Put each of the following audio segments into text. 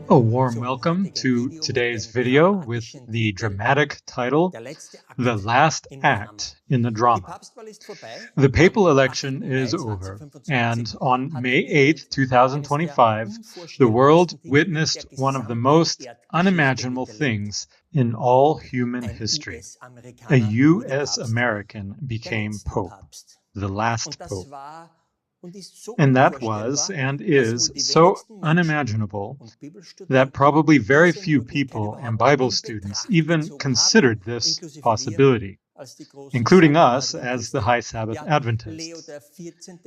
A warm welcome to today's video with the dramatic title, The Last Act in the Drama. The papal election is over, and on May 8, 2025, the world witnessed one of the most unimaginable things in all human history. A U.S. American became Pope, the last Pope. And that was and is so unimaginable that probably very few people and Bible students even considered this possibility, including us as the High Sabbath Adventists.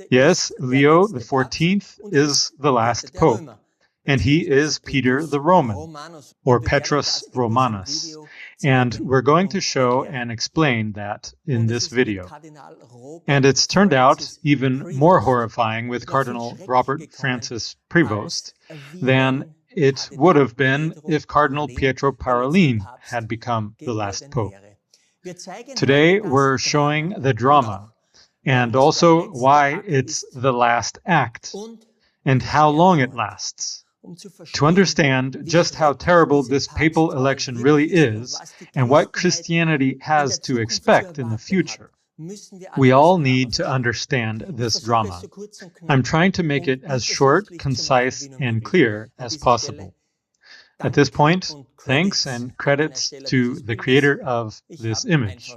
Yes, Leo XIV is the last Pope, and he is Peter the Roman, or Petrus Romanus, and we're going to show and explain that in this video. And it's turned out even more horrifying with Cardinal Robert Francis Prevost than it would have been if Cardinal Pietro Parolin had become the last Pope. Today we're showing the drama, and also why it's the last act, and how long it lasts. To understand just how terrible this papal election really is and what Christianity has to expect in the future, we all need to understand this drama. I'm trying to make it as short, concise, and clear as possible. At this point, thanks and credits to the creator of this image.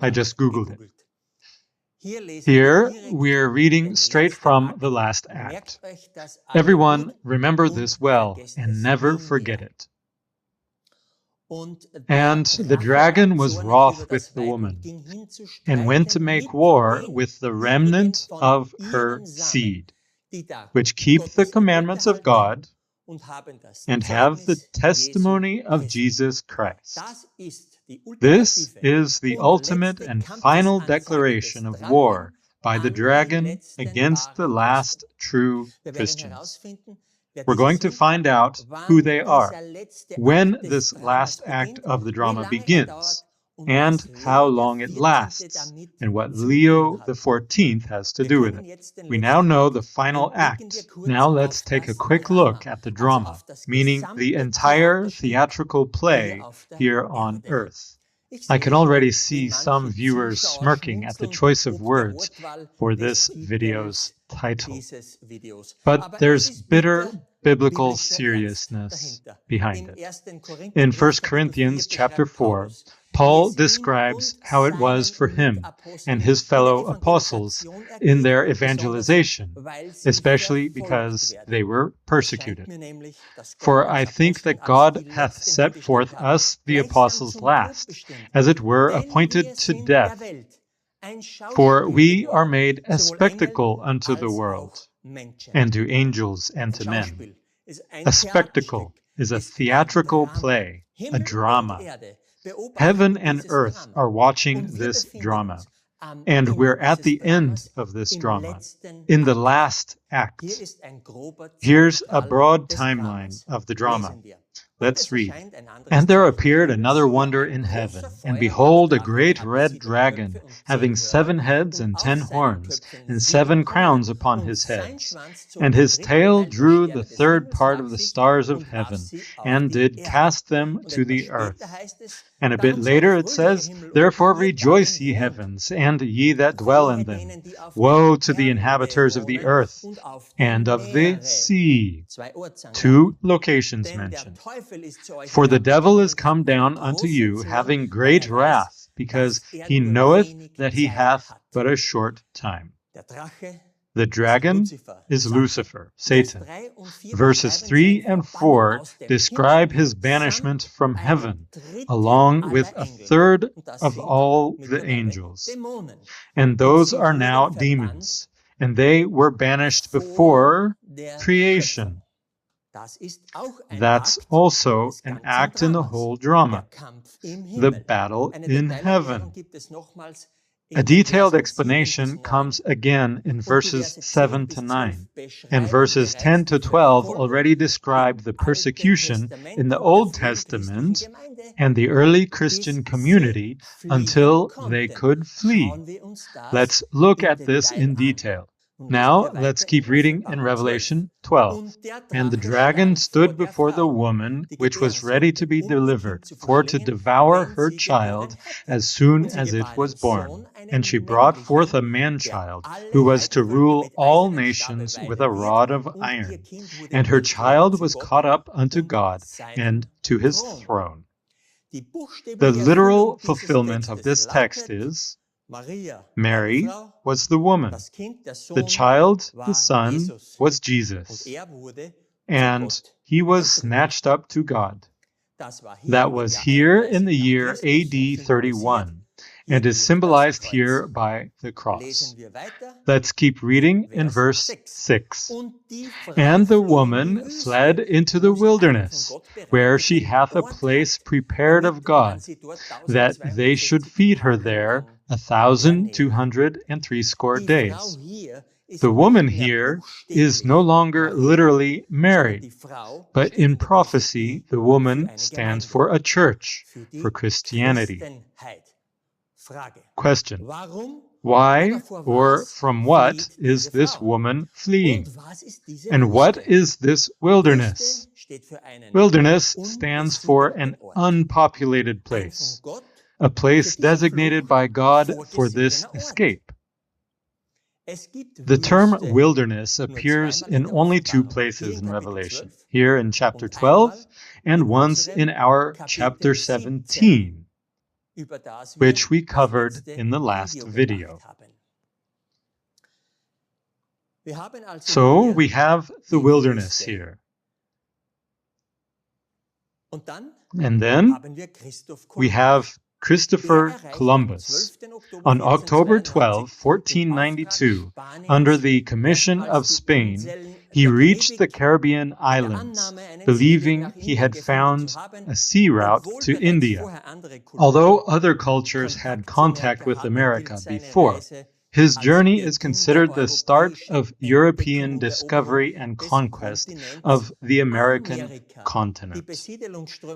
I just Googled it. Here, we're reading straight from the last act. Everyone remember this well and never forget it. And the dragon was wroth with the woman, and went to make war with the remnant of her seed, which keep the commandments of God, and have the testimony of Jesus Christ. This is the ultimate and final declaration of war by the dragon against the last true Christians. We're going to find out who they are, when this last act of the drama begins, and how long it lasts, and what Leo XIV has to do with it. We now know the final act. Now let's take a quick look at the drama, meaning the entire theatrical play here on Earth. I can already see some viewers smirking at the choice of words for this video's title. But there's bitter biblical seriousness behind it. In 1 Corinthians chapter 4, Paul describes how it was for him and his fellow apostles in their evangelization, especially because they were persecuted. For I think that God hath set forth us, the apostles, last, as it were appointed to death. For we are made a spectacle unto the world, and to angels and to men. A spectacle is a theatrical play, a drama. Heaven and earth are watching this drama, and we're at the end of this drama, in the last act. Here's a broad timeline of the drama. Let's read. And there appeared another wonder in heaven, and behold, a great red dragon, having 7 heads and 10 horns, and 7 crowns upon his heads. And his tail drew the 3rd part of the stars of heaven, and did cast them to the earth. And a bit later it says, Therefore rejoice, ye heavens, and ye that dwell in them. Woe to the inhabitants of the earth and of the sea. 2 locations mentioned. For the devil is come down unto you, having great wrath, because he knoweth that he hath but a short time. The dragon is Lucifer, Satan. Verses 3 and 4 describe his banishment from heaven, along with 1/3 of all the angels. And those are now demons, and they were banished before creation. That's also an act in the whole drama, the battle in heaven. A detailed explanation comes again in verses 7 to 9, and verses 10 to 12 already describe the persecution in the Old Testament and the early Christian community until they could flee. Let's look at this in detail. Now, let's keep reading in Revelation 12. And the dragon stood before the woman, which was ready to be delivered, for to devour her child as soon as it was born. And she brought forth a man-child, who was to rule all nations with a rod of iron. And her child was caught up unto God and to his throne. The literal fulfillment of this text is, Mary was the woman. The child, the son, was Jesus. And he was snatched up to God. That was here in the year AD 31 and is symbolized here by the cross. Let's keep reading in verse 6. And the woman fled into the wilderness, where she hath a place prepared of God, that they should feed her there 1,260 days. The woman here is no longer literally Mary, but in prophecy, the woman stands for a church, for Christianity. Question: why or from what is this woman fleeing? And what is this wilderness? Wilderness stands for an unpopulated place, a place designated by God for this escape. The term wilderness appears in only two places in Revelation, here in chapter 12 and once in our chapter 17, which we covered in the last video. So we have the wilderness here. And then we have Christopher Columbus. On October 12, 1492, under the commission of Spain, he reached the Caribbean islands, believing he had found a sea route to India. Although other cultures had contact with America before, his journey is considered the start of European discovery and conquest of the American continent.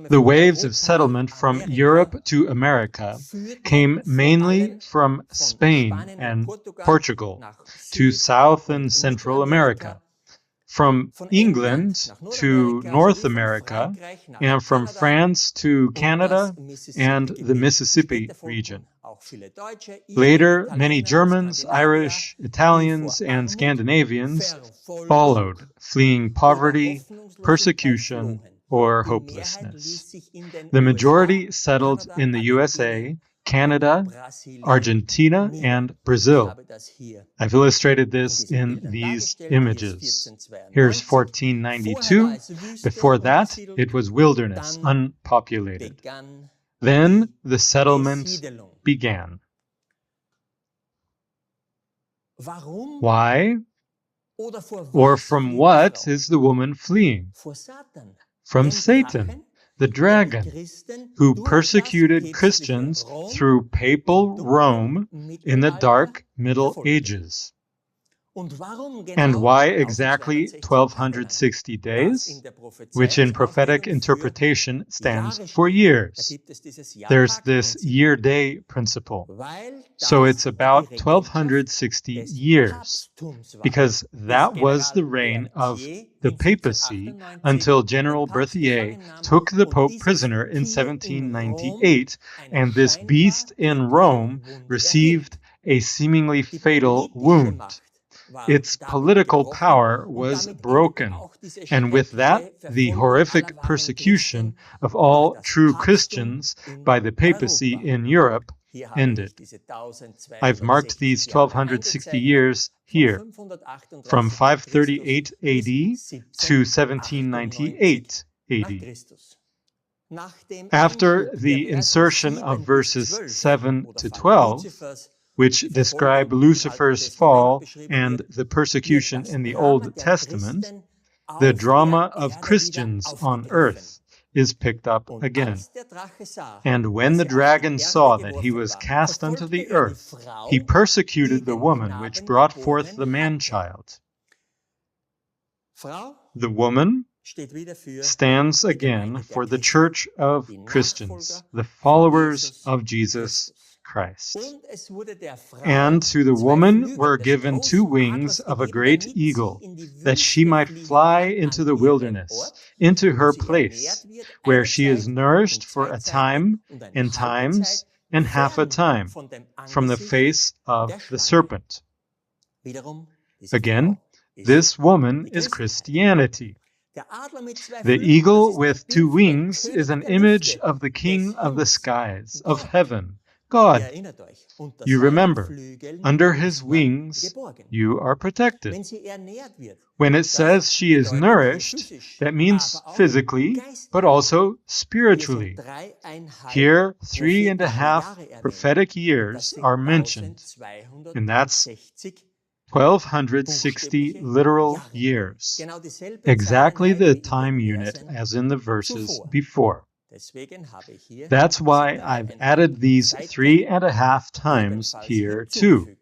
The waves of settlement from Europe to America came mainly from Spain and Portugal to South and Central America, from England to North America, and from France to Canada and the Mississippi region. Later, many Germans, Irish, Italians, and Scandinavians followed, fleeing poverty, persecution, or hopelessness. The majority settled in the USA, Canada, Argentina, and Brazil. I've illustrated this in these images. Here's 1492. Before that, it was wilderness, unpopulated. Then the settlement began. Why or from what is the woman fleeing? From Satan, the dragon, who persecuted Christians through papal Rome in the dark Middle Ages. And why exactly 1260 days, which in prophetic interpretation stands for years? There's this year-day principle. So it's about 1260 years, because that was the reign of the papacy until General Berthier took the Pope prisoner in 1798, and this beast in Rome received a seemingly fatal wound. Its political power was broken, and with that, the horrific persecution of all true Christians by the papacy in Europe ended. I've marked these 1260 years here, from 538 AD to 1798 AD. After the insertion of verses 7 to 12, which describe Lucifer's fall and the persecution in the Old Testament, the drama of Christians on earth is picked up again. And when the dragon saw that he was cast unto the earth, he persecuted the woman which brought forth the man-child. The woman stands again for the church of Christians, the followers of Jesus Christ. And to the woman were given 2 wings of a great eagle, that she might fly into the wilderness, into her place, where she is nourished for a time, and times, and half a time, from the face of the serpent. Again, this woman is Christianity. The eagle with 2 wings is an image of the King of the skies, of heaven, God. You remember, under his wings you are protected. When it says she is nourished, that means physically, but also spiritually. Here, 3.5 prophetic years are mentioned, and that's 1,260 literal years, exactly the time unit as in the verses before. That's why I've added these 3.5 times here too.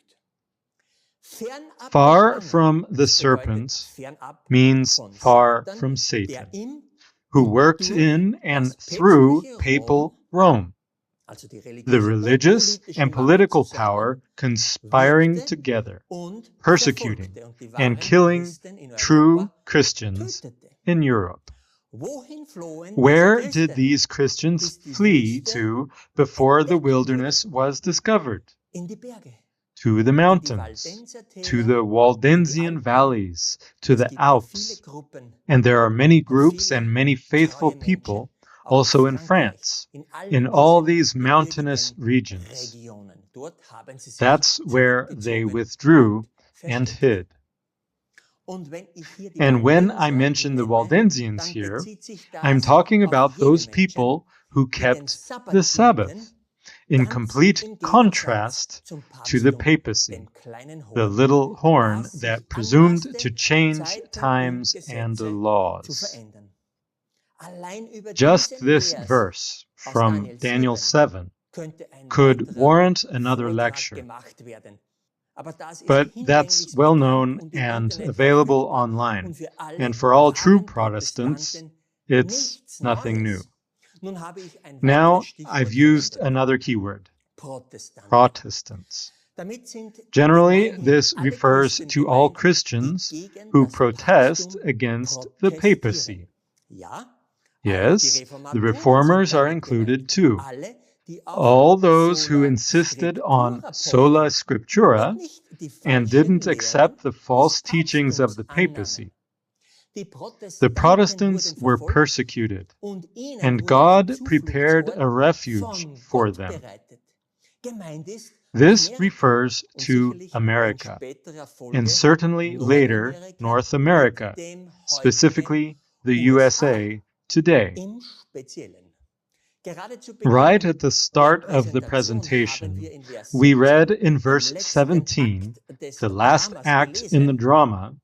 Far from the serpent means far from Satan, who worked in and through papal Rome, the religious and political power conspiring together, persecuting and killing true Christians in Europe. Where did these Christians flee to before the wilderness was discovered? To the mountains, to the Waldensian valleys, to the Alps. And there are many groups and many faithful people also in France, in all these mountainous regions. That's where they withdrew and hid. And when I mention the Waldensians here, I'm talking about those people who kept the Sabbath, in complete contrast to the papacy, the little horn that presumed to change times and laws. Just this verse from Daniel 7 could warrant another lecture. But that's well known and available online, and for all true Protestants, it's nothing new. Now I've used another keyword, Protestants. Generally, this refers to all Christians who protest against the papacy. Yes, the reformers are included too. All those who insisted on sola scriptura and didn't accept the false teachings of the papacy. The Protestants were persecuted, and God prepared a refuge for them. This refers to America, and certainly later North America, specifically the USA today. Right at the start of the presentation, we read in verse 17, the last act in the drama,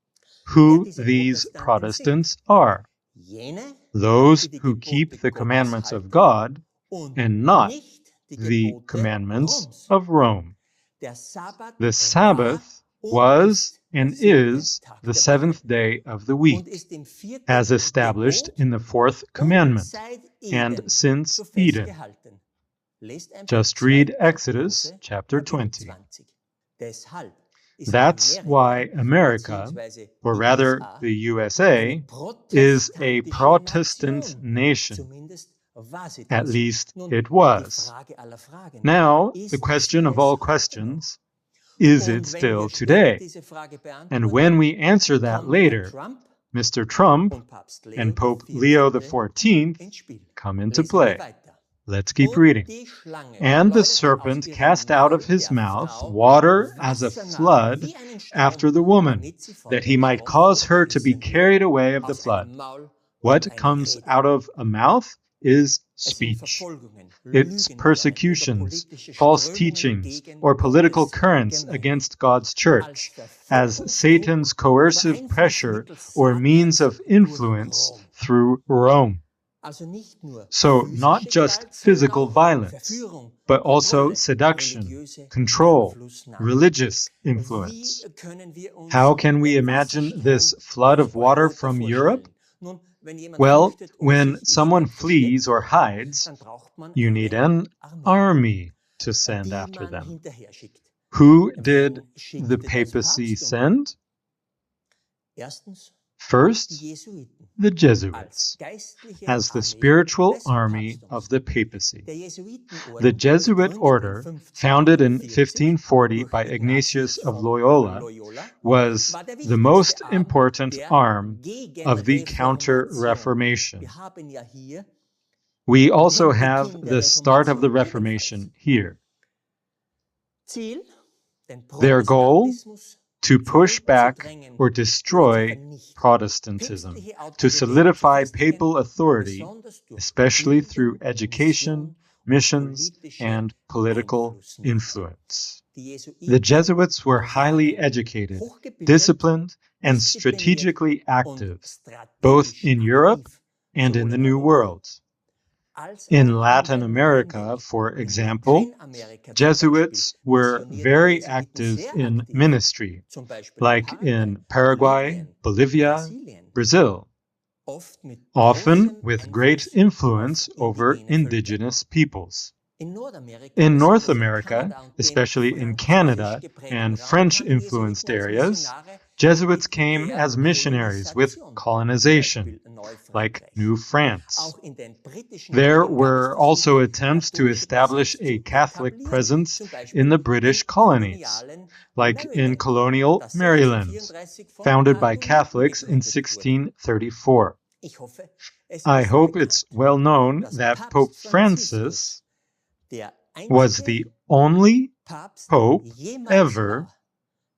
who these Protestants are. Those who keep the commandments of God and not the commandments of Rome. The Sabbath was and is the 7th day of the week, as established in the 4th commandment, and since Eden. Just read Exodus chapter 20. That's why America, or rather the USA, is a Protestant nation. At least it was. Now, the question of all questions, is it still today? And when we answer that later, Mr. Trump and Pope Leo XIV come into play. Let's keep reading. And the serpent cast out of his mouth water as a flood after the woman, that he might cause her to be carried away of the flood. What comes out of a mouth is speech. It's persecutions, false teachings, or political currents against God's church, as Satan's coercive pressure or means of influence through Rome. So not just physical violence, but also seduction, control, religious influence. How can we imagine this flood of water from Europe? Well, when someone flees or hides, you need an army. to send die after man them. hinterher schickt. Who did Wen schickte the das papacy Papsttum? send? Erstens, die First, Jesuiten the als Jesuits, geistliche as the Armee spiritual des army Papsttums. of the papacy. Der Jesuitenorden, The Jesuit gegründet order, in founded in 1540 1540 durch by Ignatius Ignatius of von Loyola, Loyola, was war der the wichtigste most Arm important der arm of the Gegenreformation. Counter-Reformation. Wir haben ja hier We also den have Beginn der the start of the Reformation Reformation here. Ziel, den Their goal, Protestantismus to push back zurückzudrängen or oder zu destroy vernichten. Protestantism, Päpstliche to Autorität zu solidify festigen, papal authority, besonders durch especially Bildung, through education, Mission missions, politische and political Einflussnahme. influence. Die The Jesuiten Jesuits were waren highly educated, hochgebildet, disciplined, and diszipliniert strategically und active, both strategisch in Europe aktiv, and in sowohl the in New Europa World. als In auch in Latin der Neuen America, Welt. for In example, Lateinamerika zum Jesuits Beispiel were missionierten very Jesuiten active sehr in aktiv, ministry, zum Beispiel like in Paraguay, Bolivia, Brasilien, Brazil, oft mit often großem with great Einfluss influence auf over indigene Völker. indigenous peoples. In Nordamerika, In North besonders in America, Kanada und den especially in französisch Canada geprägten and Raum, French-influenced kamen die Jesuiten als areas, Missionare Jesuits mit came der as missionaries with Kolonisation, colonization, zum Beispiel like Neufrankreich. New France. Auch in den britischen There Kolonien gab es were also Versuche, attempts to katholische establish Präsenz a zu Catholic etablieren, presence zum in Beispiel the British im colonies, kolonialen like in Maryland, colonial das Maryland, 1634 von founded by Katholiken Catholics in gegründet wurde. 1634. Ich hoffe, es I ist hope bekannt, it's well known dass that Papst Pope Franziskus Francis der was einzige the only Papst Pope jemals ever war,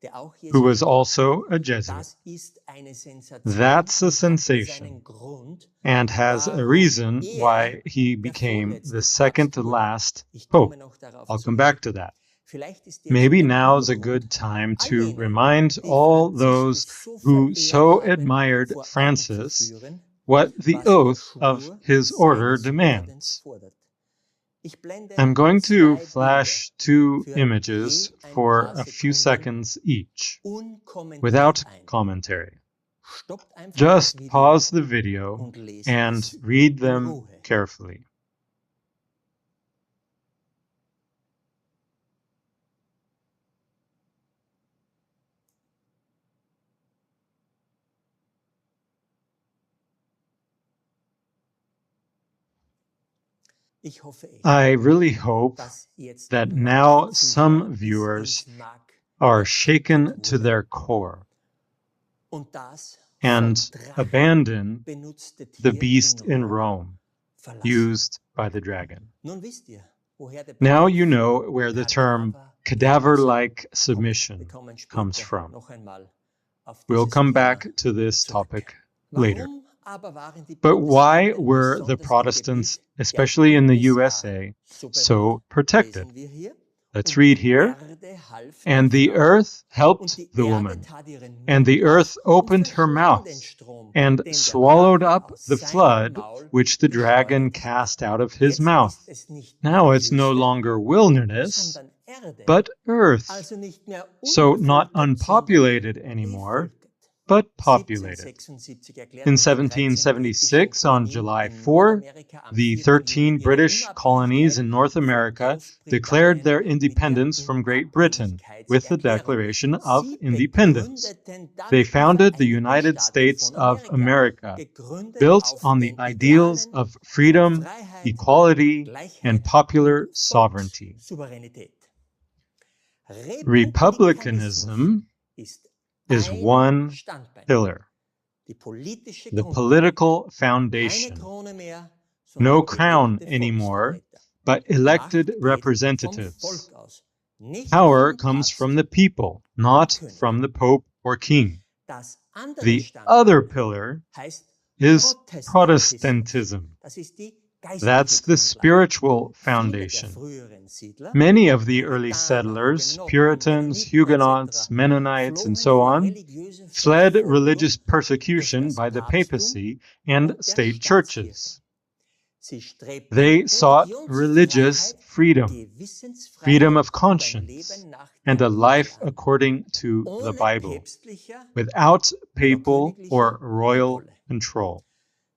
der auch who was Jesuit war. also a Jesuit. Das ist eine Sensation That's a und hat sensation seinen Grund, and has a warum reason er why he der became vorletzte the second Papst to wurde. last Ich Pope. komme noch darauf I'll come zurück. back to that. Vielleicht ist jetzt Maybe ein now's guter a good Grund, time all to jenen, remind die all those Franziskus so who verehrt so haben, admired vor Augen zu Francis führen, what the was der oath of Schwur his order seines Ordens demands. fordert. Ich blende I'm going to zwei flash Bilder two für images je ein for paar a few Sekunden seconds each, unkommentiert without ein. commentary. Stoppt einfach das Just Video pause the video und lest and es read in them Ruhe. carefully. Ich hoffe echt, I really hope dass jetzt that manche now Zuschauer some bis viewers ins Mark are erschüttert shaken to wurden their core und das and vom Drachen abandon benutzte the Tier beast in in Rom Rome, verlassen. used by the dragon. Nun wisst ihr, woher der Now Begriff you know where the term cadaver-like submission kommt. Wir kommen comes später from. noch einmal auf We'll dieses come Thema back to this zurück. topic later. Warum aber waren die But why Protestanten, were the besonders im Protestants, Gebiet der especially in the USA, USA, so so bewahrt? protected? Lesen wir hier. Let's Und read die here. Erde half And der the Frau, earth und helped die the Erde woman, tat ihren and the Mund earth auf und opened her verschlang mouth den Strom, and den der swallowed Drache up aus the seinem flood Maul which the dragon geschleudert hatte. cast out of his Jetzt mouth. ist es nicht Now mehr it's no Wüste, longer wilderness, sondern Erde. but earth. Also nicht mehr So not unbevölkert, sondern unpopulated anymore, bevölkert. but populated. 1776 In erklärten die 13 britischen 1776, on Kolonien July in 4, Nordamerika am the 4. 13 Juni ihre British colonies Unabhängigkeit in North von America declared Großbritannien their mit der independence from Great Britain with the Unabhängigkeitserklärung. Declaration of Sie Independence. begründeten dann They die founded the Vereinigten United Staaten States von of America, gegründet built auf on the den ideals Idealen of von freedom, Freiheit, equality, Gleichheit and popular und sovereignty. Volkssouveränität. Republicanism ist is ein one Standbein. pillar, Die politische the Grundlage. political Keine foundation. Krone mehr, No sondern crown gewählte anymore, Volksvertreter. but elected Macht geht vom representatives. Volk aus, nicht Power vom comes Papst. from the people, not König. from the Pope or king. Das andere The Standbein other pillar heißt is Protestantismus. Protestantism. Das ist die geistliche That's the Grundlage. spiritual Viele der foundation. früheren Siedler, Many of the early Puritaner, settlers, Hugenotten, Puritans, Mennoniten Huguenots, etc., Mennonites, and flohen so vor on, religiöser fled Verfolgung religious durch persecution das by the Papsttum papacy and und der state Staatskirche. churches. Sie strebten They sought religious Religionsfreiheit, freedom, Gewissensfreiheit freedom of und ein conscience, Leben nach and der a life Bibel an. according to the Ohne Bible, päpstlicher without papal königliche or royal Kontrolle. control.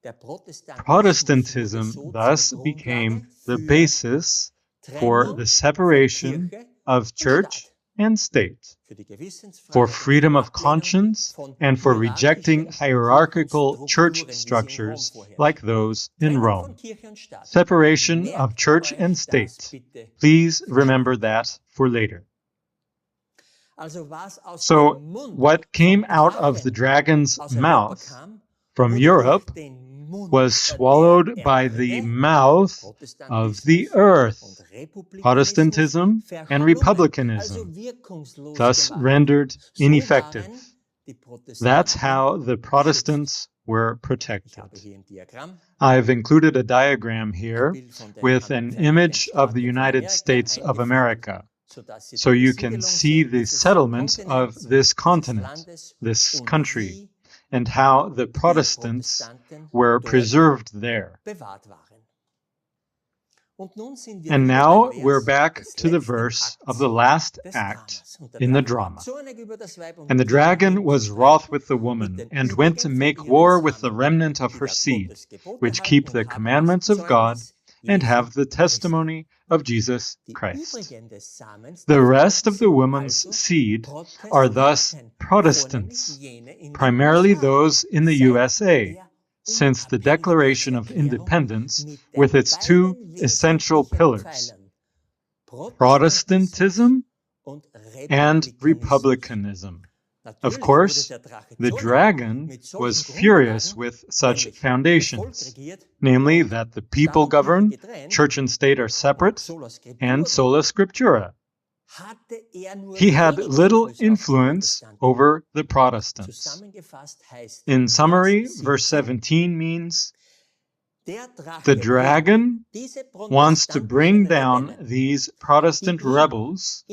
Der Protestantismus Protestantism wurde so thus zur became Grundlage the für basis for the separation of church and state, for freedom of conscience, and for rejecting hierarchical church structures like those in Rome. Separation of church and state. Please remember that for later. So, what came out of the dragon's mouth from Europe was swallowed by the mouth of the earth, Protestantism and republicanism, thus rendered ineffective. That's how the Protestants were protected. I've included a diagram here with an image of the United States of America, so you can see the settlement of this continent, this country, and how the Protestants were preserved there. And now we're back to the verse of the last act in the drama. And the dragon was wroth with the woman, and went to make war with the remnant of her seed, which keep the commandments of God, and have the testimony of Jesus Christ. The rest of the woman's seed are thus Protestants, primarily those in the USA, since the Declaration of Independence with its two essential pillars, Protestantism and republicanism. Of course, the dragon was furious with such foundations, namely that the people govern, church and state are separate, and sola scriptura. He had little influence over the Protestants. In summary, verse 17 means the dragon wants to bring down these Protestant rebels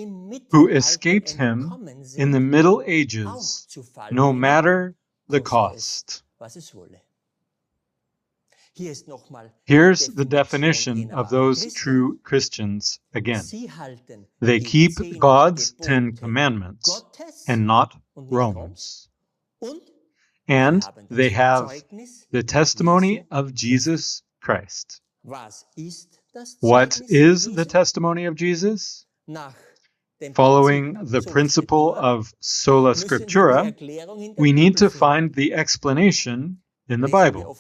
who escaped him in the Middle Ages, no matter the cost. Here's the definition of those true Christians again. They keep God's 10 Commandments and not Rome's. And they have the testimony of Jesus Christ. What is the testimony of Jesus? Following the principle of sola scriptura, we need to find the explanation in the Bible.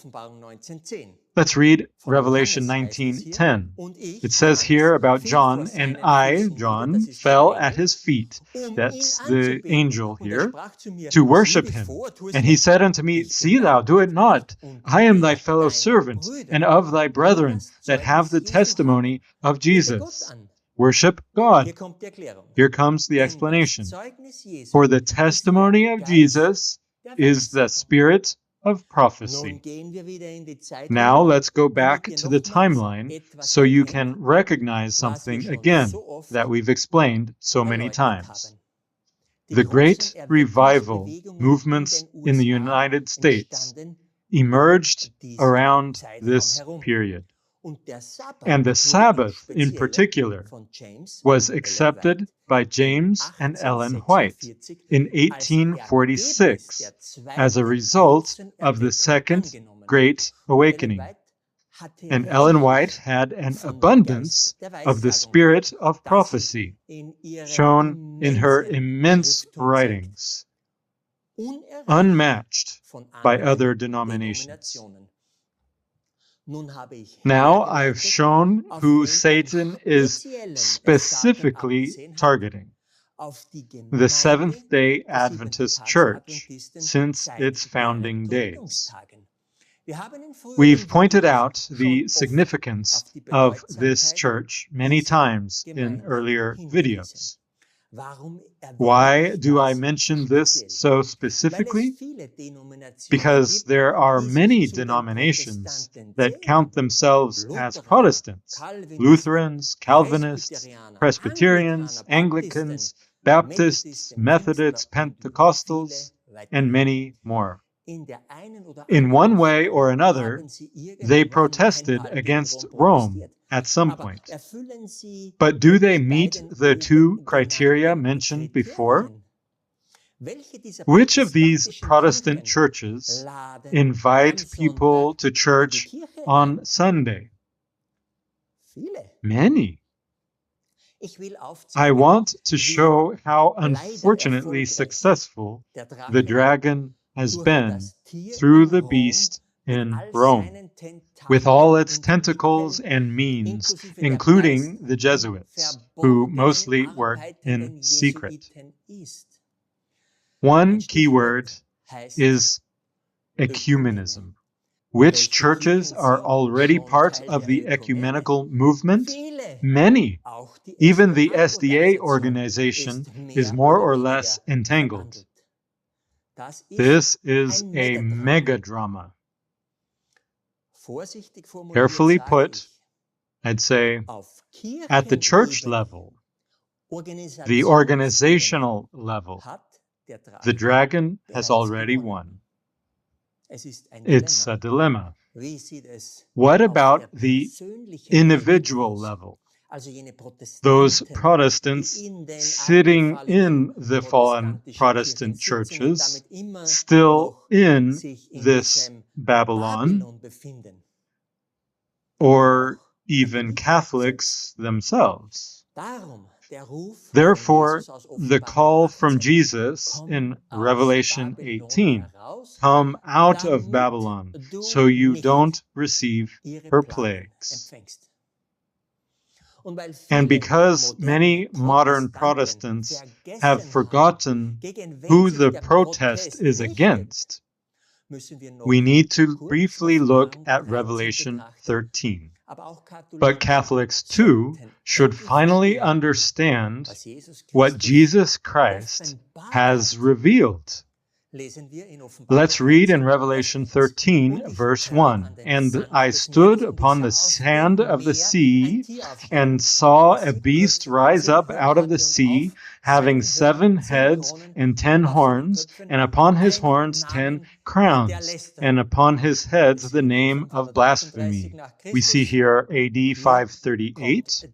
Let's read Revelation 19:10. It says here about John, and I, John, fell at his feet, that's the angel here, to worship him. And he said unto me, See thou, do it not. I am thy fellow servant, and of thy brethren that have the testimony of Jesus. Worship God. Here comes the explanation. For the testimony of Jesus is the spirit of prophecy. Now let's go back to the timeline so you can recognize something again that we've explained so many times. The great revival movements in the United States emerged around this period. And the Sabbath, in particular, was accepted by James and Ellen White in 1846 as a result of the Second Great Awakening. And Ellen White had an abundance of the spirit of prophecy, shown in her immense writings, unmatched by other denominations. Now I've shown who Satan is specifically targeting: the Seventh-day Adventist Church since its founding days. We've pointed out the significance of this church many times in earlier videos. Why do I mention this so specifically? Because there are many denominations that count themselves as Protestants: Lutherans, Calvinists, Presbyterians, Anglicans, Baptists, Methodists, Pentecostals, and many more. In one way or another, they protested against Rome at some point. But do they meet the two criteria mentioned before? Which of these Protestant churches invite people to church on Sunday? Many. I want to show how unfortunately successful the dragon has been through the beast in Rome, with all its tentacles and means, including the Jesuits, who mostly work in secret. One keyword is ecumenism. Which churches are already part of the ecumenical movement? Many. Even the SDA organization is more or less entangled. This is a megadrama. Carefully put, I'd say, at the church level, the organizational level, the dragon has already won. It's a dilemma. What about the individual level? Those Protestants sitting in the fallen Protestant churches, still in this Babylon, or even Catholics themselves. Therefore, the call from Jesus in Revelation 18, come out of Babylon, so you don't receive her plagues. And because many modern Protestants have forgotten who the protest is against, we need to briefly look at Revelation 13. But Catholics too should finally understand what Jesus Christ has revealed. Let's read in Revelation 13, verse 1. And I stood upon the sand of the sea and saw a beast rise up out of the sea, having 7 heads and 10 horns, and upon his horns 10 crowns, and upon his heads the name of blasphemy. We see here AD 538,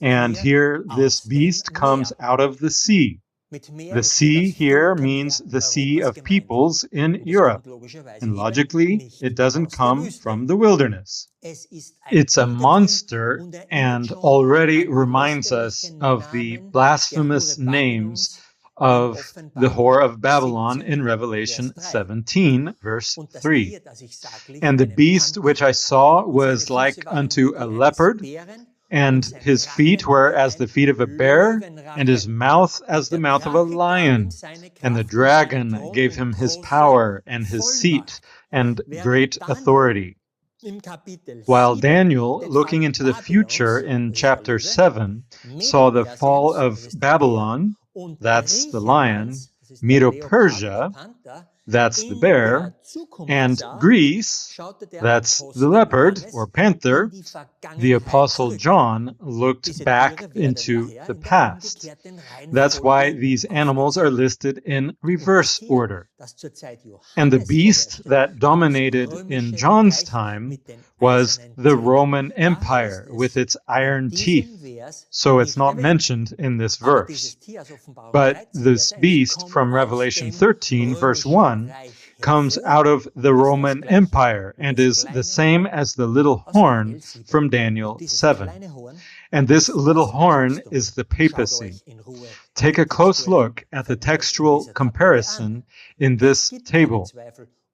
and here this beast comes out of the sea. The sea here means the sea of peoples in Europe, and logically, it doesn't come from the wilderness. It's a monster and already reminds us of the blasphemous names of the whore of Babylon in Revelation 17, verse 3. And the beast which I saw was like unto a leopard, and his feet were as the feet of a bear, and his mouth as the mouth of a lion. And the dragon gave him his power and his seat and great authority. While Daniel, looking into the future in chapter 7, saw the fall of Babylon, that's the lion, Medo-Persia, that's the bear, and Greece, that's the leopard or panther, the Apostle John looked back into the past. That's why these animals are listed in reverse order. And the beast that dominated in John's time was the Roman Empire with its iron teeth, so it's not mentioned in this verse. But this beast from Revelation 13, verse 1, comes out of the Roman Empire and is the same as the little horn from Daniel 7. And this little horn is the papacy. Take a close look at the textual comparison in this table.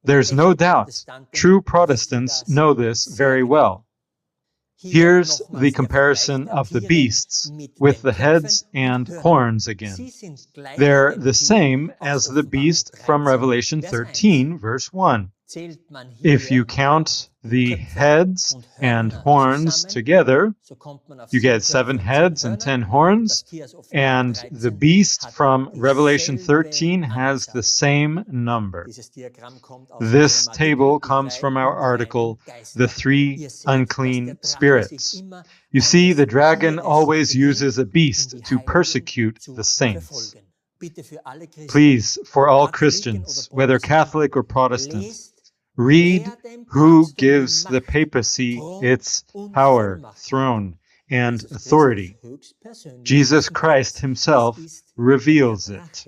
There's no doubt true Protestants know this very well. Here's the comparison of the beasts with the heads and horns again. They're the same as the beast from Revelation 13, verse 1. If you count the heads and horns together, you get 7 heads and 10 horns, and the beast from Revelation 13 has the same number. This table comes from our article, The 3 Unclean Spirits. You see, the dragon always uses a beast to persecute the saints. Please, for all Christians, whether Catholic or Protestant, read who gives the papacy its power, throne, and authority. Jesus Christ himself reveals it.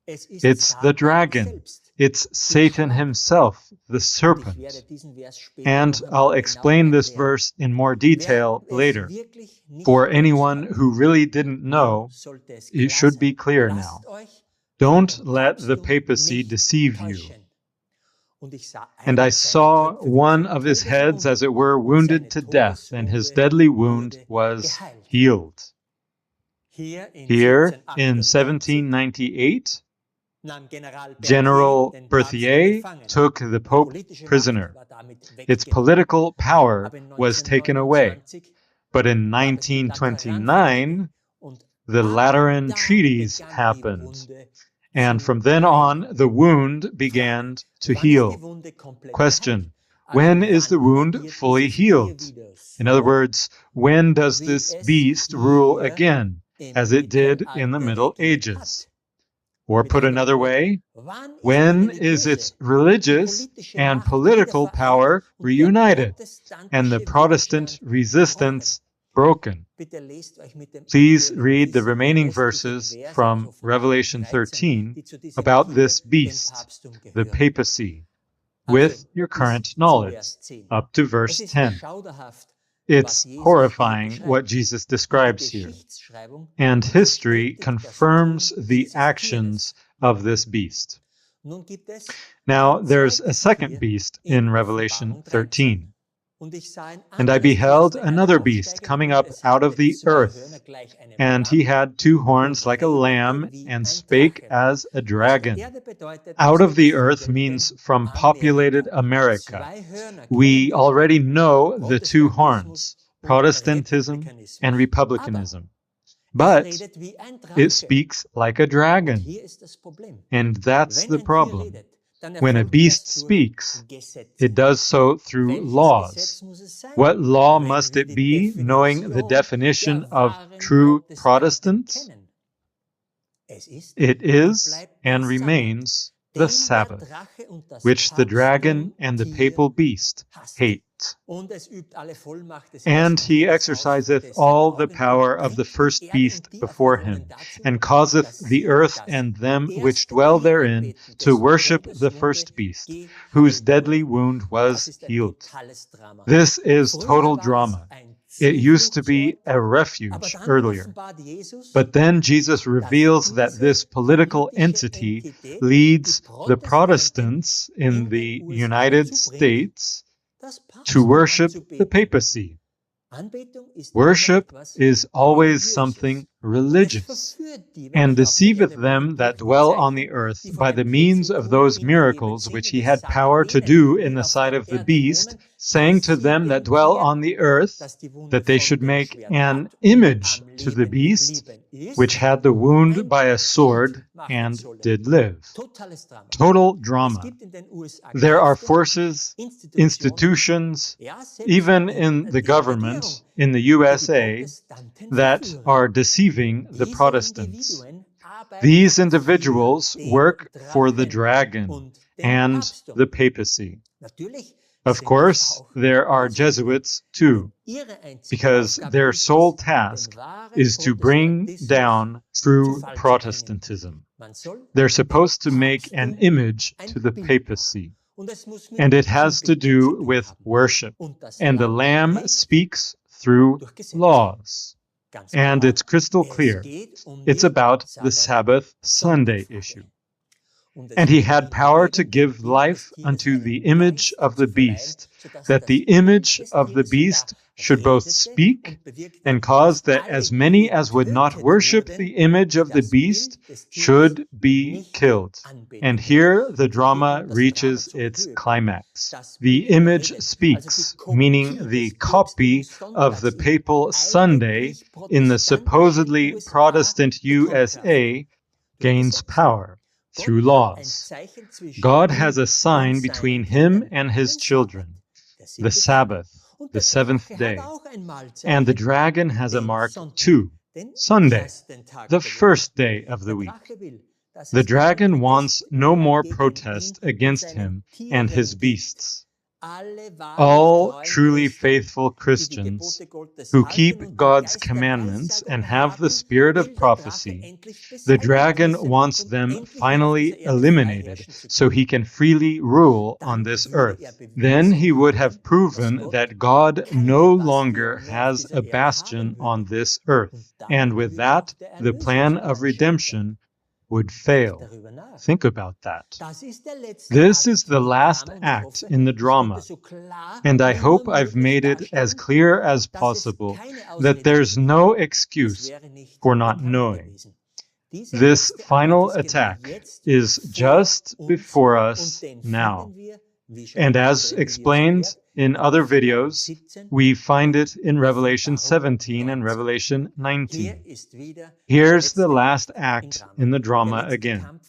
It's the dragon. It's Satan himself, the Und ich serpent. werde diesen Vers später And noch I'll einmal explain genauer this erklären. verse in more detail Wer es later. wirklich nicht For gewusst anyone hat, who really didn't nun know, sollte es it klar should be sein. clear Lasst now. euch Don't vom let the Papsttum papacy nicht deceive you. täuschen. Und ich sah And I einen seiner saw Köpfe one mit of his heads, Todeswunde, as it were, und wounded seine to death, and his deadly wound wurde was geheilt. healed. Hier in Here in 1798 1798, nahm General General den Papst Berthier gefangen. took the Die Pope politische Macht prisoner. war damit Its weggenommen. political power Aber in was taken away. 1929 But in gab es die 1929, und the ab Lateran da treaties begann die happened. Wunde And zu from then heilen. on, the wound began to Wann ist die heal. Wunde komplett Question: geheilt? when Also is the wann wound regiert fully dieses healed? Tier wieder In other so, words, when does wie this es beast rule hier again, im as it did in the Mittelalter Middle regiert Ages? hat? Or Mit put anderen another Worten, way, wann ist die when is religiöse, its die religious politische and Macht political wieder vereint power und der reunited, and the protestantische Protestant Widerstand gebrochen? resistance broken? Bitte lest euch mit dem Please aktuellen read the Wissen die remaining restlichen verses Verse, from also von Revelation 13, 13 die zu diesem about Tier, this dem beast, Papsttum the gehören. papacy, Also with your bis current zu knowledge, Vers 10. up to Es verse ist 10. schauderhaft, was It's Jesus hier horrifying what beschreibt. Jesus Und die describes here. Geschichtsschreibung And history bestätigt das Tun confirms the dieses actions Tieres. of this beast. Nun gibt es Now, ein there's a zweites second Tier beast in in Revelation Offenbarung 13. 13. Und ich sah ein And I anderes Tier beheld aus der Erde another beast aufsteigen, coming und up es out of hatte the zwei Hörner earth, gleich einem and he Lamm had two horns und like a redete lamb, wie and ein spake Drache. as a Aus der dragon. Erde bedeutet Out aus of the dem earth Siedelten means from populated Amerika. America. Zwei Hörner kennen We wir schon. already know the two Protestantismus horns, und Protestantism and Republikanismus. Aber republicanism. es But redet wie ein it Drache. speaks like a Und dragon. hier ist das Problem. And that's Wenn the ein Tier problem. redet, dann When a erfolgt beast das durch speaks, Gesetze. it does so through Welches laws. Gesetz muss es sein? What law Wenn must wir it die be, knowing the Definition definition der of wahren true Protestanten Protestants? kennen? Es ist It und is bleibt and der Sabbat, remains the den der Sabbath, Drache und das which the dragon and the Papsttum-Tier papal beast hasst. hate. Und es übt alle Vollmacht des And ersten he Tieres aus, exerciseth vor all dessen the Augen power und of the bringt first die Erde beast und die before auf ihr him, wohnen dazu, and causeth dass the sie earth das and them which erste dwell Tier therein anbeten, to dessen worship the Todeswunde first beast, geheilt whose wurde. deadly wound Das was ist ein healed. totales Drama. This is Früher total war es drama. ein It used to be Zufluchtsort, a aber refuge dann earlier. offenbart Jesus, But then Jesus dass reveals that diese this political politische entity Entität leads die the Protestanten Protestants in in the den USA United dazu bringt, States das to Papsttum worship the anzubeten. papacy. Anbetung ist immer Worship etwas is always Religiöses. something Und es religious, verführt die, and welche auf der deceiveth Erde them wohnen, that durch die dwell on the Zeichen, earth die von by the dem means of those Beelzebul ihnen gegeben miracles which sind, he und es had sagt power to denen, do in die the auf sight der of the Erde beast, wohnen, saying dass to sie them that dem dwell Tier, on the earth das die Wunde that they von should dem make Schwert an hat und image am to the Leben beast geblieben which ist, had the wound ein by a Bild sword machen and sollen. did live. Totales Drama. Total Es drama. gibt in den USA There are Kräfte, forces, Institutionen, institutions, ja, selbst even in in the der Regierung, government in the die die USA Protestanten that verführen. are deceiving the Diese Protestants. Individuen arbeiten These für individuals den work for the Drachen dragon und den and Papsttum. the papacy. Natürlich Of sind es course, auch there are Jesuiten, Jesuits too, denn ihre einzige because Aufgabe their ist sole es, den task wahren is to bring Protestantismus down zu true Fall zu bringen. Protestantism. Man soll They're dem supposed to make an Papsttum image ein to the Bild machen. papacy, Und es muss mit and it has to Anbetung zu do tun with haben. worship. Und das And the Lamm Lamb spricht speaks through durch Gesetze. laws. Ganz And klar, it's crystal es clear. geht It's die about the Sabbath Sunday Sabbat-Sonntag-Frage. issue. Und es And he wurde had ihm power to gegeben, give dem Bild des life Tieres unto einen the image Geist of the zu verleihen, beast, sodass that das the Bild image des of the Tieres beast sogar should both redete speak und bewirkte, and cause dass that alle, as many die as would not getötet worship wurden, the image die of the das beast Bild des Tieres should be nicht killed. anbeteten. And here the Und hier drama kommt das Drama reaches zum its Höhepunkt. climax. Das The Bild image redet, also speaks, die meaning Kopie the des copy päpstlichen of the Sonntags im papal Sunday eigentlich in the protestantischen supposedly USA Protestant bekommt Kraft USA durch gains Gesetze. power Gott through hat ein laws. Zeichen zwischen God ihm has a und sign seinen between him Kindern, and his den children, Sabbat, der the siebte Tag. Sabbath, Und the der seventh Drache day. hat auch ein And the Malzeichen, dragon has a den mark Sonntag, too, den Sunday, ersten Tag the der Woche. first day of the Der week. Drache will, dass The es keinen dragon wants Protest no mehr more gegen ihn protest und against seine him Tiere and his gibt. beasts. All truly faithful Christians who keep God's commandments and have the spirit of prophecy, the dragon wants them finally eliminated so he can freely rule on this earth. Then he would have proven that God no longer has a bastion on this earth, and with that, the plan of redemption would fail. Think about that. This is the last act in the drama, and I hope I've made it as clear as possible that there's no excuse for not knowing. This final attack is just before us now. And as explained in other videos, we find it in Revelation 17 and Revelation 19. Here's the last act in the drama again.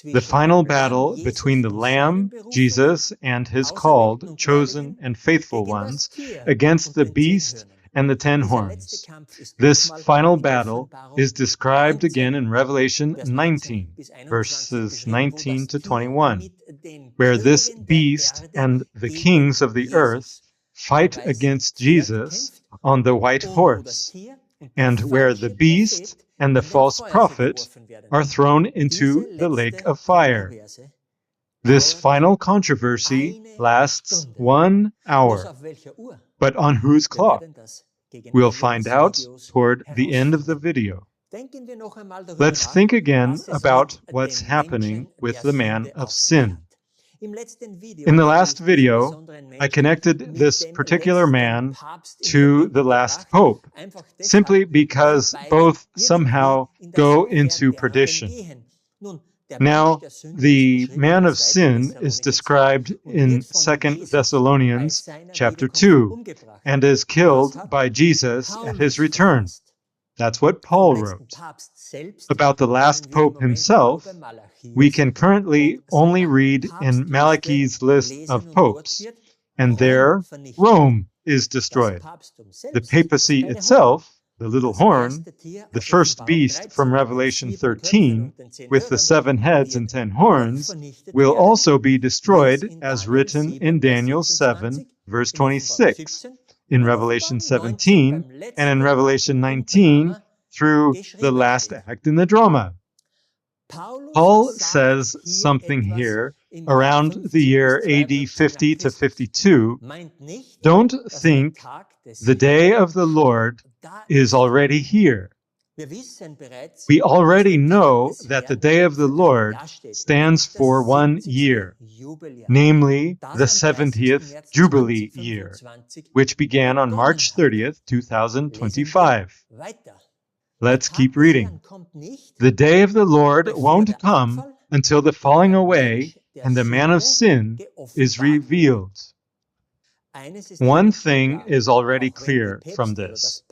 The final battle between the Lamb, Jesus, and his called, chosen, and faithful ones against the beast and the 10 horns. This final battle is described again in Revelation 19, verses 19 to 21, where this beast and the kings of the earth fight against Jesus on the white horse, and where the beast and the false prophet are thrown into the lake of fire. This final controversy lasts 1 hour. But on whose clock? We'll find out toward the end of the video. Let's think again about what's happening with the man of sin. In the last video, I connected this particular man to the last pope, simply because both somehow go into perdition. Now, the man of sin is described in 2 Thessalonians chapter 2 and is killed by Jesus at his return. That's what Paul wrote. About the last pope himself, we can currently only read in Malachi's list of popes, and there Rome is destroyed. The papacy itself, the little horn, the first beast from Revelation 13, with the 7 heads and 10 horns, will also be destroyed as written in Daniel 7, verse 26, in Revelation 17, and in Revelation 19 through the last act in the drama. Paul says something here around the year AD 50 to 52. Don't think the day of the Lord is already here. We already know that the day of the Lord stands for 1 year, namely the 70th Jubilee year, which began on March 30th, 2025. Let's keep reading. The day of the Lord won't come until the falling away and the man of sin is revealed. One thing is already clear from this.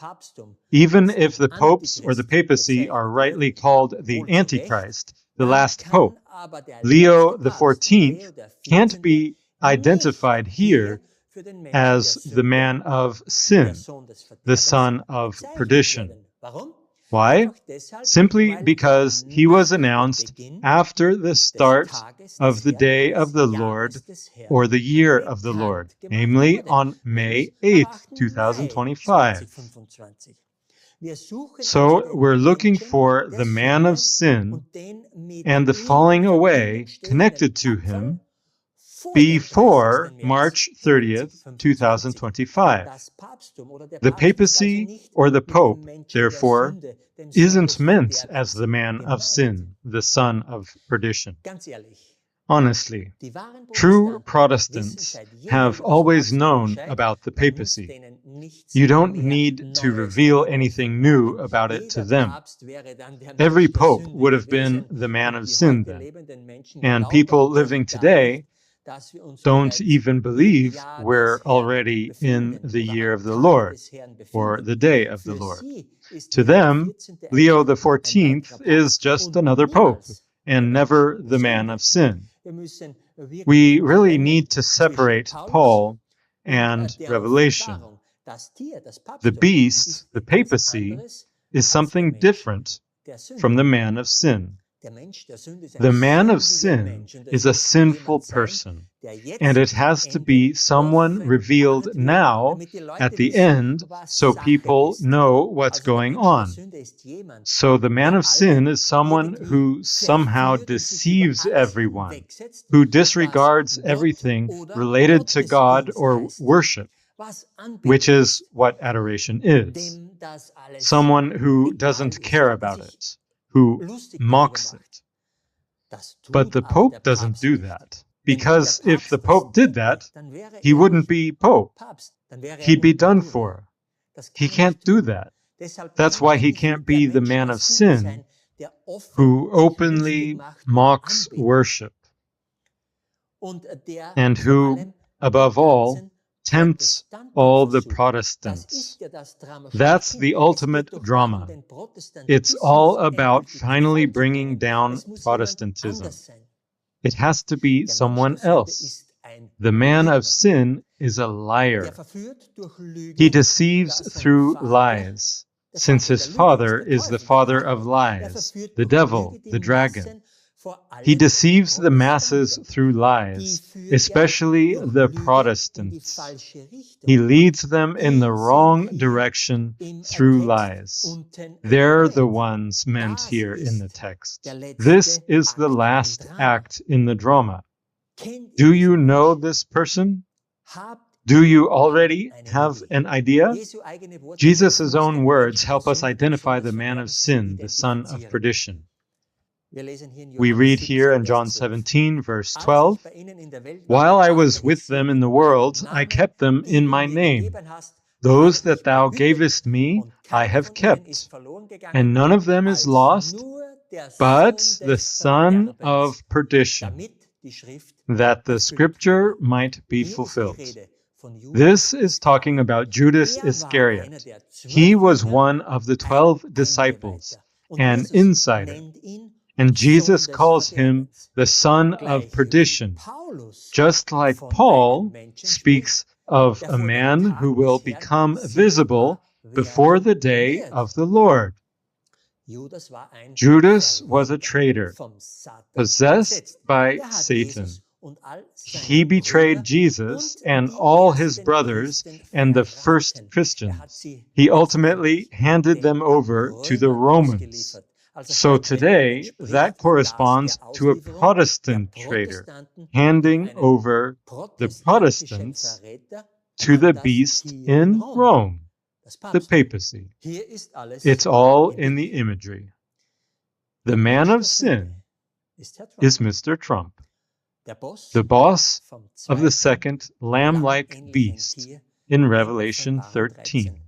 Even if the popes or the papacy are rightly called the Antichrist, the last pope, Leo XIV can't be identified here as the man of sin, the son of perdition. Why? Simply because he was announced after the start of the day of the Lord or the year of the Lord, namely on May 8th, 2025. So we're looking for the man of sin and the falling away connected to him before March 30th, 2025. The papacy or the pope, therefore, isn't meant as the man of sin, the son of perdition. Honestly, true Protestants have always known about the papacy. You don't need to reveal anything new about it to them. Every pope would have been the man of sin then, and people living today don't even believe we're already in the year of the Lord, or the day of the Lord. To them, Leo XIV is just another pope, and never the man of sin. We really need to separate Paul and Revelation. The beast, the papacy, is something different from the man of sin. The man of sin is a sinful person, and it has to be someone revealed now at the end so people know what's going on. So the man of sin is someone who somehow deceives everyone, who disregards everything related to God or worship, which is what adoration is. Someone who doesn't care about it, who mocks it. But the Pope doesn't do that, because if the Pope did that, he wouldn't be Pope. He'd be done for. He can't do that. That's why he can't be the man of sin who openly mocks worship and who, above all, tempts all the Protestants. That's the ultimate drama. It's all about finally bringing down Protestantism. It has to be someone else. The man of sin is a liar. He deceives through lies, since his father is the father of lies, the devil, the dragon. He deceives the masses through lies, especially the Protestants. He leads them in the wrong direction through lies. They're the ones meant here in the text. This is the last act in the drama. Do you know this person? Do you already have an idea? Jesus' own words help us identify the man of sin, the son of perdition. We read here in John 17, verse 12, "While I was with them in the world, I kept them in my name. Those that thou gavest me, I have kept, and none of them is lost, but the son of perdition, that the scripture might be fulfilled." This is talking about Judas Iscariot. He was one of the 12 disciples, an insider. And Jesus calls him the son of perdition, just like Paul speaks of a man who will become visible before the day of the Lord. Judas was a traitor, possessed by Satan. He betrayed Jesus and all his brothers and the first Christians. He ultimately handed them over to the Romans. So today, that corresponds to a Protestant traitor, handing over the Protestants to the beast in Rome, the papacy. It's all in the imagery. The man of sin is Mr. Trump, the boss of the second lamb-like beast in Revelation 13.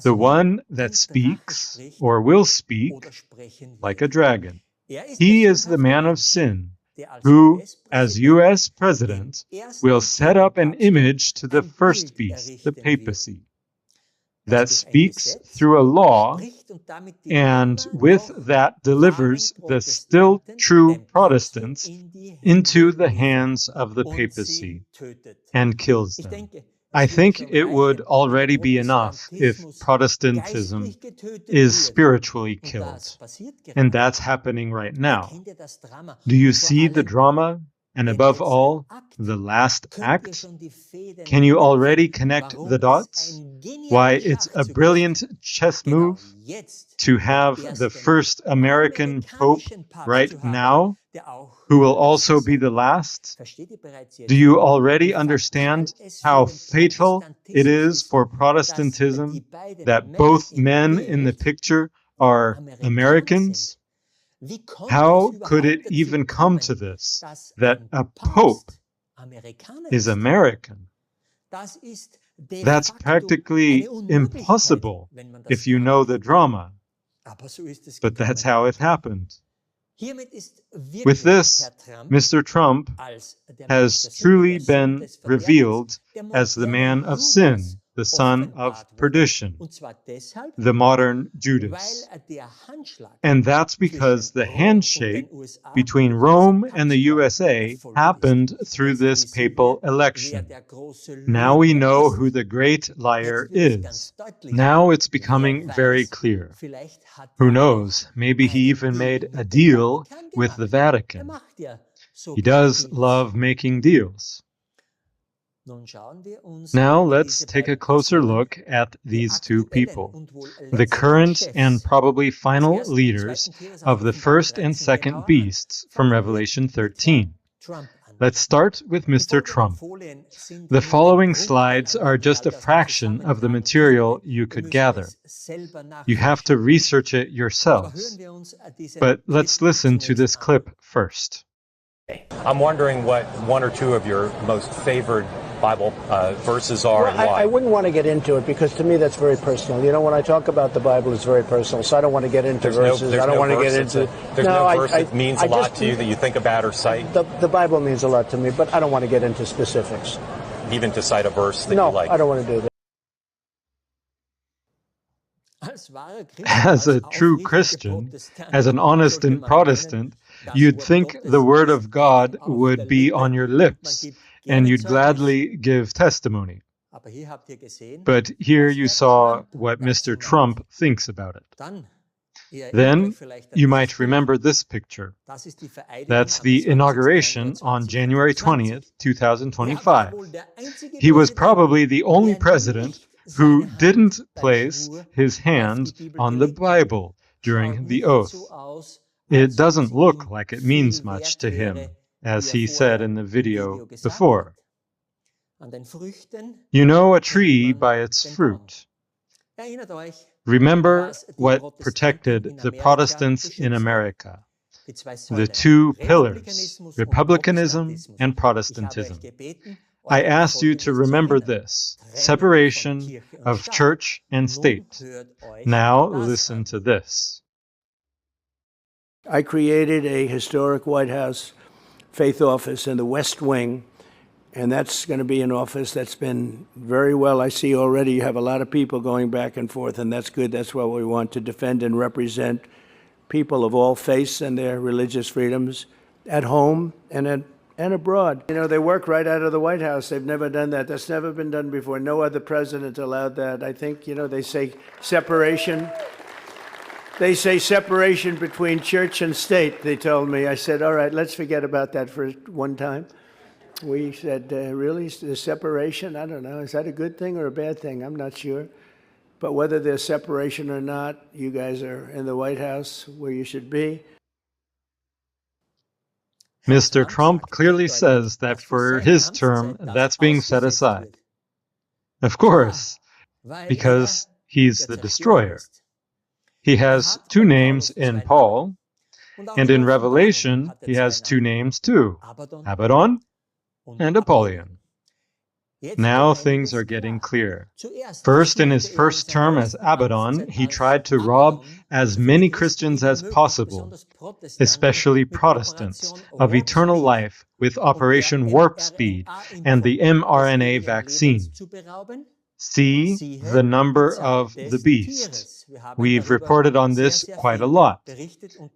The one that speaks or will speak like a dragon. He is the man of sin who, as U.S. president, will set up an image to the first beast, the papacy, that speaks through a law and with that delivers the still true Protestants into the hands of the papacy and kills them. I think it would already be enough if Protestantism is spiritually killed. And that's happening right now. Do you see the drama? And above all, the last act? Can you already connect the dots? Why, it's a brilliant chess move to have the first American Pope right now, who will also be the last. Do you already understand how fatal it is for Protestantism that both men in the picture are Americans? How could it even come to this, that a Pope is American? That's practically impossible if you know the drama. But that's how it happened. With this, Mr. Trump has truly been revealed as the man of sin, the son of offenbart wurde. perdition, Und zwar deshalb, the modern weil Judas. der Handschlag And that's because zwischen the Rom und handshake den USA, between dieser Rome and the Touchdown, USA erfolgt happened ist. through Jetzt this wissen papal wir, wer election. der große Now we Lügner know ist. who the great liar Jetzt wird es is. ganz deutlich. Now it's Wer becoming very weiß, clear. vielleicht hat Who er knows? Maybe he einen even Deal made a mit dem deal Vatikan with the gemacht. Er Vatican. macht ja so He gerne does Deals. love making deals. Nun schauen wir uns Now in let's diese take a beiden closer Personen, look at die these two aktuellen people, und wohl the letzten current and Chefs probably des final ersten und leaders zweiten Tieres aus of the Offenbarung first and 13 second genauer an. beasts from Fangen wir Revelation mit Herrn 13. Trump an. Let's start with Die Mr. folgenden Trump. Folien sind The nur ein following Bruchteil slides aller are just a Inhalte aus dem fraction of the Zusammentrag material finden. you Wir could müssen gather. es selber You have to nachrecherchieren. research it Aber yourselves. hören wir uns diesen But Clip let's listen to this zunächst an. clip first. I'm wondering what one or two of your most favored Bible verses are and why. I wouldn't want to get into it because to me that's very personal. You know, when I talk about the Bible, it's very personal, so I don't want to get into verses. I don't want to get into. There's no verse that means a lot to you that you think about or cite? The Bible means a lot to me, but I don't want to get into specifics. Even to cite a verse that No, you like? I don't want to do that. As a true Christian, as an honest Protestant, you'd think the Word of God would be on your lips and you'd gladly give testimony. But here you saw what Mr. Trump thinks about it. Then you might remember this picture. That's the inauguration on January 20th, 2025. He was probably the only president who didn't place his hand on the Bible during the oath. It doesn't look like it means much to him, as he said in the video before. You know a tree by its fruit. Remember what protected the Protestants in America. The two pillars, republicanism and Protestantism. I asked you to remember this, separation of church and state. Now listen to this. I created a historic White House faith office in the West Wing, and that's going to be an office that's been very well. I see already you have a lot of people going back and forth, and that's good. That's what we want, to defend and represent people of all faiths and their religious freedoms at home and abroad. You know, they work right out of the White House. They've never done that. That's never been done before. No other president allowed that. I think, you know, they say separation. They say separation between church and state, they told me. I said, all right, let's forget about that for one time. We said, really, the separation? I don't know. Is that a good thing or a bad thing? I'm not sure. But whether there's separation or not, you guys are in the White House where you should be. Mr. Trump clearly says that for his term, that's being set aside. Of course, because he's the destroyer. He has two names in Paul, and in Revelation, he has two names too, Abaddon and Apollyon. Now things are getting clear. First, in his first term as Abaddon, he tried to rob as many Christians as possible, especially Protestants, of eternal life with Operation Warp Speed and the mRNA vaccine. See the number of the beast. We've reported on this quite a lot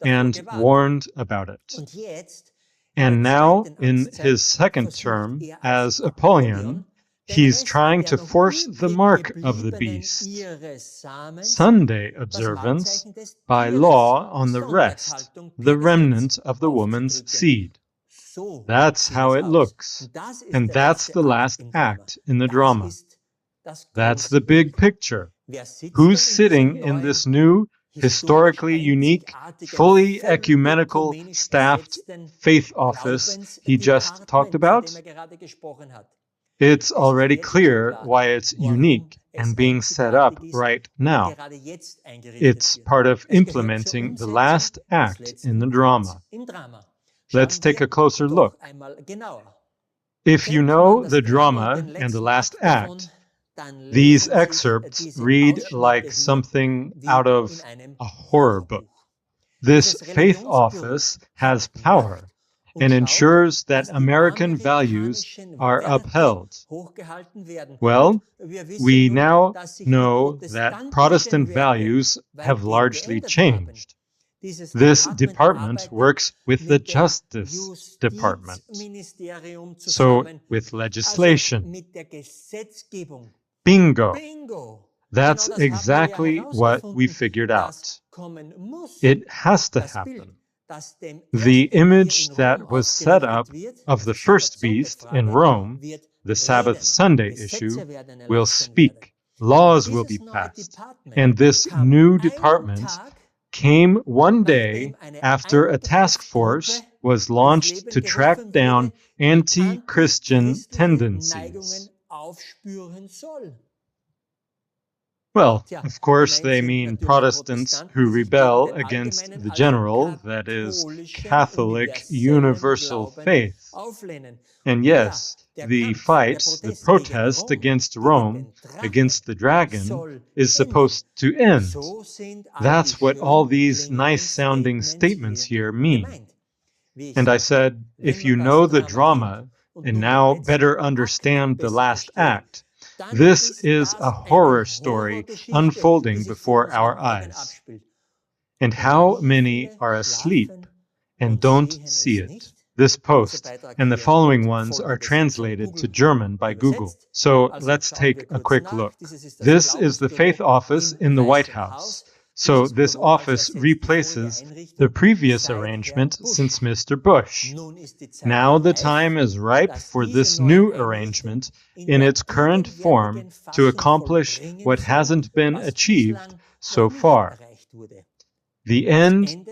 and warned about it. And now, in his second term as Apollyon, he's trying to force the mark of the beast, Sunday observance, by law on the rest, the remnant of the woman's seed. That's how it looks, and that's the last act in the drama. That's the big picture. Who's sitting in this new, historically unique, fully ecumenical, staffed faith office he just talked about? It's already clear why it's unique and being set up right now. It's part of implementing the last act in the drama. Let's take a closer look. If you know the drama and the last act, these excerpts read like something out of a horror book. This faith office has power, and ensures that American values are upheld. Well, we now know that Protestant values have largely changed. This department works with the Justice Department, so with legislation. Bingo! That's exactly what we figured out. It has to happen. The image that was set up of the first beast in Rome, the Sabbath Sunday issue, will speak. Laws will be passed. And this new department came one day after a task force was launched to track down anti-Christian tendencies. Well, of course, they mean Protestants who rebel against the general, that is, Catholic universal faith. And yes, the fight, the protest against Rome, against the dragon, is supposed to end. That's what all these nice-sounding statements here mean. And I said, if you know the drama and now better understand the last act, this is a horror story unfolding before our eyes. And how many are asleep and don't see it? This post and the following ones are translated to German by Google. So let's take a quick look. This is the Faith Office in the White House. So this office replaces the previous arrangement since Mr. Bush. Now the time is ripe for this new arrangement in its current form to accomplish what hasn't been achieved so far. The end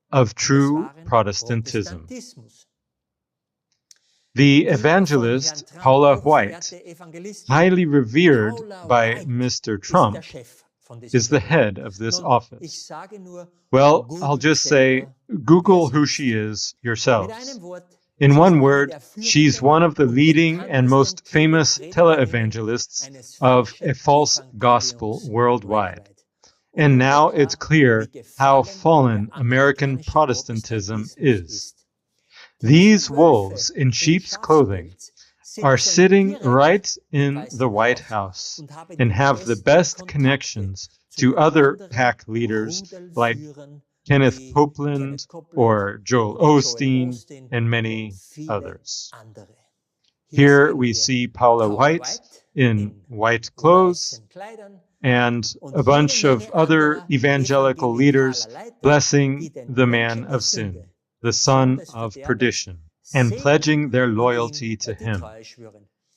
of true Protestantism. The evangelist Paula White, highly revered by Mr. Trump, is the head of this office. Well, I'll just say, Google who she is yourselves. In one word, she's one of the leading and most famous televangelists of a false gospel worldwide. And now it's clear how fallen American Protestantism is. These wolves in sheep's clothing are sitting right in the White House and have the best connections to other PAC leaders like Kenneth Copeland or Joel Osteen and many others. Here we see Paula White in white clothes and a bunch of other evangelical leaders blessing the man of sin, the son of perdition, and pledging their loyalty to him.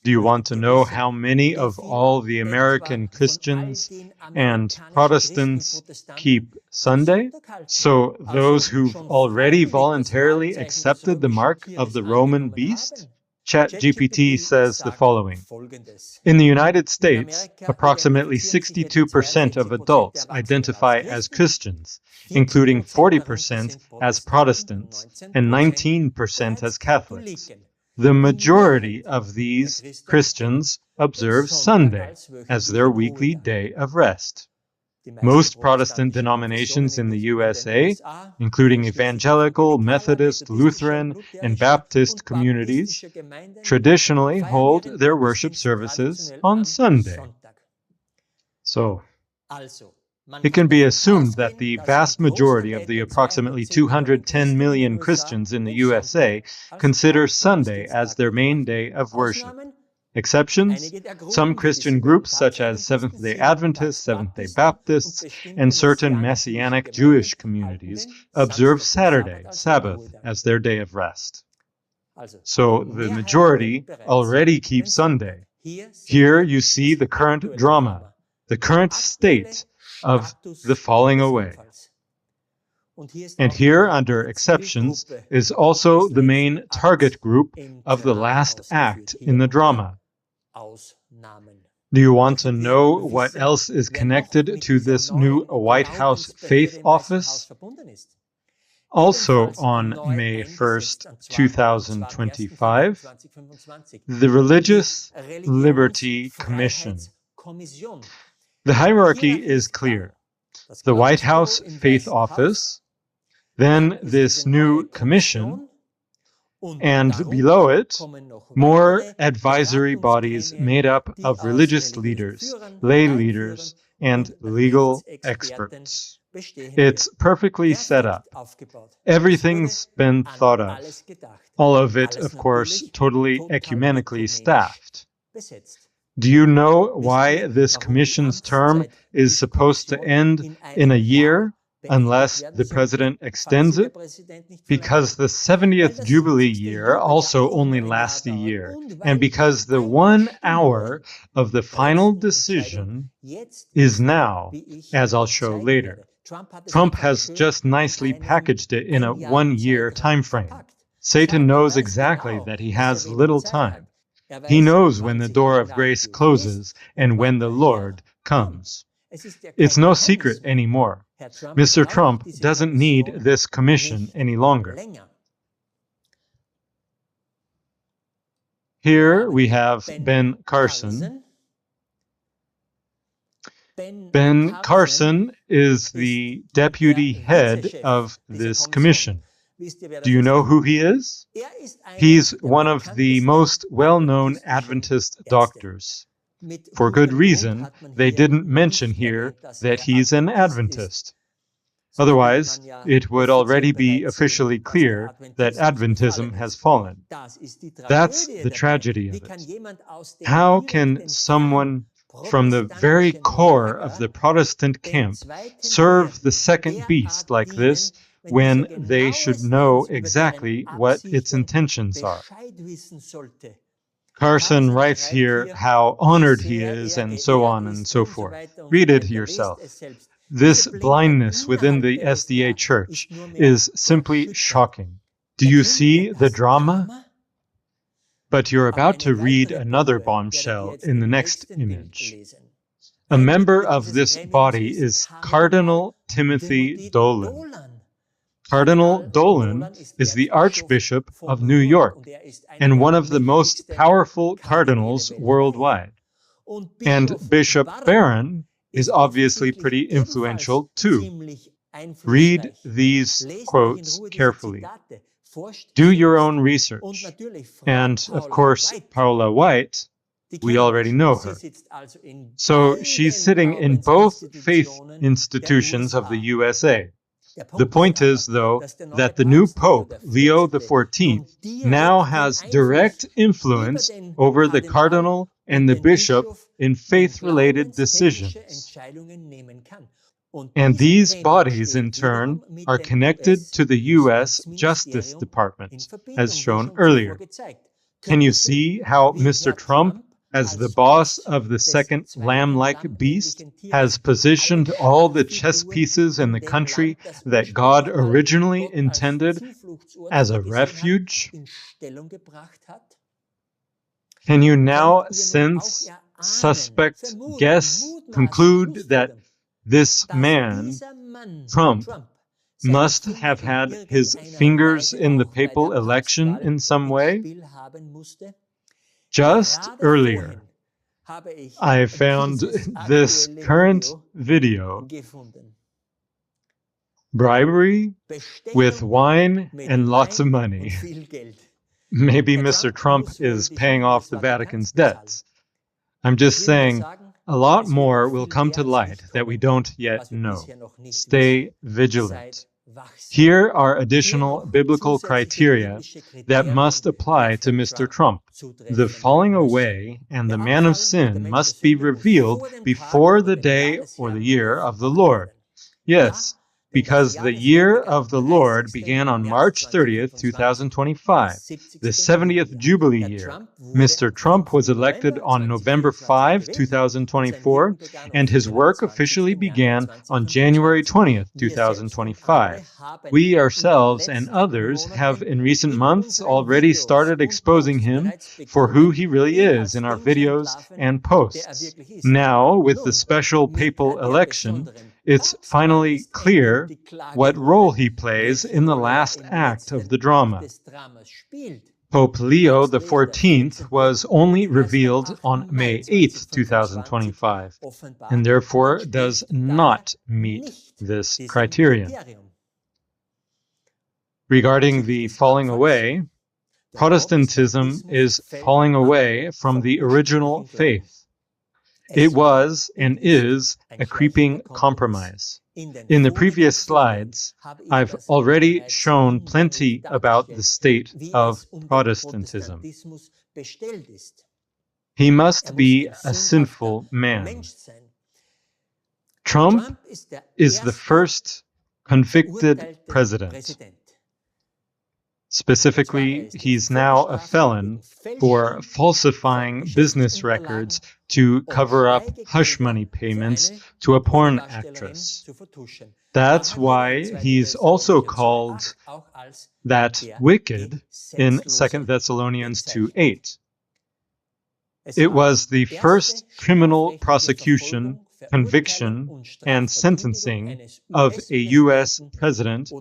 Do you want to know how many of all the American Christians and Protestants keep Sunday? So those who've already voluntarily accepted the mark of the Roman beast? ChatGPT says the following. In the United States, approximately 62% of adults identify as Christians, including 40% as Protestants and 19% as Catholics. The majority of these Christians observe Sunday as their weekly day of rest. Most Protestant denominations in the USA, including evangelical, Methodist, Lutheran, and Baptist communities, traditionally hold their worship services on Sunday. So, it can be assumed that the vast majority of the approximately 210 million Christians in the USA consider Sunday as their main day of worship. Exceptions? Some Christian groups such as Seventh-day Adventists, Seventh-day Baptists, and certain Messianic Jewish communities observe Saturday, Sabbath, as their day of rest. So the majority already keep Sunday. Here you see the current drama, the current state of the falling away. And here, under exceptions, is also the main target group of the last act in the drama. Do you want to know what else is connected to this new White House Faith Office? Also on May 1st, 2025, the Religious Liberty Commission. The hierarchy is clear. The White House Faith Office, then this new commission, and below it, more advisory bodies made up of religious leaders, lay leaders, and legal experts. It's perfectly set up. Everything's been thought of. All of it, of course, totally ecumenically staffed. Do you know why this commission's term is supposed to end in a year unless the president extends it? Because the 70th Jubilee year also only lasts a year, and because the 1 hour of the final decision is now, as I'll show later. Trump has just nicely packaged it in a 1-year time frame. Satan knows exactly that he has little time. He knows when the door of grace closes and when the Lord comes. It's no secret anymore. Mr. Trump doesn't need this commission any longer. Here we have Ben Carson. Ben Carson is the deputy head of this commission. Do you know who he is? He's one of the most well-known Adventist doctors. For good reason, they didn't mention here that he's an Adventist. Otherwise, it would already be officially clear that Adventism has fallen. That's the tragedy of it. How can someone from the very core of the Protestant camp serve the second beast like this when they should know exactly what its intentions are? Carson writes here how honored he is and so on and so forth. Read it yourself. This blindness within the SDA Church is simply shocking. Do you see the drama? But you're about to read another bombshell in the next image. A member of this body is Cardinal Timothy Dolan. Cardinal Dolan is the Archbishop of New York and one of the most powerful cardinals worldwide. And Bishop Barron is obviously pretty influential too. Read these quotes carefully. Do your own research. And, of course, Paula White, we already know her. So she's sitting in both faith institutions of the USA. The point is, though, that the new Pope, Leo XIV, now has direct influence over the cardinal and the bishop in faith-related decisions. And these bodies, in turn, are connected to the U.S. Justice Department, as shown earlier. Can you see how Mr. Trump, as the boss of the second lamb-like beast, has positioned all the chess pieces in the country that God originally intended as a refuge? Can you now sense, suspect, guess, conclude that this man, Trump, must have had his fingers in the papal election in some way? Just earlier, I found this current video, bribery with wine and lots of money. Maybe Mr. Trump is paying off the Vatican's debts. I'm just saying, a lot more will come to light that we don't yet know. Stay vigilant. Here are additional biblical criteria that must apply to Mr. Trump. The falling away and the man of sin must be revealed before the day or the year of the Lord. Yes, because the year of the Lord began on March 30th, 2025, the 70th Jubilee year. Mr. Trump was elected on November 5, 2024, and his work officially began on January 20th, 2025. We ourselves and others have in recent months already started exposing him for who he really is in our videos and posts. Now, with the special papal election, it's finally clear what role he plays in the last act of the drama. Pope Leo XIV was only revealed on May 8, 2025, and therefore does not meet this criterion. Regarding the falling away, Protestantism is falling away from the original faith. It was and is a creeping compromise. In the previous slides, I've already shown plenty about the state of Protestantism. He must be a sinful man. Trump is the first convicted president. Specifically, he's now a felon for falsifying business records to cover up hush money payments to a porn actress. That's why he's also called that wicked in 2 Thessalonians 2:8. It was the first criminal prosecution, conviction, and sentencing of a U.S. president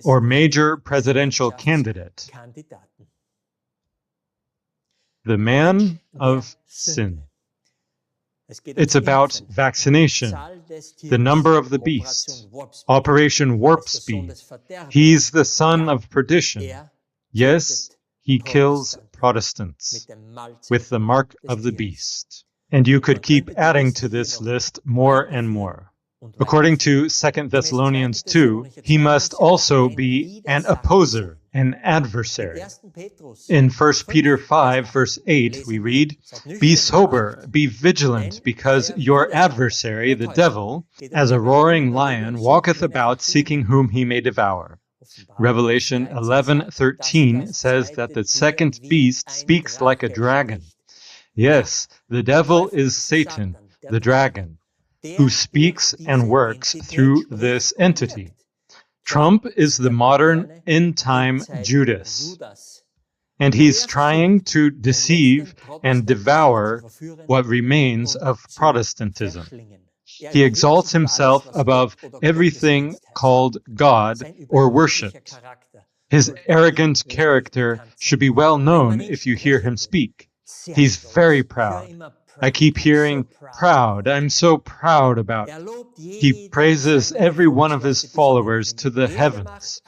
or major presidential candidate. The man of sin. It's about vaccination, the number of the beast, Operation Warp Speed. He's the son of perdition. Yes, he kills Protestants with the mark of the beast. And you could keep adding to this list more and more. According to 2 Thessalonians 2, he must also be an opposer, an adversary. In 1 Peter 5, verse 8, we read, "Be sober, be vigilant, because your adversary, the devil, as a roaring lion, walketh about seeking whom he may devour." Revelation 11:13 says that the second beast speaks like a dragon. Yes, the devil is Satan, the dragon, who speaks and works through this entity. Trump is the modern end-time Judas, and he's trying to deceive and devour what remains of Protestantism. He exalts himself above everything called God or worshipped. His arrogant character should be well known if you hear him speak. He's very proud. I keep hearing, proud. I'm so proud about. He praises every one of his followers to the heavens.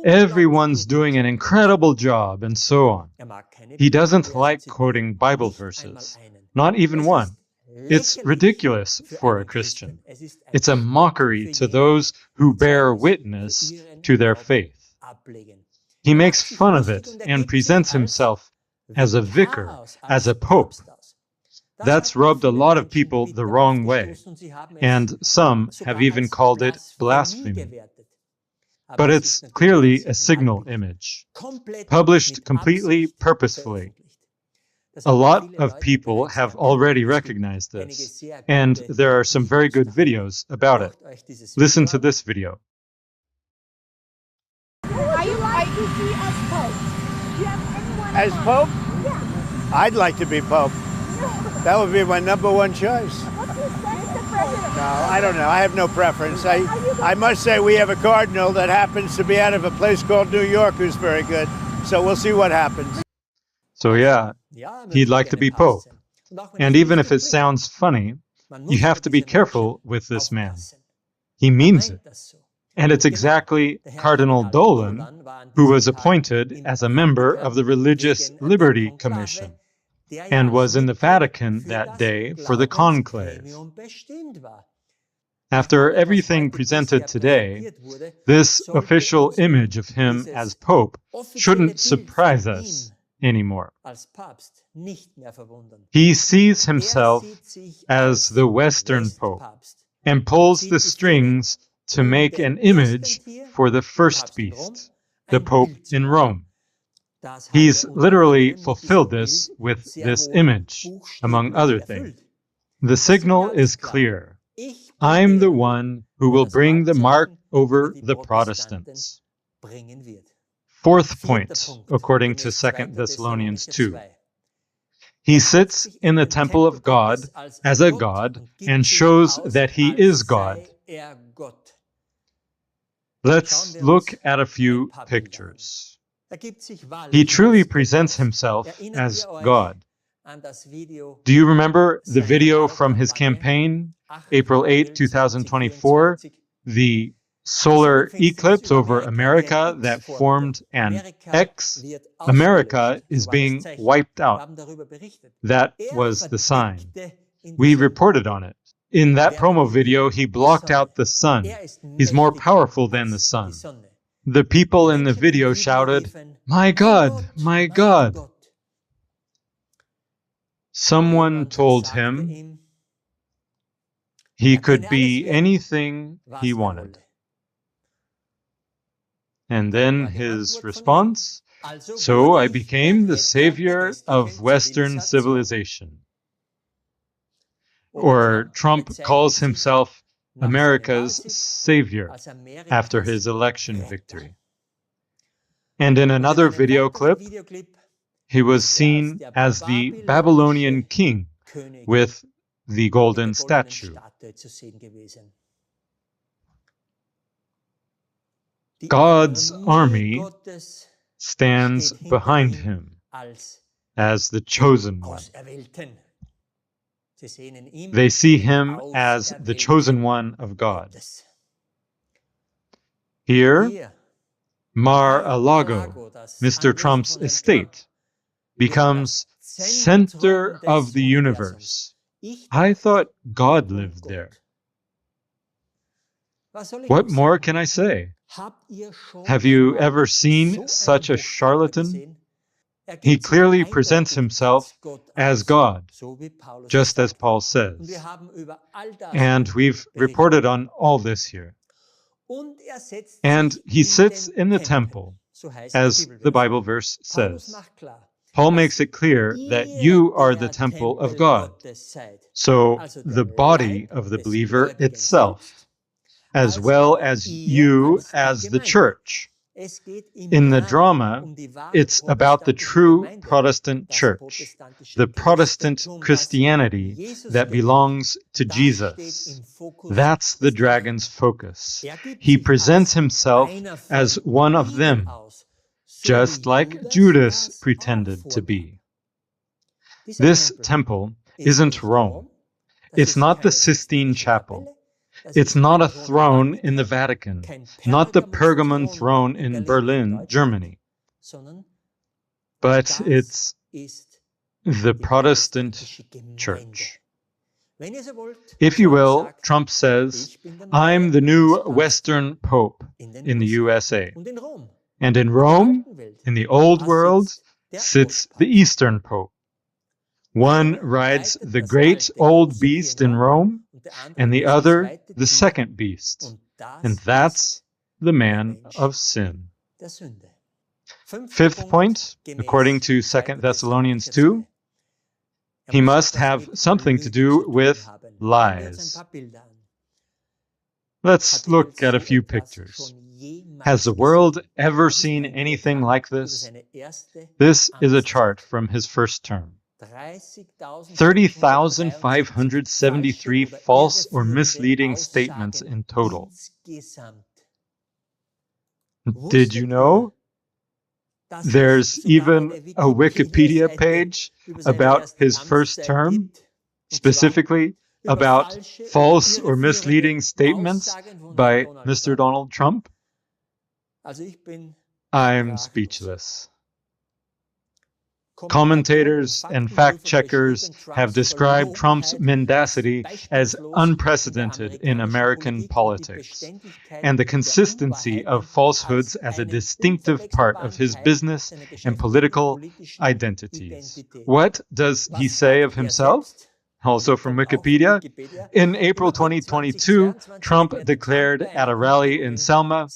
Everyone's doing an incredible job, and so on. He doesn't like quoting Bible verses, not even one. It's ridiculous for a Christian. It's a mockery to those who bear witness to their faith. He makes fun of it and presents himself as a vicar, as a pope. That's rubbed a lot of people the wrong way, and some have even called it blasphemy. But it's clearly a signal image, published completely purposefully. A lot of people have already recognized this, and there are some very good videos about it. Listen to this video. Are you like to see as Pope? Do you have anyone As Pope? Yeah. I'd like to be Pope. That would be my number one choice. What's your sense of president? No, I don't know. I have no preference. I must say we have a cardinal that happens to be out of a place called New York who's very good. So we'll see what happens. So yeah, he'd like to be Pope. And even if it sounds funny, you have to be careful with this man. He means it. And it's exactly Cardinal Dolan who was appointed as a member of the Religious Liberty Commission and was in the Vatican that day for the conclave. After everything presented today, this official image of him as Pope shouldn't surprise us anymore. He sees himself as the Western Pope and pulls the strings to make an image for the first beast, the Pope in Rome. He's literally fulfilled this with this image, among other things. The signal is clear. I'm the one who will bring the mark over the Protestants. Fourth point, according to 2 Thessalonians 2. He sits in the temple of God as a God and shows that he is God. Let's look at a few pictures. He truly presents himself as God. Do you remember the video from his campaign, April 8, 2024? The solar eclipse over America that formed an X. America is being wiped out. That was the sign. We reported on it. In that promo video, he blocked out the sun. He's more powerful than the sun. The people in the video shouted, "My God, my God." Someone told him he could be anything he wanted. And then his response, "So I became the savior of Western civilization." Or Trump calls himself America's savior after his election victory. And in another video clip, he was seen as the Babylonian king with the golden statue. God's army stands behind him as the chosen one. They see him as the chosen one of God. Here, Mar-a-Lago, Mr. Trump's estate, becomes center of the universe. I thought God lived there. What more can I say? Have you ever seen such a charlatan? He clearly presents himself as God, just as Paul says. And we've reported on all this here. And he sits in the temple, as the Bible verse says. Paul makes it clear that you are the temple of God, so the body of the believer itself, as well as you as the church. In the drama, it's about the true Protestant church, the Protestant Christianity that belongs to Jesus. That's the dragon's focus. He presents himself as one of them, just like Judas pretended to be. This temple isn't Rome. It's not the Sistine Chapel. It's not a throne in the Vatican, not the Pergamon throne in Berlin, Germany. But it's the Protestant church. If you will, Trump says, "I'm the new Western Pope in the USA. And in Rome, in the old world, sits the Eastern Pope. One rides the great old beast in Rome, and the other the second beast. And that's the man of sin." Fifth point, according to 2 Thessalonians 2, he must have something to do with lies. Let's look at a few pictures. Has the world ever seen anything like this? This is a chart from his first term. 30,573 false or misleading statements in total. Did you know? There's even a Wikipedia page about his first term, specifically about false or misleading statements by Mr. Donald Trump. I'm speechless. Commentators and fact-checkers have described Trump's mendacity as unprecedented in American politics, and the consistency of falsehoods as a distinctive part of his business and political identities. What does he say of himself? Also from Wikipedia, in April 2022, Trump declared at a rally in Selma,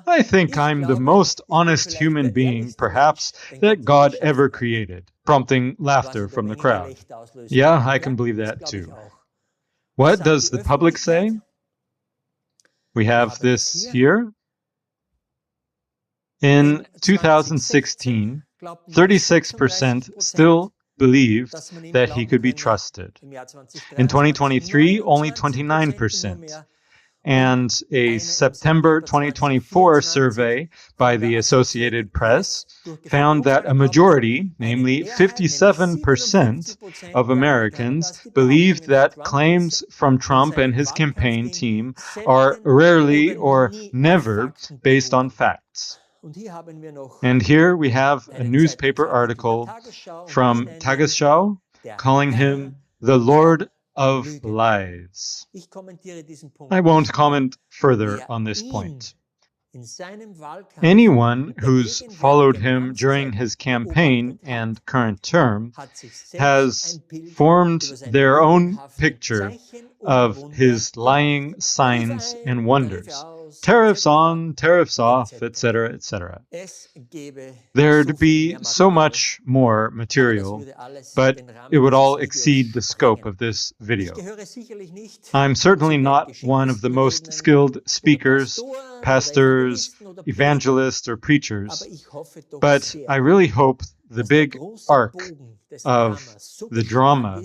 "I think I'm the most honest human being, perhaps, that God ever created," prompting laughter from the crowd. Yeah, I can believe that too. What does the public say? We have this here. In 2016, 36% still believed that he could be trusted. In 2023, only 29%. and a September 2024 survey by the Associated Press found that a majority, namely 57% of Americans, believed that claims from Trump and his campaign team are rarely or never based on facts. And here we have a newspaper article from Tagesschau calling him the Lord of Lies. I won't comment further on this point. Anyone who's followed him during his campaign and current term has formed their own picture of his lying signs and wonders. Tariffs on, tariffs off, etc., etc. There'd be so much more material, but it would all exceed the scope of this video. I'm certainly not one of the most skilled speakers, pastors, evangelists, or preachers, but I really hope the big arc of the drama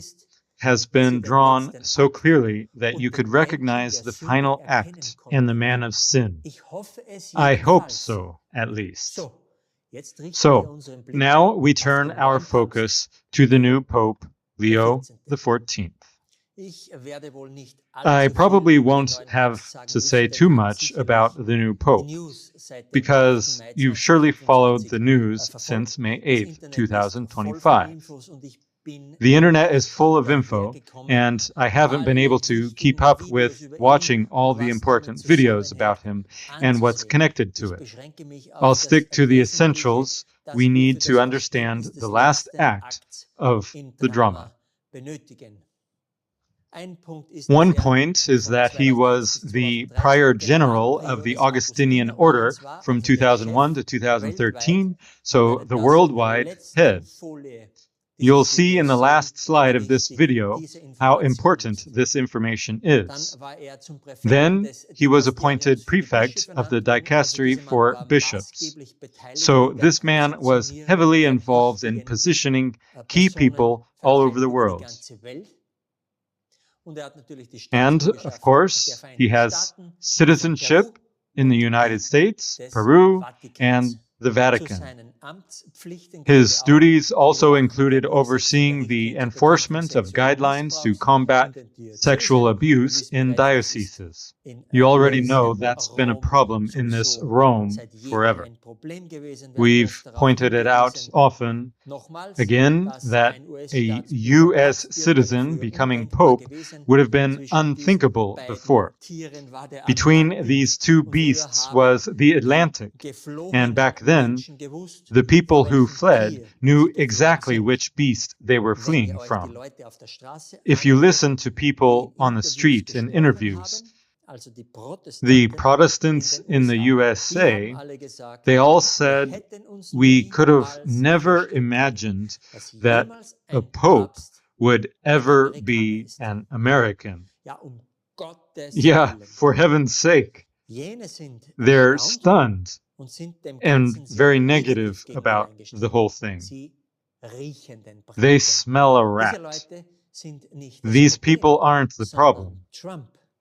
has been drawn so clearly that you could recognize the final act in the man of sin. I hope so, at least. So, now we turn our focus to the new Pope Leo XIV. I probably won't have to say too much about the new Pope, because you've surely followed the news since May 8th, 2025. The internet is full of info, and I haven't been able to keep up with watching all the important videos about him and what's connected to it. I'll stick to the essentials we need to understand the last act of the drama. One point is that he was the prior general of the Augustinian order from 2001 to 2013, so the worldwide head. You'll see in the last slide of this video how important this information is. Then he was appointed prefect of the dicastery for bishops. So this man was heavily involved in positioning key people all over the world. And, of course, he has citizenship in the United States, Peru, and the Vatican. His duties also included overseeing the enforcement of guidelines to combat sexual abuse in dioceses. You already know that's been a problem in this Rome forever. We've pointed it out often, again, that a U.S. citizen becoming pope would have been unthinkable before. Between these two beasts was the Atlantic, and back then, the people who fled knew exactly which beast they were fleeing from. If you listen to people on the street in interviews, the Protestants in the USA, they all said, we could have never imagined that a pope would ever be an American. Yeah, for heaven's sake. They're stunned and very negative about the whole thing. They smell a rat. These people aren't the problem.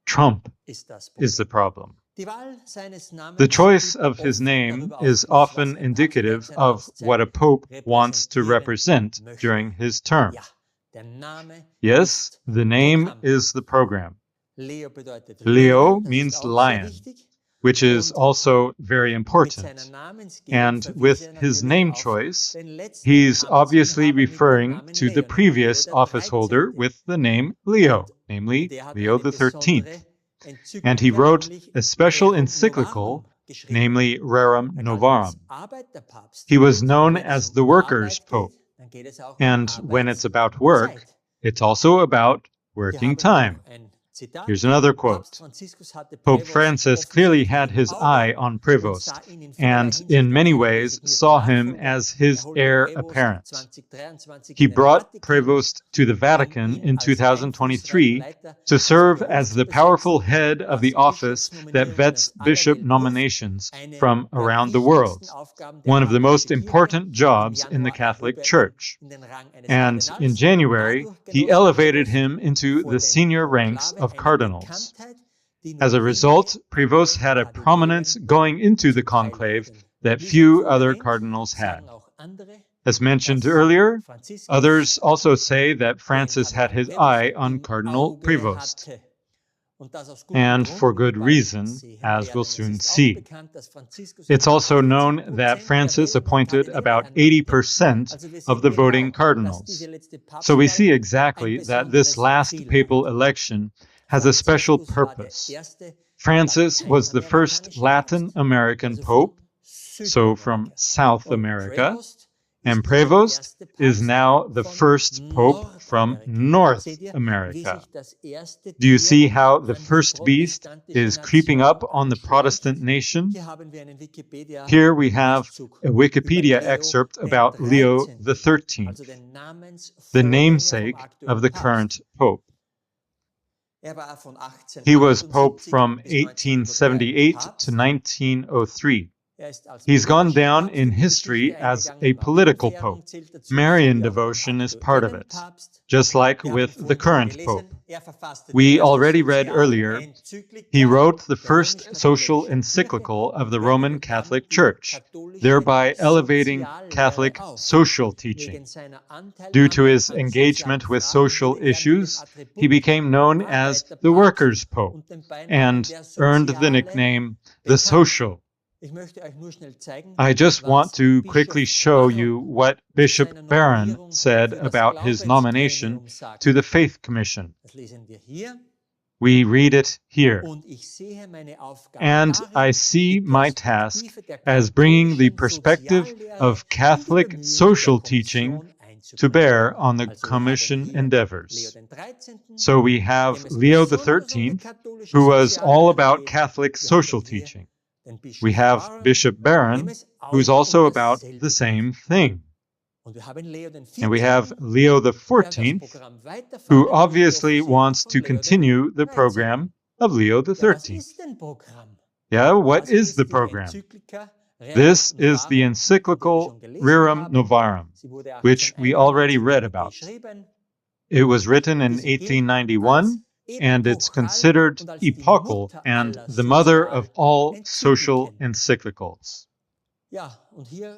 Trump is the problem. The choice of his name is often indicative of what a pope wants to represent during his term. Yes, the name is the program. Leo means lion, which is also very important. And with his name choice, he's obviously referring to the previous office holder with the name Leo, namely Leo XIII. And he wrote a special encyclical, namely Rerum Novarum. He was known as the Workers' Pope. And when it's about work, it's also about working time. Here's another quote. Pope Francis clearly had his eye on Prevost, and in many ways saw him as his heir apparent. He brought Prevost to the Vatican in 2023 to serve as the powerful head of the office that vets bishop nominations from around the world, one of the most important jobs in the Catholic Church. And in January, he elevated him into the senior ranks of cardinals. As a result, Prevost had a prominence going into the conclave that few other cardinals had. As mentioned earlier, others also say that Francis had his eye on Cardinal Prevost, and for good reason, as we'll soon see. It's also known that Francis appointed about 80% of the voting cardinals. So we see exactly that this last papal election has a special purpose. Francis was the first Latin American pope, so from South America, and Prevost is now the first pope from North America. Do you see how the first beast is creeping up on the Protestant nation? Here we have a Wikipedia excerpt about Leo XIII, the namesake of the current pope. He was pope from 1878 to 1903. He's gone down in history as a political pope. Marian devotion is part of it, just like with the current pope. We already read earlier, he wrote the first social encyclical of the Roman Catholic Church, thereby elevating Catholic social teaching. Due to his engagement with social issues, he became known as the Workers' Pope and earned the nickname the Social. I just want to quickly show you what Bishop Barron said about his nomination to the Faith Commission. We read it here. And I see my task as bringing the perspective of Catholic social teaching to bear on the Commission endeavors. So we have Leo XIII, who was all about Catholic social teaching. We have Bishop Barron, who's also about the same thing. And we have Leo XIV, who obviously wants to continue the program of Leo XIII. Yeah, what is the program? This is the encyclical Rerum Novarum, which we already read about. It was written in 1891, and it's considered epochal and the mother of all social encyclicals.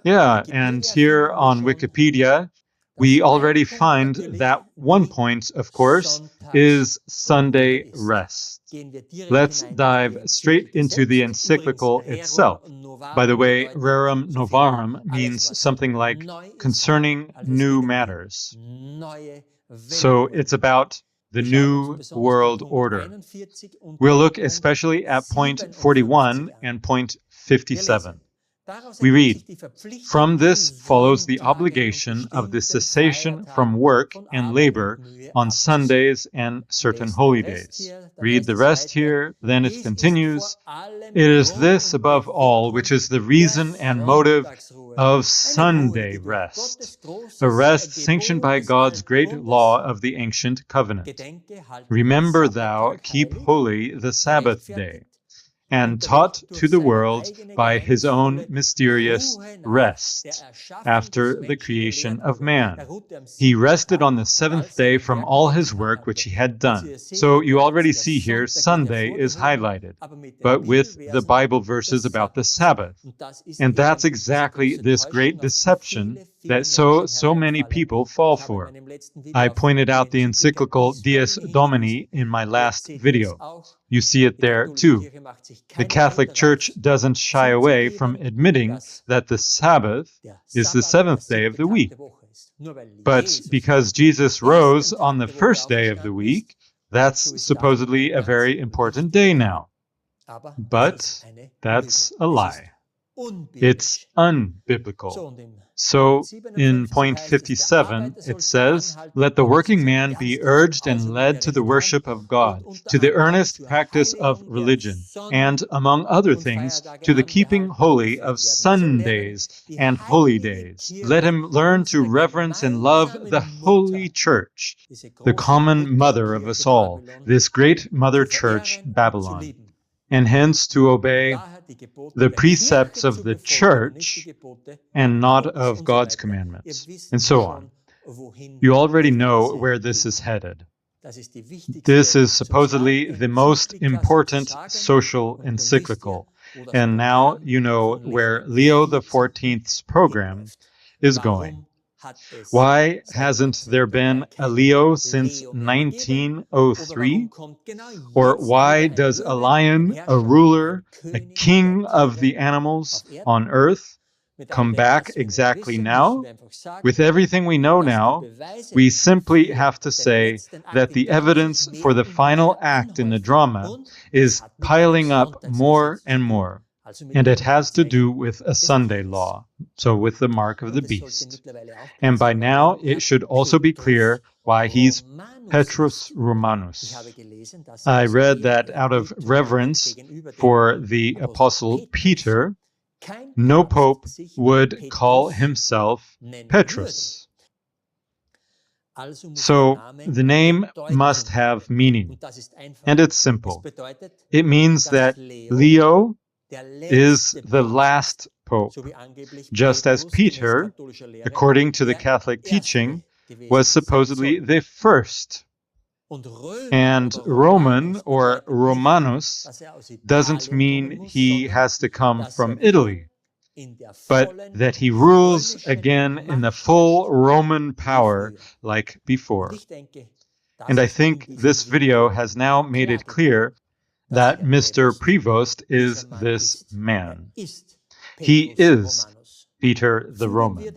Yeah, and here on Wikipedia, we already find that one point, of course, is Sunday rest. Let's dive straight into the encyclical itself. By the way, Rerum Novarum means something like concerning new matters. So it's about the New World Order. We'll look especially at point 41 and point 57. We read, "From this follows the obligation of the cessation from work and labor on Sundays and certain holy days." Read the rest here, then it continues, "It is this above all which is the reason and motive of Sunday rest, a rest sanctioned by God's great law of the ancient covenant. Remember thou, keep holy the Sabbath day, and taught to the world by his own mysterious rest after the creation of man. He rested on the seventh day from all his work which he had done." So you already see here Sunday is highlighted, but with the Bible verses about the Sabbath. And that's exactly this great deception that so many people fall for. I pointed out the encyclical Dies Domini in my last video. You see it there too. The Catholic Church doesn't shy away from admitting that the Sabbath is the seventh day of the week. But because Jesus rose on the first day of the week, that's supposedly a very important day now. But that's a lie. It's unbiblical. So in point 57, it says, "Let the working man be urged and led to the worship of God, to the earnest practice of religion, and, among other things, to the keeping holy of Sundays and holy days. Let him learn to reverence and love the Holy Church, the common mother of us all, this great mother church, Babylon, and hence to obey the precepts of the church and not of God's commandments," and so on. You already know where this is headed. This is supposedly the most important social encyclical. And now you know where Leo XIV's program is going. Why hasn't there been a Leo since 1903? Or why does a lion, a ruler, a king of the animals on earth come back exactly now? With everything we know now, we simply have to say that the evidence for the final act in the drama is piling up more and more. And it has to do with a Sunday law, so with the mark of the beast. And by now, it should also be clear why he's Petrus Romanus. I read that out of reverence for the Apostle Peter, no pope would call himself Petrus. So the name must have meaning, and it's simple. It means that Leo is the last pope, just as Peter, according to the Catholic teaching, was supposedly the first. And Roman or Romanus doesn't mean he has to come from Italy, but that he rules again in the full Roman power like before. And I think this video has now made it clear that Mr. Prevost is this man. He is Peter the Roman.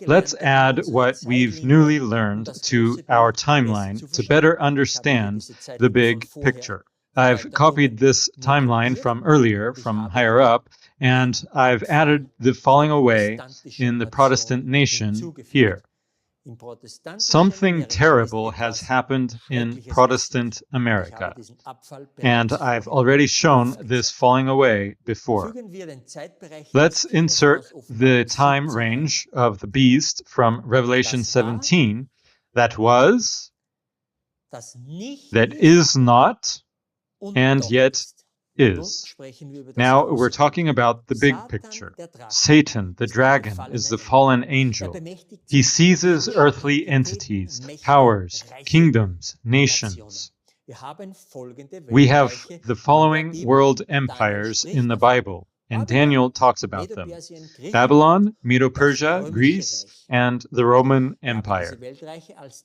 Let's add what we've newly learned to our timeline to better understand the big picture. I've copied this timeline from earlier, from higher up, and I've added the falling away in the Protestant nation here. Something terrible has happened in Protestant America, and I've already shown this falling away before. Let's insert the time range of the beast from Revelation 17, that was, that is not, and yet is. Now we're talking about the big picture. Satan, the dragon, is the fallen angel. He seizes earthly entities, powers, kingdoms, nations. We have the following world empires in the Bible, and Daniel talks about them: Babylon, Medo-Persia, Greece, and the Roman Empire.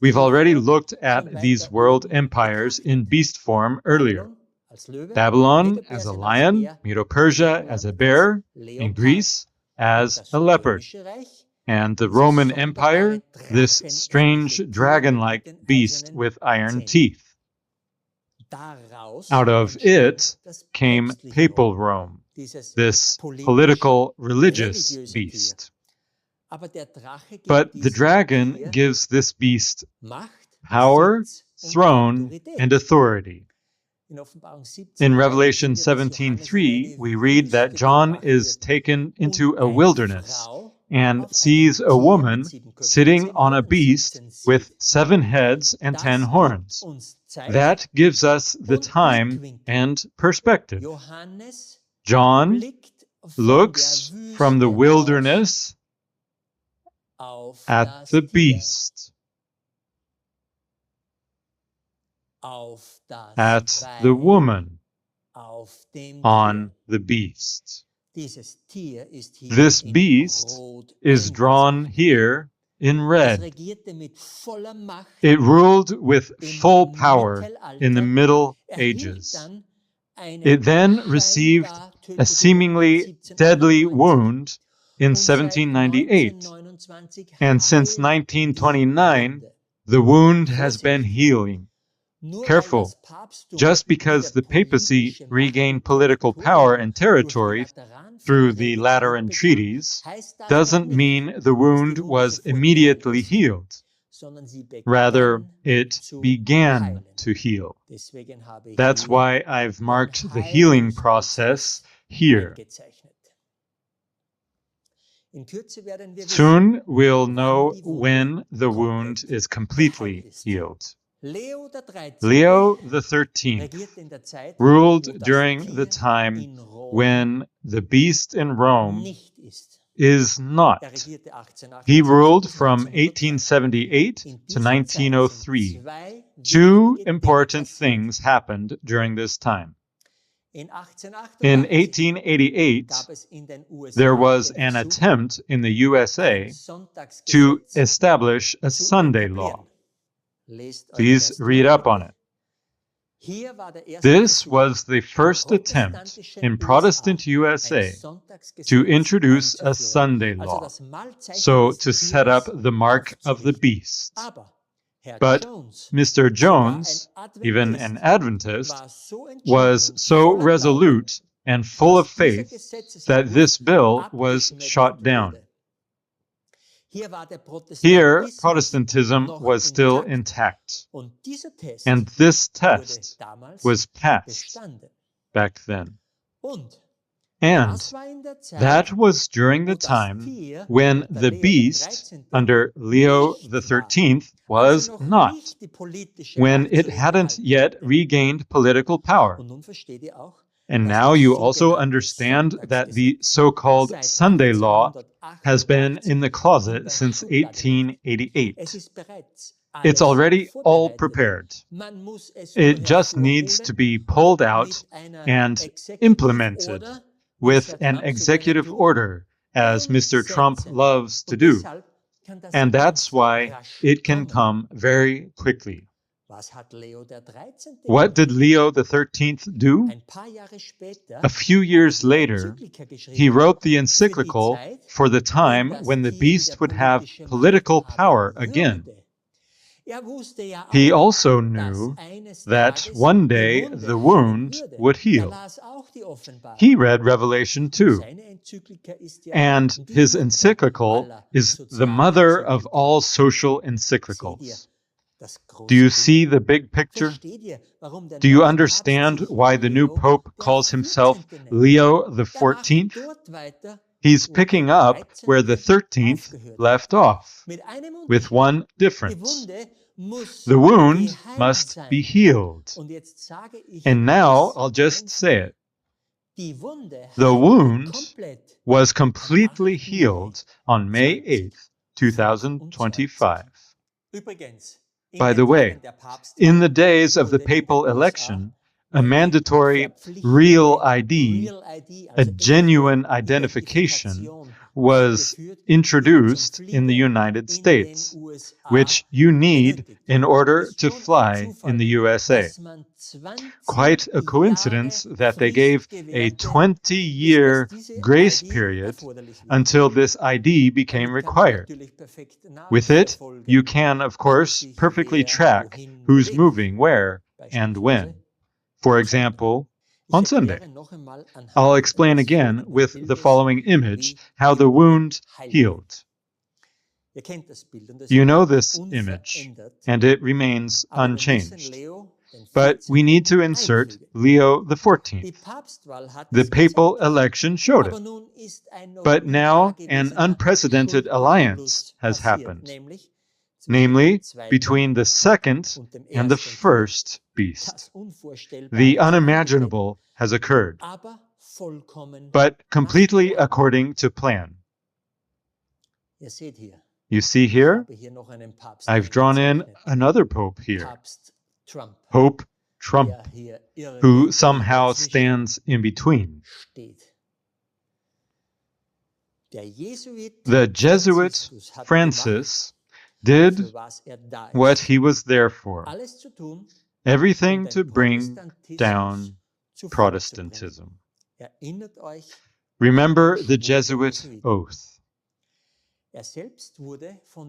We've already looked at these world empires in beast form earlier. Babylon as a lion, Medo-Persia as a bear, and Greece as a leopard. And the Roman Empire, this strange dragon-like beast with iron teeth. Out of it came Papal Rome, this political, religious beast. But the dragon gives this beast power, throne, and authority. In Revelation 17:3, we read that John is taken into a wilderness and sees a woman sitting on a beast with 7 heads and 10 horns. That gives us the time and perspective. John looks from the wilderness at the beast, at the woman on the beast. This beast is drawn here in red. It ruled with full power in the Middle Ages. It then received a seemingly deadly wound in 1798, and since 1929, the wound has been healing. Careful, just because the papacy regained political power and territory through the Lateran treaties doesn't mean the wound was immediately healed. Rather, it began to heal. That's why I've marked the healing process here. Soon we'll know when the wound is completely healed. Leo XIII ruled during the time when the beast in Rome is not. He ruled from 1878 to 1903. Two important things happened during this time. In 1888, there was an attempt in the USA to establish a Sunday law. Please read up on it. This was the first attempt in Protestant USA to introduce a Sunday law, so to set up the mark of the beast. But Mr. Jones, even an Adventist, was so resolute and full of faith that this bill was shot down. Here, Protestantism was still intact, and this test was passed back then. And that was during the time when the beast under Leo XIII was not, when it hadn't yet regained political power. And now you also understand that the so-called Sunday law has been in the closet since 1888. It's already all prepared. It just needs to be pulled out and implemented with an executive order, as Mr. Trump loves to do. And that's why it can come very quickly. What did Leo XIII do? A few years later, he wrote the encyclical for the time when the beast would have political power again. He also knew that one day the wound would heal. He read Revelation too, and his encyclical is the mother of all social encyclicals. Do you see the big picture? Do you understand why the new Pope calls himself Leo XIV? He's picking up where the 13th left off, with one difference. The wound must be healed. And now I'll just say it. The wound was completely healed on May 8th, 2025. By the way, in the days of the papal election, a mandatory real ID, a genuine identification, was introduced in the United States, which you need in order to fly in the USA. Quite a coincidence that they gave a 20-year grace period until this ID became required. With it, you can, of course, perfectly track who's moving where and when. For example, on Sunday. I'll explain again with the following image how the wound healed. You know this image, and it remains unchanged. But we need to insert Leo XIV. The papal election showed it. But now an unprecedented alliance has happened, namely between the second and the first beast. The unimaginable has occurred, but completely according to plan. You see here, I've drawn in another pope here, Pope Trump, who somehow stands in between. The Jesuit Francis did what he was there for, everything to bring down Protestantism. Remember the Jesuit oath.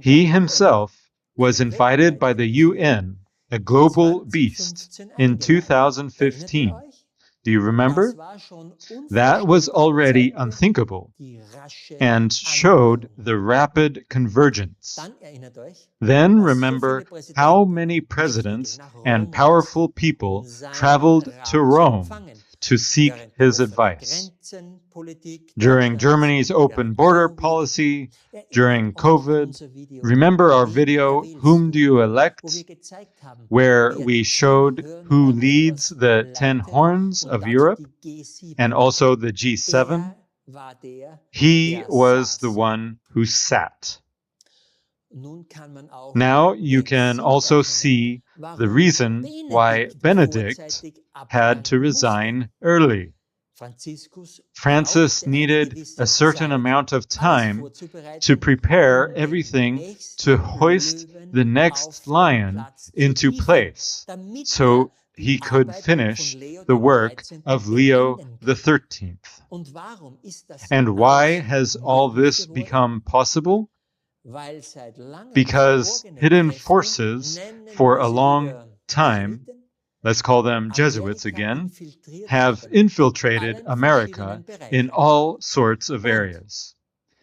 He himself was invited by the UN, a global beast, in 2015. Do you remember? That was already unthinkable and showed the rapid convergence. Then remember how many presidents and powerful people traveled to Rome to seek his advice. During Germany's open border policy, during COVID, remember our video, Whom Do You Elect?, where we showed who leads the 10 horns of Europe and also the G7. war der, He der was the saß. one who sat. Nun kann man auch Now you den can Sinn also erkennen, see the warum reason why Benedict vorzeitig had to abdanken musste. resign early. Franziskus Francis brauchte eine needed gewisse a certain Zeit, amount of alles time vorzubereiten, to prepare den everything nächsten to hoist Löwen the auf next den lion Platz zu into hieven, place damit so die he could Arbeit finish von Leo the dem work 13. of Leo beenden kann. XIII. Und warum ist das And why alles has all möglich this geworden? become possible? Weil seit langem Because verborgene hidden Kräfte, forces nennen for wir a sie long wieder time, Jesuiten, let's call them Jesuits Amerika again, infiltriert have haben, infiltrated in allen America verschiedenen Bereichen. in all sorts of Und areas.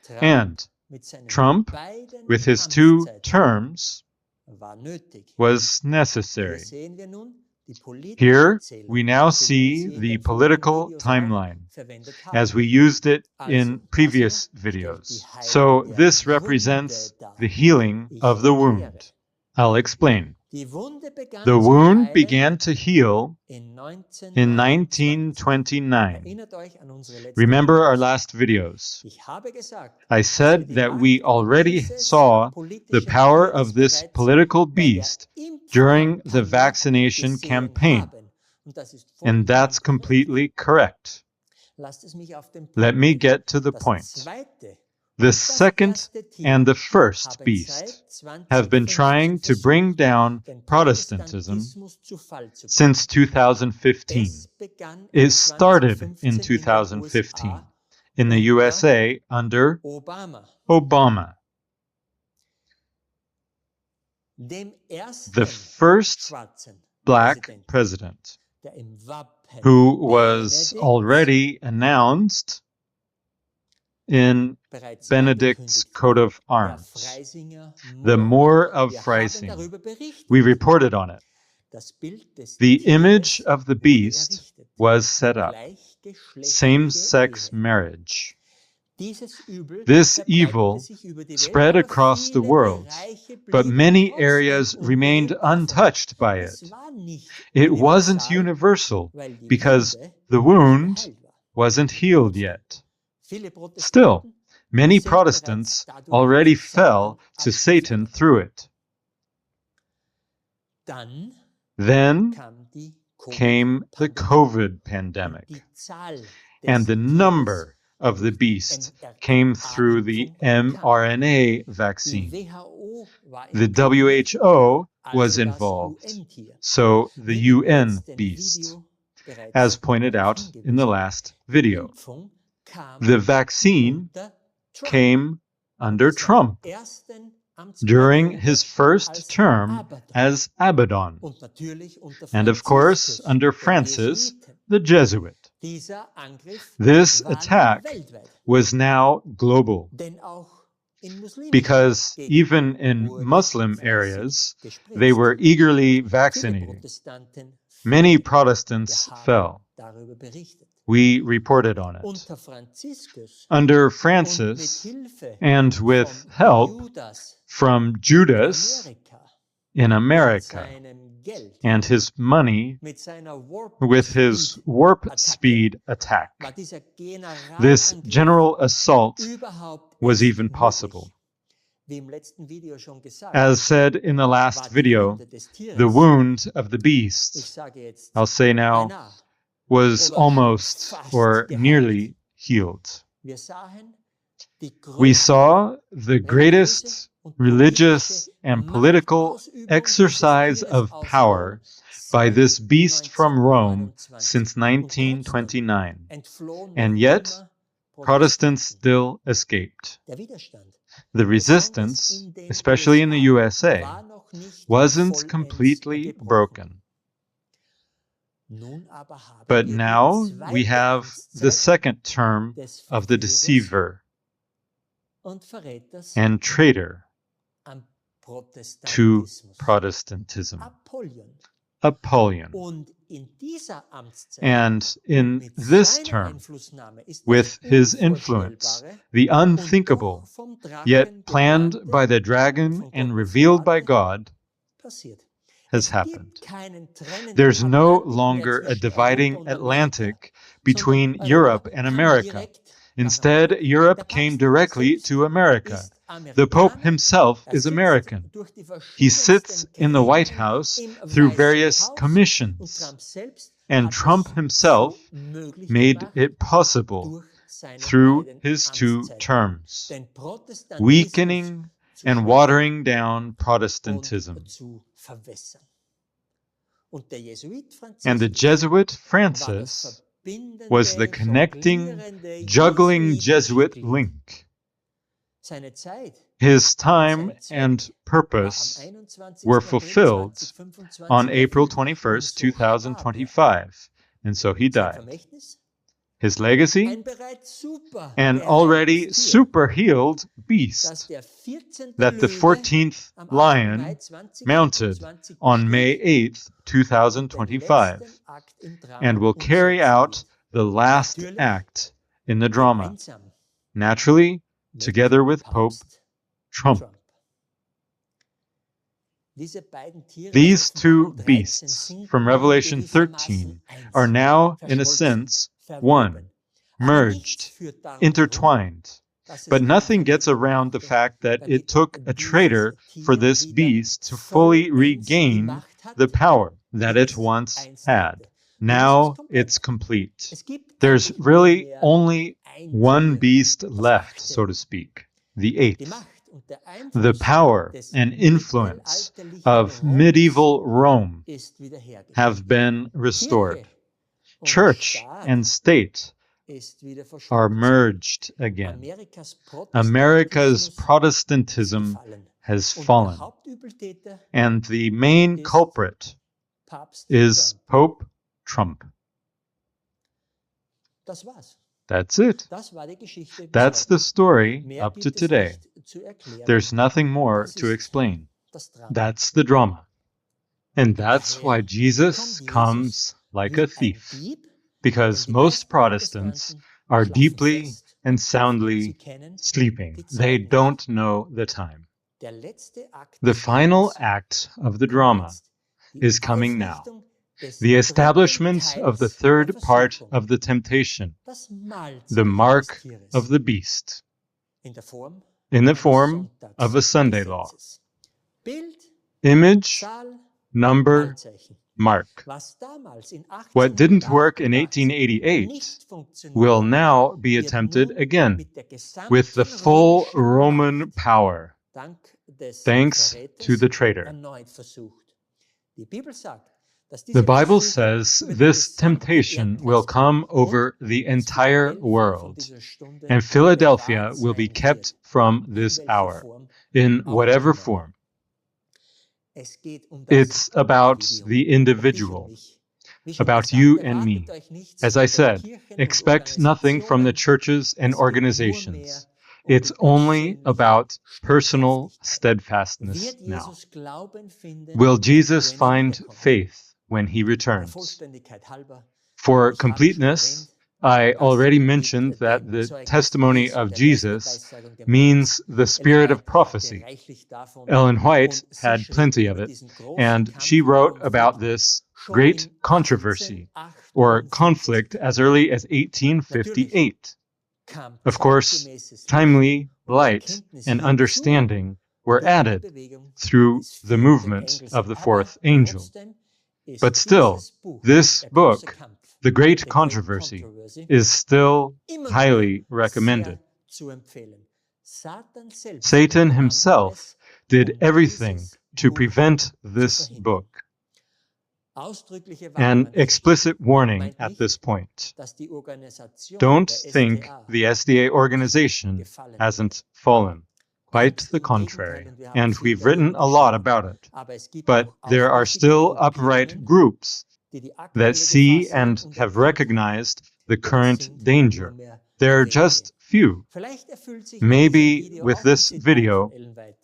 Trump And mit seinen Trump, beiden with his two Amtszeiten terms, war nötig. was Hier necessary. sehen wir nun die politische Here Erzählung, we now so wie wir see sie in the den vorigen political Videos auch timeline verwendet as haben. we used it Also, in das previous hier stellt die videos. Heilung So der this Wunde represents dar. the healing Ich of the erkläre. wound. I'll explain. Die Wunde begann The zu wound heilen began to heal in in 1929. 1929. Erinnert euch an unsere letzten Remember our Videos. last videos. Ich habe gesagt, I dass wir said die that Macht we already dieses saw the politischen power Krieges of this bereits political bei der beast during the Impfkampagne vaccination gesehen campaign. haben. Und das ist And vollkommen that's korrekt. completely correct. Lasst es mich auf den Punkt Let me bringen. get to the Das point. zweite The und das second erste Tier and the first haben beast seit have been 2015 trying to bring down den Protestantism Protestantismus zu Fall zu bringen. since 2015. Es begann It started in 2015 2015 in in den the USA USA under Obama, Obama. dem ersten The first schwarzen black Präsidenten, president der im Wappen who was Benedikt already announced in bereits Benedict's angekündigt coat war, of der arms, Freisinger the Moor. Moor of Wir haben Freising. darüber berichtet. We reported on it. Das Bild des The Tieres image of the wurde beast errichtet. was set up. Gleichgeschlechtliche Same-sex Ehe. marriage. Dieses Übel This verbreitete evil sich über die Welt, spread aber across the viele world, Bereiche but blieben many trotzdem areas remained unberührbar. untouched by Es it. war nicht It wasn't universal, universal weil die because Wunde the nicht wound geheilt war. wasn't healed yet. Viele Still, Protestanten many sind Protestants bereits dadurch already zu Satan fell to Satan abgefedert. through it. Dann Then kam die came the Covid-Pandemie. COVID pandemic, Die Zahl des and the Tieres number of the durch beast mRNA-Impfung came through the kam. mRNA Die vaccine. WHO war The involviert, WHO was also das involved, UN-Tier. so the Wie im UN letzten beast, Video bereits as pointed darauf out in the hingewiesen. last Die video. Impfung kam The vaccine unter Trump. came under Seiner Trump ersten during Amtsperiode his first als term Abaddon. as Abaddon, Und natürlich unter and of course Franziskus, under dem Francis, Jesuiten. the Jesuit. Dieser Angriff This war nun attack weltweit, was now global denn auch in muslimischen because Gegenden even in wurde Muslim fleißig areas, gespritzt. they were eagerly Viele vaccinating. Protestanten Many fielen. Protestants Wir haben fell. darüber berichtet. We reported on it. Unter Franziskus Under und mit Francis Hilfe and with vom help Judas from in Judas Amerika in mit America seinem Geld, and his money mit seiner Warp with his Speed warp Attacke speed attack, war dieser this Generalangriff general assault überhaupt was erst even möglich. possible. Wie im letzten Video schon gesagt, As said in the war last die video, Wunde des Tieres, the wound of the ich beast, sage jetzt, I'll say now, beinahe was oder almost fast or geheilt. nearly healed. Wir sahen die We größte saw the greatest und religious politische and political Machtausübung exercise dieses Tieres of aus power Rom by seit this beast from Rome 1929. since Und trotzdem 1929. entflohen noch And yet, immer Protestants still escaped. Der Widerstand, The besonders resistance, in den especially in the USA, war noch nicht wasn't vollends completely gebrochen. broken. Nun aber haben But wir now die we zweite have the Amtszeit second term des of the Verführers deceiver und Verräters and traitor am to Protestantismus, Protestantism, Apollyon. Apollyon. Und in dieser Amtszeit And in mit this seiner term, Einflussnahme ist with das his influence, Unvorstellbare the und unthinkable, doch vom Drachen yet planned geplante by the und dragon von and Gott revealed by befahlene God, passiert. has Es happened. gibt keinen trennenden There's no Atlantik mehr longer a zwischen Europa dividing und Amerika, Atlantic sondern between Europa Europe and kann America, direkt Instead, Europe came directly to America. The Pope himself is American. He sits in the White House through various commissions, and Trump himself made it possible through his 2 terms, weakening and watering down Protestantism. And the Jesuit Francis was the connecting, juggling Jesuit link. His time and purpose were fulfilled on April 21st, 2025, and so he died. His legacy? An already super-healed beast that the 14th lion mounted on May 8th, 2025, and will carry out the last act in the drama, naturally, together with Pope Trump. These 2 beasts from Revelation 13 are now, in a sense, one, merged, intertwined. But nothing gets around the fact that it took a traitor for this beast to fully regain the power that it once had. Now it's complete. There's really only one beast left, so to speak, the 8th. The power and influence of medieval Rome have been restored. Church and state are merged again. America's Protestantism has fallen, and the main culprit is Pope Trump. That's it. That's the story up to today. There's nothing more to explain. That's the drama. And that's why Jesus comes like a thief, because most Protestants are deeply and soundly sleeping. They don't know the time. The final act of the drama is coming now. The establishment of the 3rd part of the temptation, the mark of the beast, in the form of a Sunday law. Image, number, mark. What didn't work in 1888 will now be attempted again with the full Roman power, thanks to the traitor. The Bible says this temptation will come over the entire world, and Philadelphia will be kept from this hour, in whatever form. It's about the individual, about you and me. As I said, expect nothing from the churches and organizations. It's only about personal steadfastness now. Will Jesus find faith when he returns? For completeness, I already mentioned that the testimony of Jesus means the spirit of prophecy. Ellen White had plenty of it, and she wrote about this great controversy or conflict as early as 1858. Of course, timely light and understanding were added through the movement of the 4th angel. But still, this book, The Great Controversy, is still highly recommended. Satan himself did everything to prevent this book. An explicit warning at this point. Don't think the SDA organization hasn't fallen. Quite the contrary. And we've written a lot about it. But there are still upright groups that see and have recognized the current danger. There are just few. Maybe with this video,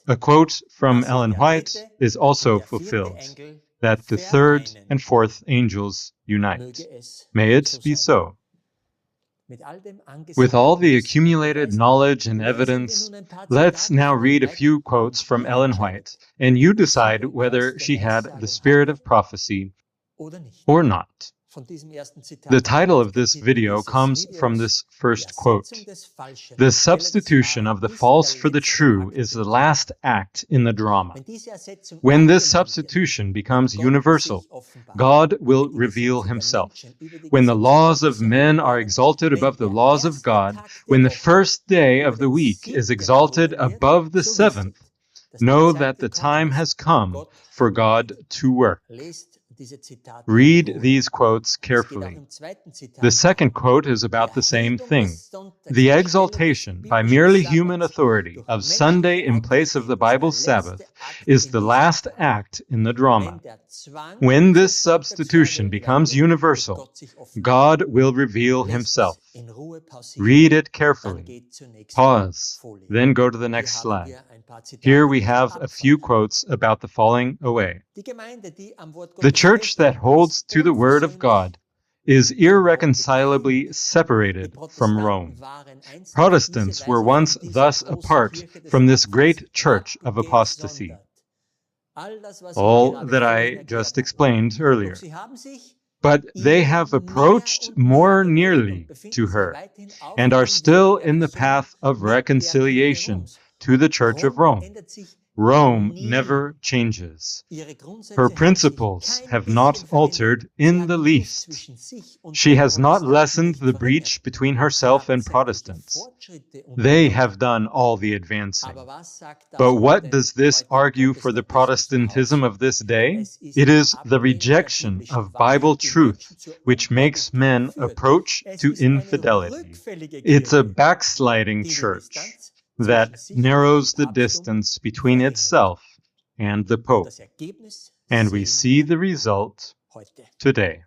a quote from Ellen White is also fulfilled, that the 3rd and 4th angels unite. May it be so. With all the accumulated knowledge and evidence, let's now read a few quotes from Ellen White, and you decide whether she had the spirit of prophecy or not. The title of this video comes from this first quote. The substitution of the false for the true is the last act in the drama. When this substitution becomes universal, God will reveal himself. When the laws of men are exalted above the laws of God, when the first day of the week is exalted above the seventh, know that the time has come for God to work. Read these quotes carefully. The second quote is about the same thing. The exaltation by merely human authority of Sunday in place of the Bible's Sabbath is the last act in the drama. When this substitution becomes universal, God will reveal himself. Read it carefully. Pause, then go to the next slide. Here we have a few quotes about the falling away. The church that holds to the Word of God is irreconcilably separated from Rome. Protestants were once thus apart from this great church of apostasy. All that I just explained earlier. But they have approached more nearly to her and are still in the path of reconciliation to the Church of Rome. Rome never changes. Her principles have not altered in the least. She has not lessened the breach between herself and Protestants. They have done all the advancing. But what does this argue for the Protestantism of this day? It is the rejection of Bible truth which makes men approach to infidelity. It's a backsliding church that narrows the distance between itself and the Pope. And we see the result today.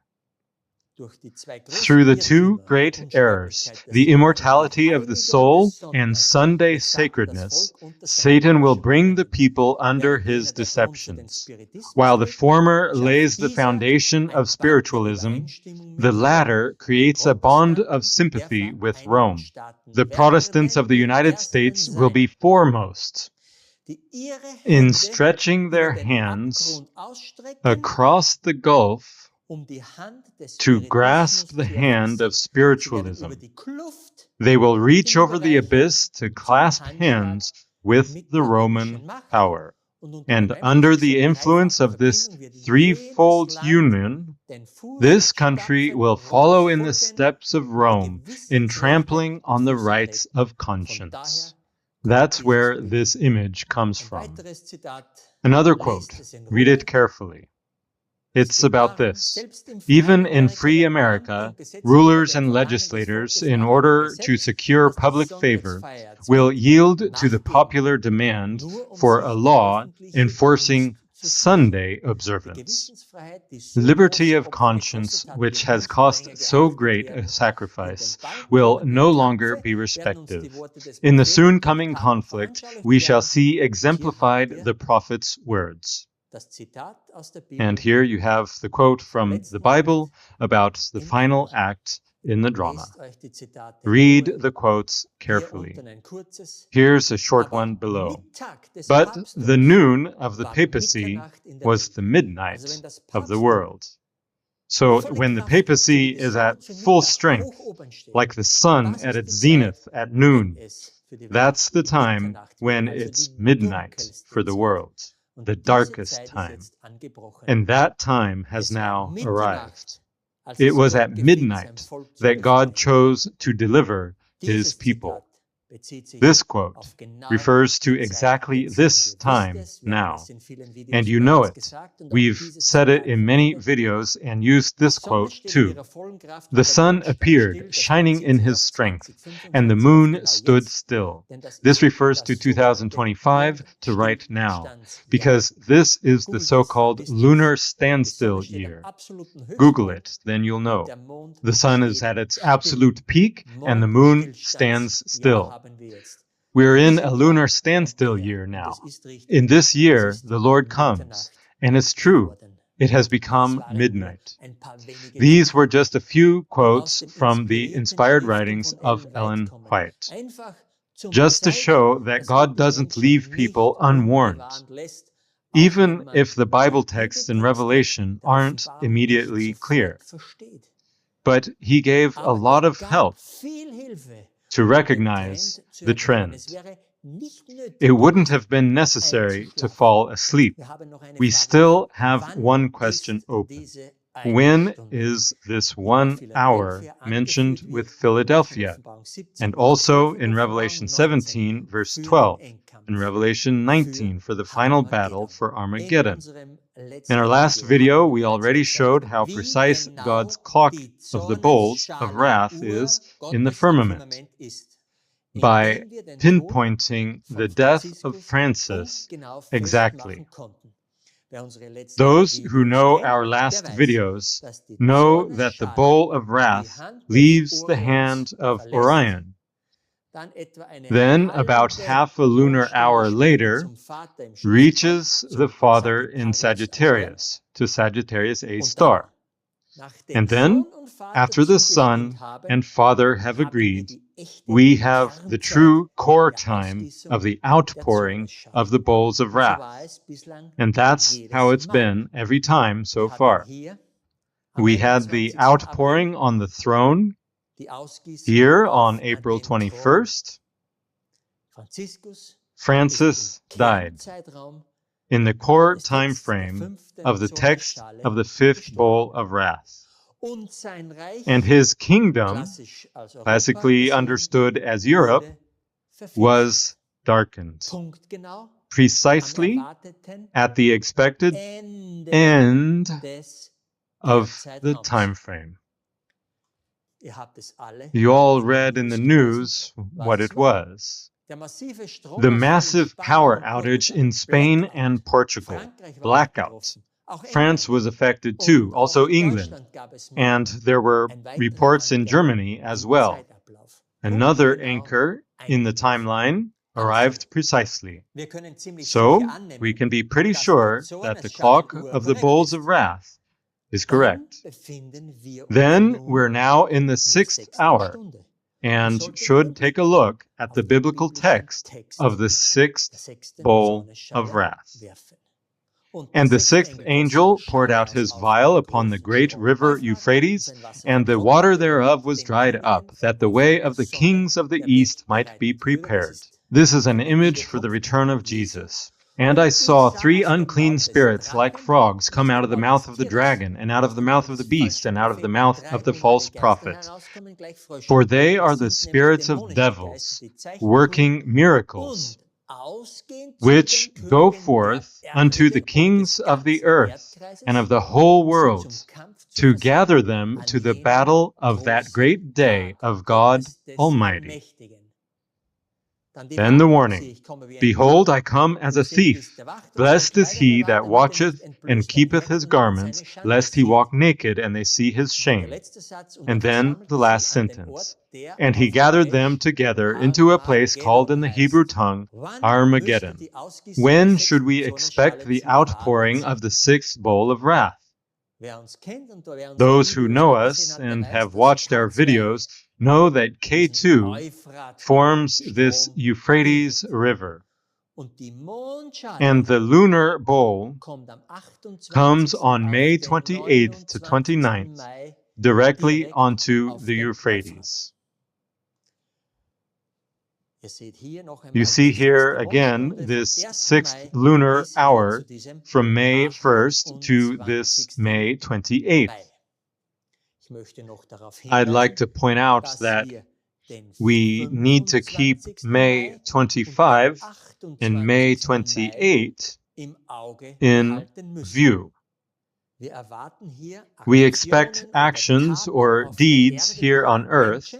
Through the two great errors, the immortality of the soul and Sunday sacredness, Satan will bring the people under his deceptions. While the former lays the foundation of spiritualism, the latter creates a bond of sympathy with Rome. The Protestants of the United States will be foremost in stretching their hands across the gulf to grasp the hand of spiritualism. They will reach over the abyss to clasp hands with the Roman power. And under the influence of this threefold union, this country will follow in the steps of Rome in trampling on the rights of conscience. That's where this image comes from. Another quote, read it carefully. It's about this. Even in free America, rulers and legislators, in order to secure public favor, will yield to the popular demand for a law enforcing Sunday observance. Liberty of conscience, which has cost so great a sacrifice, will no longer be respected. In the soon coming conflict, we shall see exemplified the prophet's words. And here you have the quote from the Bible about the final act in the drama. Read the quotes carefully. Here's a short one below. But the noon of the papacy was the midnight of the world. So when the papacy is at full strength, like the sun at its zenith at noon, that's the time when it's midnight for the world. The darkest time. And that time has now arrived. It was at midnight that God chose to deliver his people. This quote refers to exactly this time now. And you know it. We've said it in many videos and used this quote too. The sun appeared, shining in his strength, and the moon stood still. This refers to 2025, to right now, because this is the so-called lunar standstill year. Google it, then you'll know. The sun is at its absolute peak, and the moon stands still. We're in a lunar standstill year now. In this year, the Lord comes, and it's true, it has become midnight. These were just a few quotes from the inspired writings of Ellen White, just to show that God doesn't leave people unwarned. even if the Bible texts in Revelation aren't immediately clear. But he gave a lot of help to recognize the trend. It wouldn't have been necessary to fall asleep. We still have one question open. When is this 1 hour mentioned with Philadelphia? And also in Revelation 17, verse 12, and Revelation 19 for the final battle for Armageddon. In our last video, we already showed how precise God's clock of the bowls of wrath is in the firmament by pinpointing the death of Francis exactly. Those who know our last videos know that the bowl of wrath leaves the hand of Orion. Then, about half a lunar hour later, reaches the Father in Sagittarius, to Sagittarius A star. And then, after the Son and Father have agreed, we have the true core time of the outpouring of the bowls of wrath. And that's how it's been every time so far. We had the outpouring on the throne here on April 21st. Francis died in the core time frame of the text of the fifth bowl of wrath. And his kingdom, classically understood as Europe, was darkened, precisely at the expected end of the time frame. You all read in the news what it was. The massive power outage in Spain and Portugal, blackout. France was affected too, also England, and there were reports in Germany as well. Another anchor in the timeline arrived precisely. So we can be pretty sure that the clock of the bowls of wrath is correct. Then we're now in the 6th hour and should take a look at the biblical text of the 6th bowl of wrath. And the 6th angel poured out his vial upon the great river Euphrates, and the water thereof was dried up, that the way of the kings of the east might be prepared. This is an image for the return of Jesus. And I saw 3 unclean spirits like frogs come out of the mouth of the dragon, and out of the mouth of the beast, and out of the mouth of the false prophet. For they are the spirits of devils, working miracles, which go forth unto the kings of the earth and of the whole world, to gather them to the battle of that great day of God Almighty. Then the warning, Behold, I come as a thief. Blessed is he that watcheth and keepeth his garments, lest he walk naked and they see his shame. And then the last sentence, And he gathered them together into a place called in the Hebrew tongue Armageddon. When should we expect the outpouring of the 6th bowl of wrath? Those who know us and have watched our videos know that K2 forms this Euphrates River, and the lunar bowl comes on May 28th to 29th directly onto the Euphrates. You see here again this 6th lunar hour from May 1st to this May 28th. I'd like to point out that we need to keep May 25 and May 28 in view. We expect actions or deeds here on earth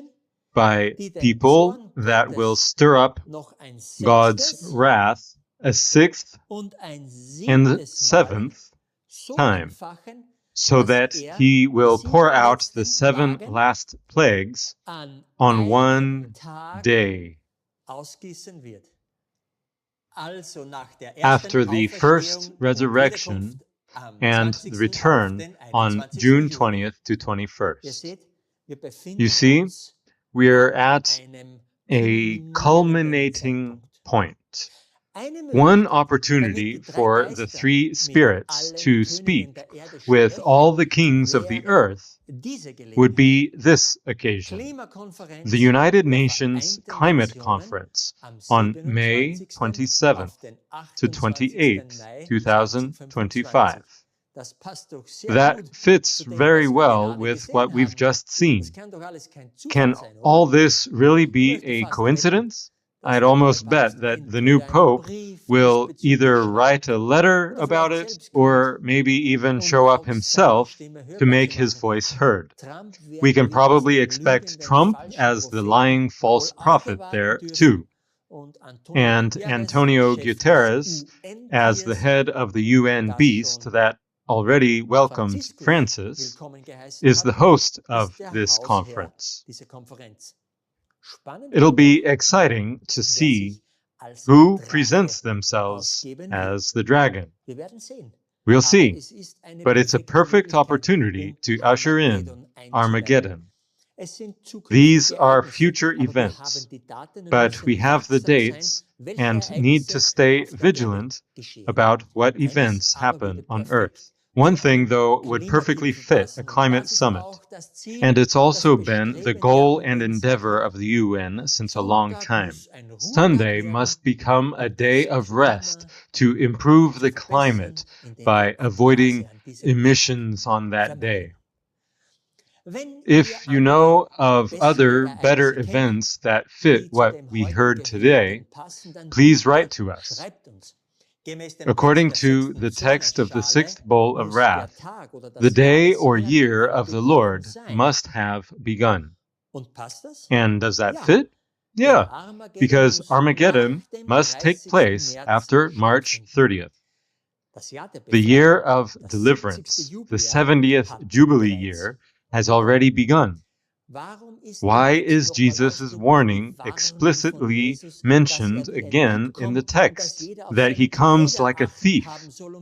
by people that will stir up God's wrath a 6th and 7th time, so that he will pour out the 7 last plagues on one day. After the first resurrection and the return on June 20th to 21st. You see, we're at a culminating point. One opportunity for the three spirits to speak with all the kings of the earth would be this occasion, the United Nations Climate Conference on May 27th to 28th, 2025. That fits very well with what we've just seen. Can all this really be a coincidence? I'd almost bet that the new Pope will either write a letter about it or maybe even show up himself to make his voice heard. We can probably expect Trump as the lying false prophet there too, and Antonio Guterres as the head of the UN beast that already welcomed Francis is the host of this conference. It'll be exciting to see who presents themselves as the dragon. We'll see, but it's a perfect opportunity to usher in Armageddon. These are future events, but we have the dates and need to stay vigilant about what events happen on Earth. One thing, though, would perfectly fit a climate summit, and it's also been the goal and endeavor of the UN since a long time. Sunday must become a day of rest to improve the climate by avoiding emissions on that day. If you know of other better events that fit what we heard today, please write to us. According to the text of the sixth bowl of wrath, the day or year of the Lord must have begun. And does that fit? Yeah, because Armageddon must take place after March 30th. The year of deliverance, the 70th Jubilee year, has already begun. Why is Jesus' warning explicitly mentioned again in the text, that he comes like a thief,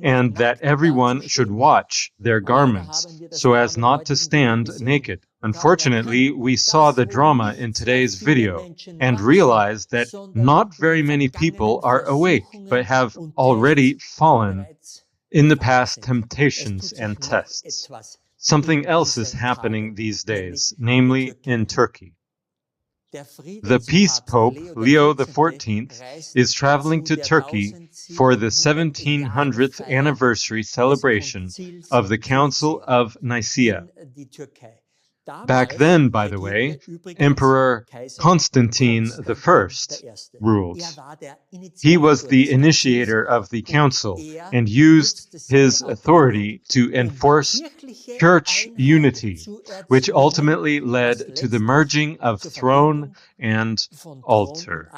and that everyone should watch their garments so as not to stand naked? Unfortunately, we saw the drama in today's video and realized that not very many people are awake, but have already fallen in the past temptations and tests. Something else is happening these days, namely in Turkey. The Peace Pope Leo XIV is traveling to Turkey for the 1700th anniversary celebration of the Council of Nicaea. Back then, by the way, Emperor Constantine I ruled. He was the initiator of the council and used his authority to enforce church unity, which ultimately led to the merging of throne and altar.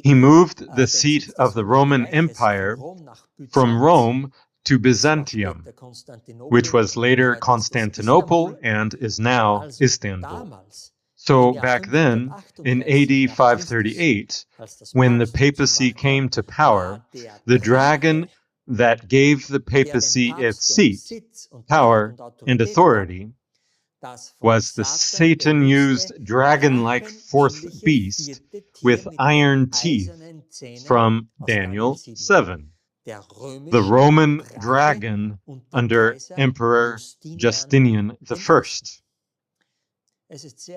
He moved the seat of the Roman Empire from Rome to Byzantium, which was later Constantinople and is now Istanbul. So back then, in AD 538, when the papacy came to power, the dragon that gave the papacy its seat, power, and authority was the Satan-used dragon-like fourth beast with iron teeth from Daniel 7. The Roman dragon under Emperor Justinian I.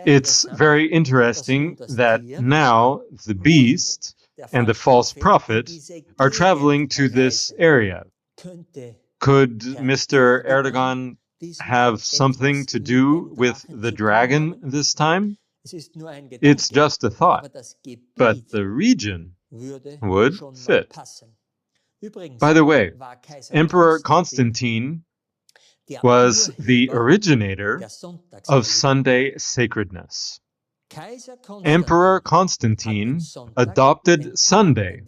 It's very interesting that now the beast and the false prophet are traveling to this area. Could Mr. Erdogan have something to do with the dragon this time? It's just a thought, but the region would fit. By the way, Emperor Constantine was the originator of Sunday sacredness. Emperor Constantine adopted Sunday,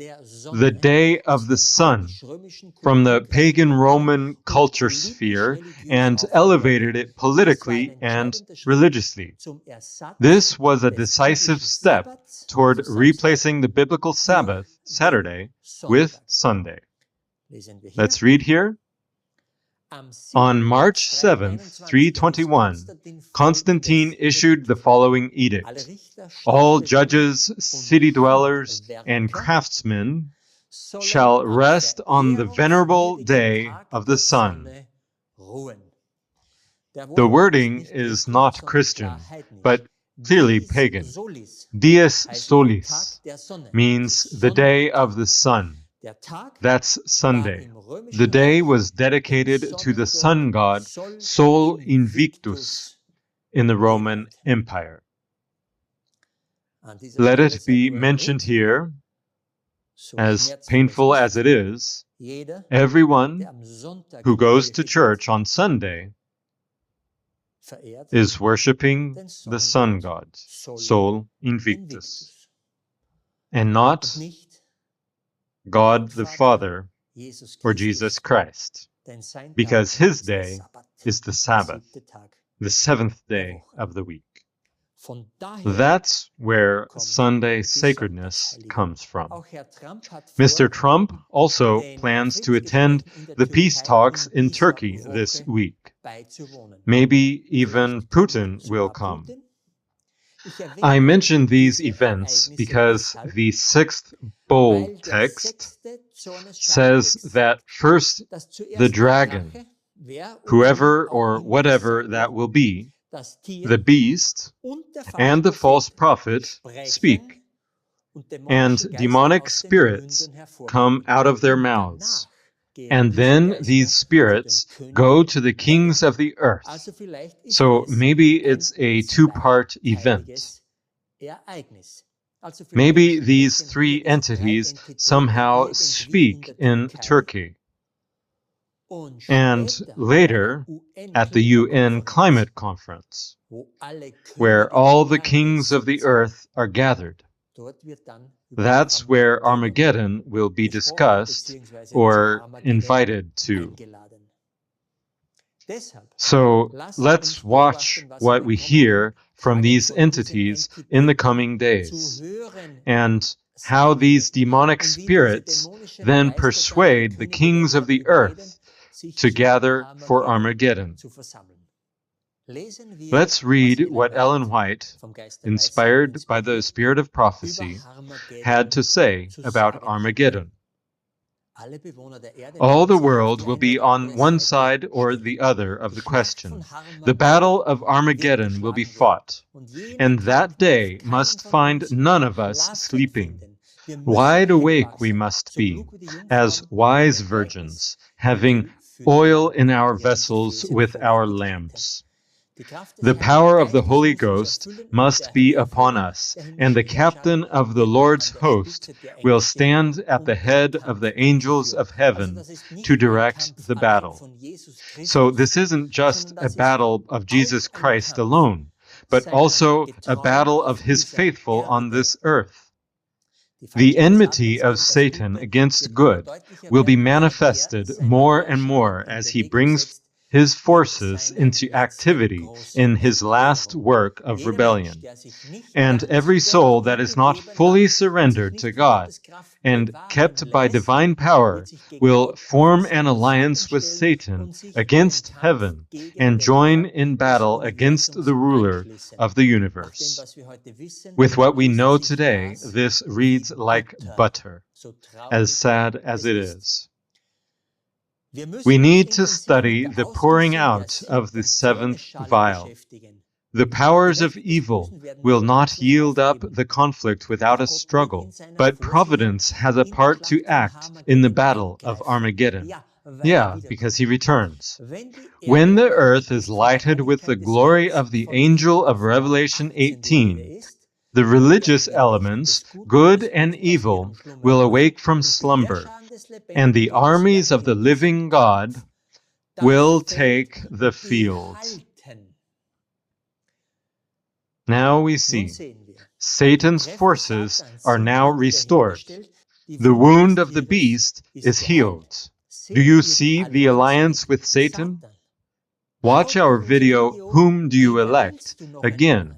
the day of the sun, from the pagan Roman culture sphere and elevated it politically and religiously. This was a decisive step toward replacing the biblical Sabbath, Saturday, with Sunday. Let's read here. On March 7th, 321, Constantine issued the following edict. All judges, city dwellers, and craftsmen shall rest on the venerable day of the sun. The wording is not Christian, but clearly pagan. Dies solis means the day of the sun. That's Sunday. The day was dedicated to the sun god Sol Invictus in the Roman Empire. Let it be mentioned here, as painful as it is, everyone who goes to church on Sunday is worshiping the sun god, Sol Invictus, and not God the Father or Jesus Christ, because his day is the Sabbath, the seventh day of the week. That's where Sunday sacredness comes from. Mr. Trump also plans to attend the peace talks in Turkey this week. Maybe even Putin will come. I mention these events because the sixth bold text says that first the dragon, whoever or whatever that will be, the beast, and the false prophet speak, and demonic spirits come out of their mouths. And then these spirits go to the kings of the earth. So maybe it's a two-part event. Maybe these three entities somehow speak in Turkey. And later, at the UN Climate Conference, where all the kings of the earth are gathered. That's where Armageddon will be discussed or invited to. So let's watch what we hear from these entities in the coming days, and how these demonic spirits then persuade the kings of the earth to gather for Armageddon. Let's read what Ellen White, inspired by the spirit of prophecy, had to say about Armageddon. All the world will be on one side or the other of the question. The battle of Armageddon will be fought, and that day must find none of us sleeping. Wide awake we must be, as wise virgins, having oil in our vessels with our lamps. The power of the Holy Ghost must be upon us, and the captain of the Lord's host will stand at the head of the angels of heaven to direct the battle. So this isn't just a battle of Jesus Christ alone, but also a battle of his faithful on this earth. The enmity of Satan against good will be manifested more and more as he brings his forces into activity in his last work of rebellion. And every soul that is not fully surrendered to God and kept by divine power will form an alliance with Satan against heaven and join in battle against the ruler of the universe. With what we know today, this reads like butter, as sad as it is. We need to study the pouring out of the seventh vial. The powers of evil will not yield up the conflict without a struggle, but providence has a part to act in the battle of Armageddon. Yeah, because he returns. When the earth is lighted with the glory of the angel of Revelation 18, the religious elements, good and evil, will awake from slumber, and the armies of the living God will take the field. Now we see Satan's forces are now restored. The wound of the beast is healed. Do you see the alliance with Satan? Watch our video, Whom Do You Elect? Again,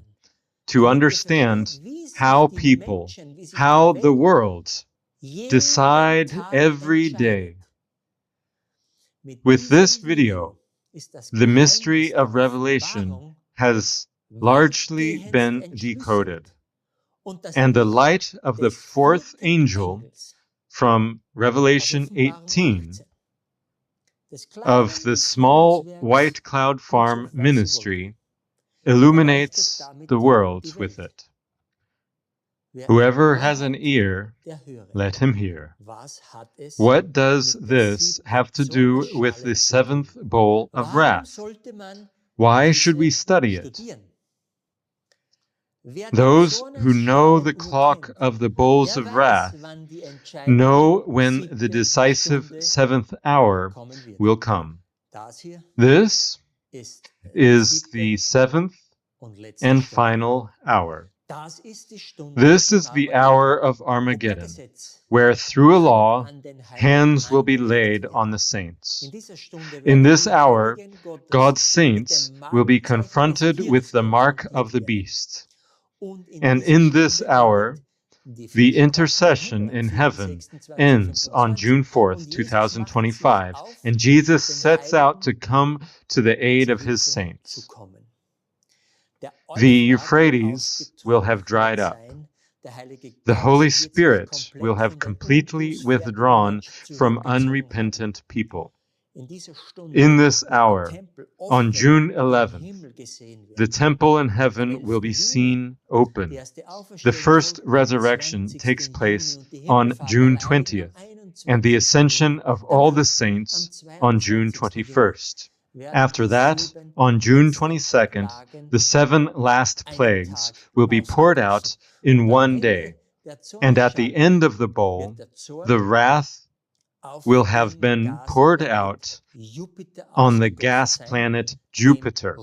to understand how people, how the world decide every day. With this video, the mystery of Revelation has largely been decoded, and the light of the fourth angel from Revelation 18 of the small white cloud farm ministry illuminates the world with it. Whoever has an ear, let him hear. What does this have to do with the seventh bowl of wrath? Why should we study it? Those who know the clock of the bowls of wrath know when the decisive seventh hour will come. This is the seventh and final hour. This is the hour of Armageddon, where through a law, hands will be laid on the saints. In this hour, God's saints will be confronted with the mark of the beast. And in this hour, the intercession in heaven ends on June 4th, 2025, and Jesus sets out to come to the aid of his saints. The Euphrates will have dried up. The Holy Spirit will have completely withdrawn from unrepentant people. In this hour, on June 11th, the temple in heaven will be seen open. The first resurrection takes place on June 20th, and the ascension of all the saints on June 21st. After that, on June 22nd, the 7 last plagues will be poured out in one day, and at the end of the bowl, the wrath will have been poured out on the gas planet Jupiter,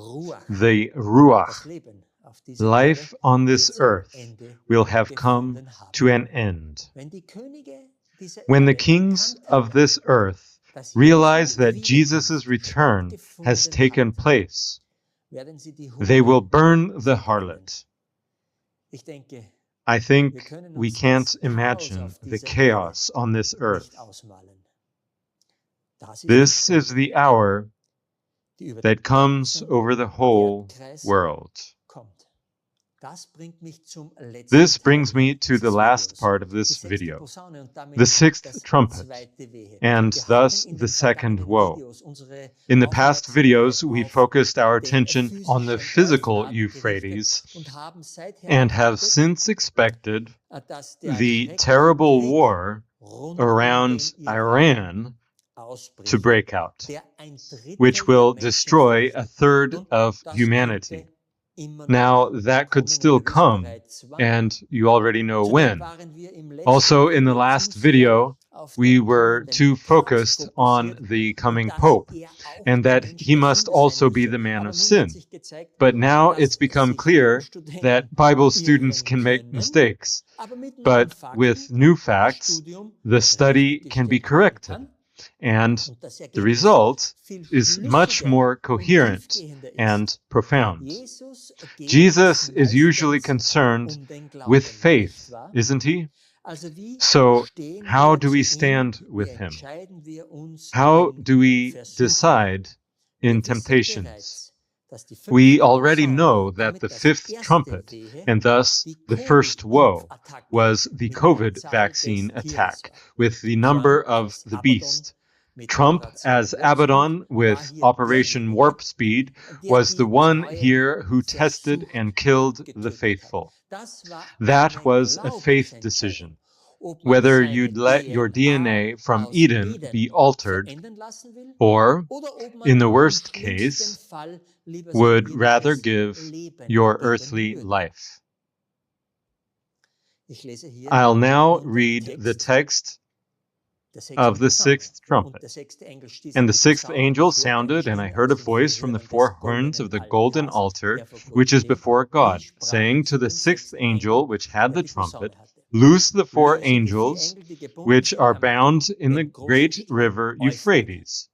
the Ruach. Life on this earth will have come to an end. When the kings of this earth realize that Jesus' return has taken place, they will burn the harlot. I think we can't imagine the chaos on this earth. This is the hour that comes over the whole world. This brings me to the last part of this video, the sixth trumpet, and thus the second woe. In the past videos, we focused our attention on the physical Euphrates and have since expected the terrible war around Iran to break out, which will destroy a third of humanity. Now, that could still come, and you already know when. Also, in the last video, we were too focused on the coming Pope, and that he must also be the man of sin. But now it's become clear that Bible students can make mistakes. But with new facts, the study can be corrected. And the result is much more coherent and profound. Jesus is usually concerned with faith, isn't he? So, how do we stand with him? How do we decide in temptations? We already know that the fifth trumpet, and thus the first woe, was the COVID vaccine attack with the number of the beast. Trump, as Abaddon with Operation Warp Speed, was the one here who tested and killed the faithful. That was a faith decision. Whether you'd let your DNA from Eden be altered, or, in the worst case, would rather give your earthly life. I'll now read the text of the sixth trumpet. And the sixth angel sounded, and I heard a voice from the 4 horns of the golden altar, which is before God, saying to the sixth angel which had the trumpet, Loose the 4 angels which are bound in the great river Euphrates.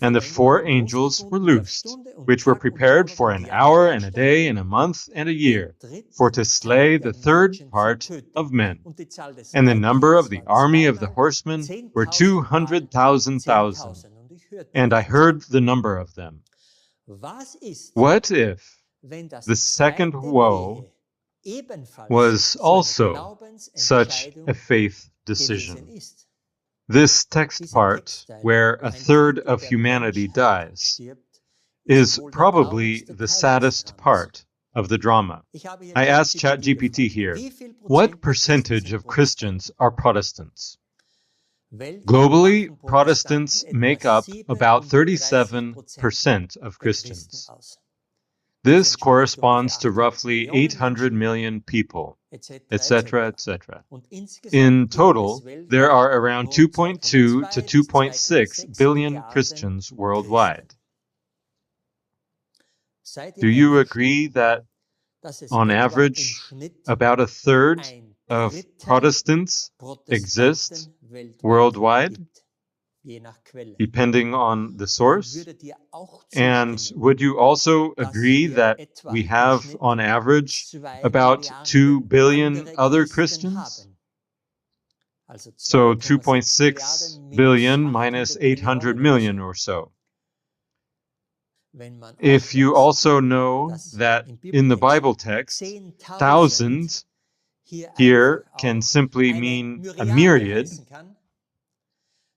And the 4 angels were loosed, which were prepared for an hour and a day and a month and a year, for to slay the third part of men. And the number of the army of the horsemen were 200,000. and I heard the number of them. Was ist, What if wenn das the second zweite woe Wehe ebenfalls was so eine also such Glaubensentscheidung a faith gewesen decision? ist? This text Dieser part, Textteil, where wo a ein third Drittel of der humanity Menschheit dies, stirbt, is wohl der probably traurigste the Teil des saddest Dramas. part of the drama. Ich habe hier I asked ChatGPT ChatGPT gefragt, here, wie viel what Prozent der Christen percentage sind of Christians are Protestants? Weltweit Globally, machen Protestants Protestanten make etwa up about 37% 37% of der Christen Christians. aus. This Das entspricht corresponds to ungefähr roughly 800 million people, etc. etc., etc. Und insgesamt In gibt total, es weltweit there are around rund 2.2 to 2,2 bis 2.6 2,6 billion Milliarden Christians Christen. worldwide. Seid ihr Do you einverstanden, agree that, dass es on etwa im average, Schnitt about a third ein of Drittel Protestants exist Protestanten weltweit worldwide, gibt, je nach Quelle? depending on the Und source? würdet ihr auch And zustimmen, would you also dass agree wir that etwa we im have, Schnitt on average, 2 about 2 Milliarden billion andere other Christen Christians? haben? Also So 2,6 2.6 billion minus minus 800 800 Millionen million or so. Wenn man auch If you weiß, also know dass that im in the Bibeltext Bible text, 10.000 thousands hier here einfach can auch simply eine mean a Myriade myriad, heißen kann,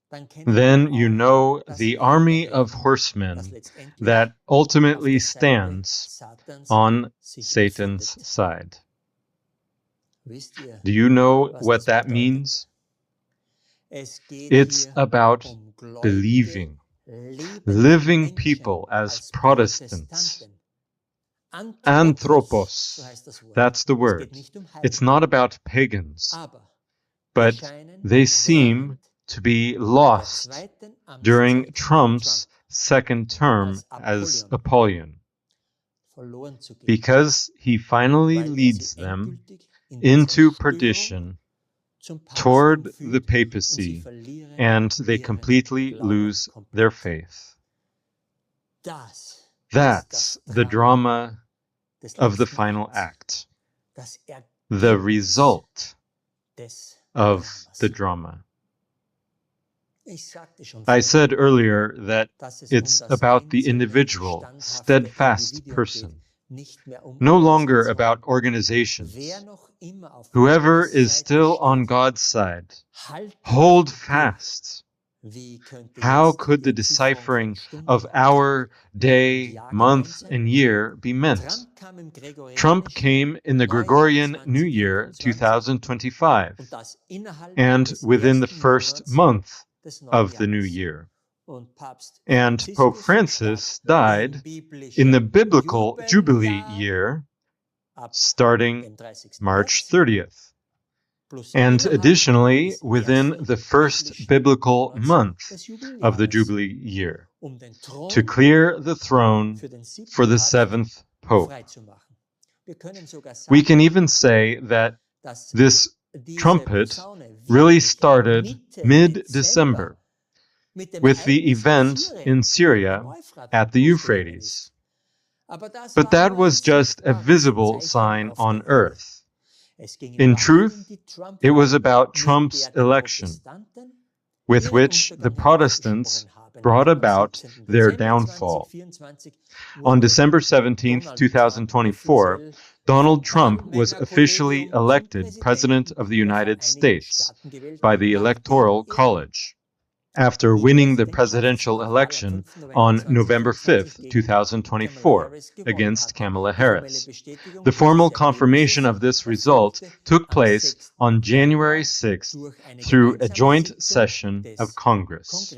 dann kennen then wir you auch know das the army Heer, of das horsemen letztendlich that auf ultimately der Seite stands Satans on sich Satan's befindet. side. Wisst ihr, Do you know was what das that bedeutet? means? Es geht It's hier about gläubige, believing, lebende living Menschen people as als Protestants. Protestanten. so Anthropos, heißt das Wort. that's the Es word. geht nicht um It's Heiden, not about pagans, aber but scheinen they seem während to be der lost zweiten during Amtszeit von Trump's Trump second term als as Apollyon, verloren zu gehen, because he finally weil leads sie them endgültig in die into Zerstörung perdition zum Papsttum toward the führt und sie papacy, verlieren and they ihren completely Glauben lose komplett. their faith. Das That's ist das the Drama drama des of the letzten final Akts, act, das the Ergebnis result des of Dramas. the drama. Ich sagte schon I vorhin, said earlier that dass es it's das about the einzelne individual, standhafte steadfast Individuum person, geht, nicht mehr um no longer Organisationen. about Wer organizations. noch immer auf Whoever Gottes is Seite still on steht, God's side, haltet hold durch. fast. Wie könnte How jetzt could die the Entzifferung deciphering von Stunde of und hour, Tag im day, Jahr month, gemeint sein? and year be meant? Trump kam im Trump gregorianischen came in the Neujahr Gregorian New Year 2025 2025, und das innerhalb and des within the ersten first Monats month des of the new Neujahres. year. Und Papst And Pope Franziskus Francis starb im died biblischen in the biblical Jubilee Jubeljahr year ab starting dem 30. March März 30th. plus And innerhalb additionally, des within ersten the first biblischen biblical Monats month des of the Jubeljahres, Jubilee year, den to Thron clear the throne für den siebten for the Papst seventh Pope. freizumachen. Wir können sogar We sagen, can even say that dass this diese trumpet Posaune really wirklich started Mitte mid-December mit dem with the Ereignis event in Syria am Euphrat at the losgegangen ist. Euphrates. Aber das But war that nur ein was just a sichtbares visible Zeichen sign auf on der Erde. earth. Es ging In Wahl truth, die Trump it was about mit Trump's der die election, Protestanten with ihren which the Untergang Protestants heraufbeschworen haben. brought Am about 17. their Dezember downfall. 2024 On wurde December 17th, Donald Trump 2024, offiziell Donald vom Trump was officially Wahlmännerkollegium zum elected President Präsidenten of the der United Vereinigten States Staaten gewählt, by the nachdem Electoral College after winning the presidential election on November 5th, 2024, against Kamala Harris. The formal confirmation of this result took place on January 6th through a joint session of Congress.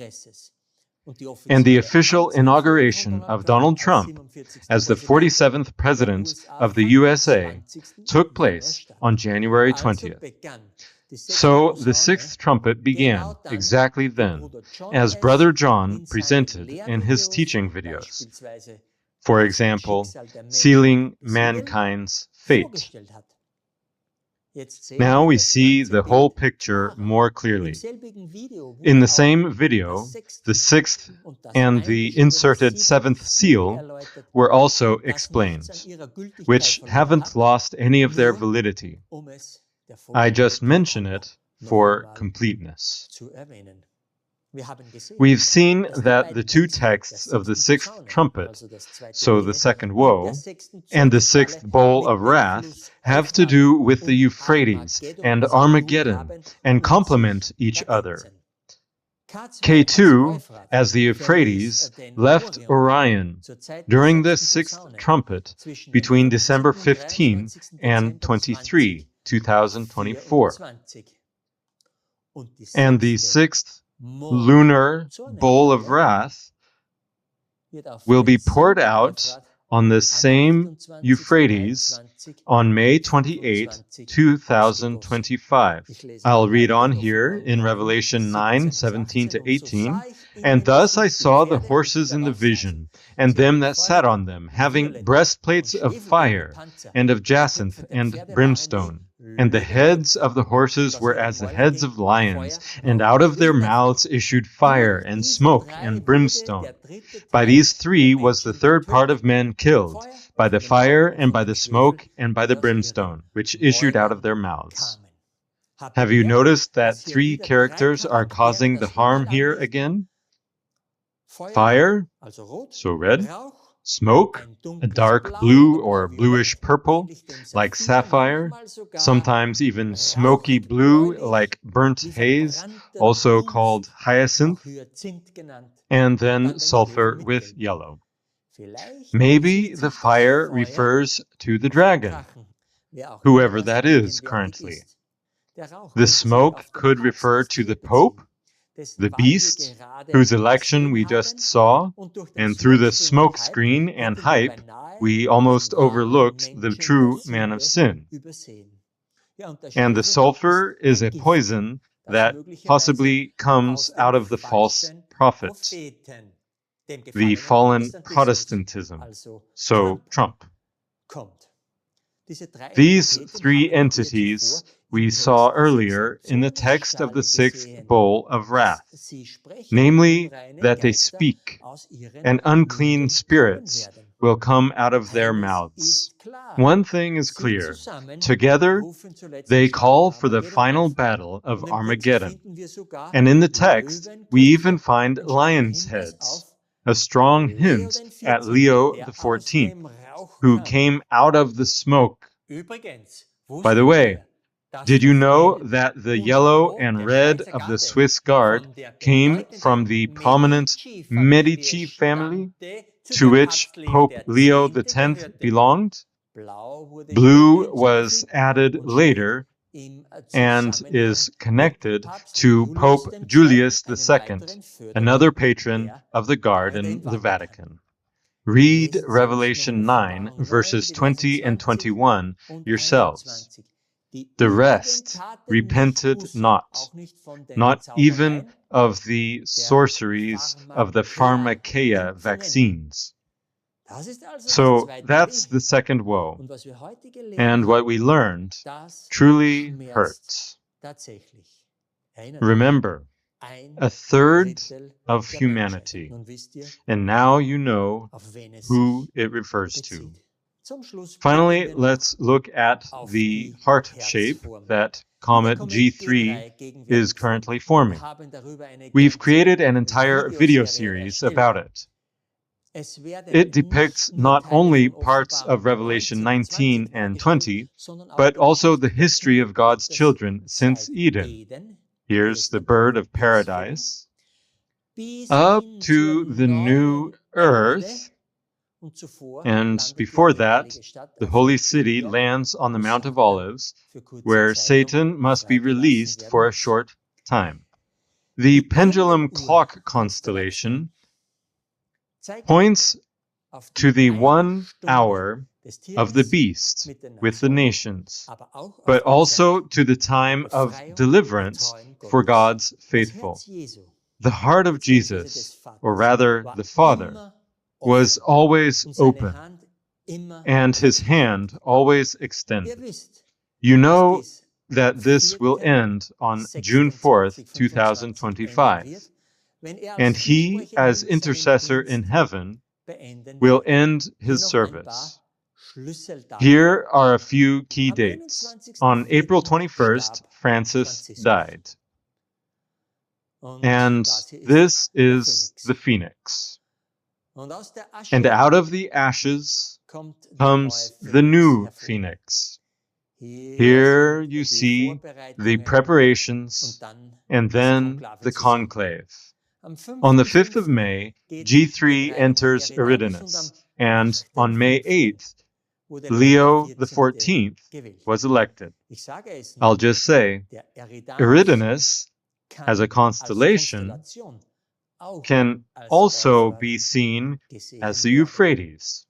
And the official inauguration of Donald Trump as the 47th President of the USA took place on January 20th. So the sixth trumpet began exactly then, as Brother John presented in his teaching videos. For example, sealing mankind's fate. Now we see the whole picture more clearly. In the same video, the sixth and the inserted seventh seal were also explained, which haven't lost any of their validity. I just mention it for completeness. We've seen that the two texts of the sixth trumpet, so the second woe, and the sixth bowl of wrath have to do with the Euphrates and Armageddon and complement each other. K2, as the Euphrates, left Orion during the sixth trumpet between December 15 and 23, 2024. And the sixth lunar bowl of wrath will be poured out on the same Euphrates on May 28, 2025. I'll read on here in Revelation 9, 17 to 18. And thus I saw the horses in the vision, and them that sat on them, having breastplates of fire, and of jacinth and brimstone. And the heads of the horses were as the heads of lions, and out of their mouths issued fire and smoke and brimstone. By these three was the third part of men killed, by the fire and by the smoke and by the brimstone, which issued out of their mouths. Have you noticed that three characters are causing the harm here again? Fire, so red. Smoke, a dark blue or bluish purple, like sapphire, sometimes even smoky blue, like burnt haze, also called hyacinth, and then sulfur with yellow. Maybe the fire refers to the dragon, whoever that is currently. The smoke could refer to the Pope, the beast, whose election we just saw, and through the smoke screen and hype, we almost overlooked the true man of sin. And the sulfur is a poison that possibly comes out of the false prophet, the fallen Protestantism, so Trump. These three entities we saw earlier in the text of the sixth bowl of wrath, namely that they speak, and unclean spirits will come out of their mouths. One thing is clear. Together, they call for the final battle of Armageddon. And in the text, we even find lions' heads, a strong hint at Leo XIV, who came out of the smoke. By the way, did you know that the yellow and red of the Swiss Guard came from the prominent Medici family to which Pope Leo X belonged? Blue was added later and is connected to Pope Julius II, another patron of the Guard in the Vatican. Read Revelation 9, verses 20 and 21 yourselves. The rest repented not even of the sorceries of the pharmakeia vaccines. So that's the second woe. And what we learned truly hurts. Remember, a third of humanity. And now you know who it refers to. Finally, let's look at the heart shape that comet G3 is currently forming. We've created an entire video series about it. It depicts not only parts of Revelation 19 and 20, but also the history of God's children since Eden. Here's the bird of paradise, up to the new earth, and before that, the holy city lands on the Mount of Olives, where Satan must be released for a short time. The pendulum clock constellation points to the 1 hour of the beast with the nations, but also to the time of deliverance for God's faithful. The heart of Jesus, or rather the Father, was always open, and his hand always extended. You know that this will end on June 4th, 2025, and he, as intercessor in heaven, will end his service. Here are a few key dates. On April 21st, Francis died. And this is the phoenix. And out of the ashes comes the new phoenix. Here you see the preparations and then the conclave. On the 5th of May, G3 enters Eridanus, and on May 8th, Leo XIV was elected. I'll just say, Eridanus, as a constellation, can also be seen as the Euphrates.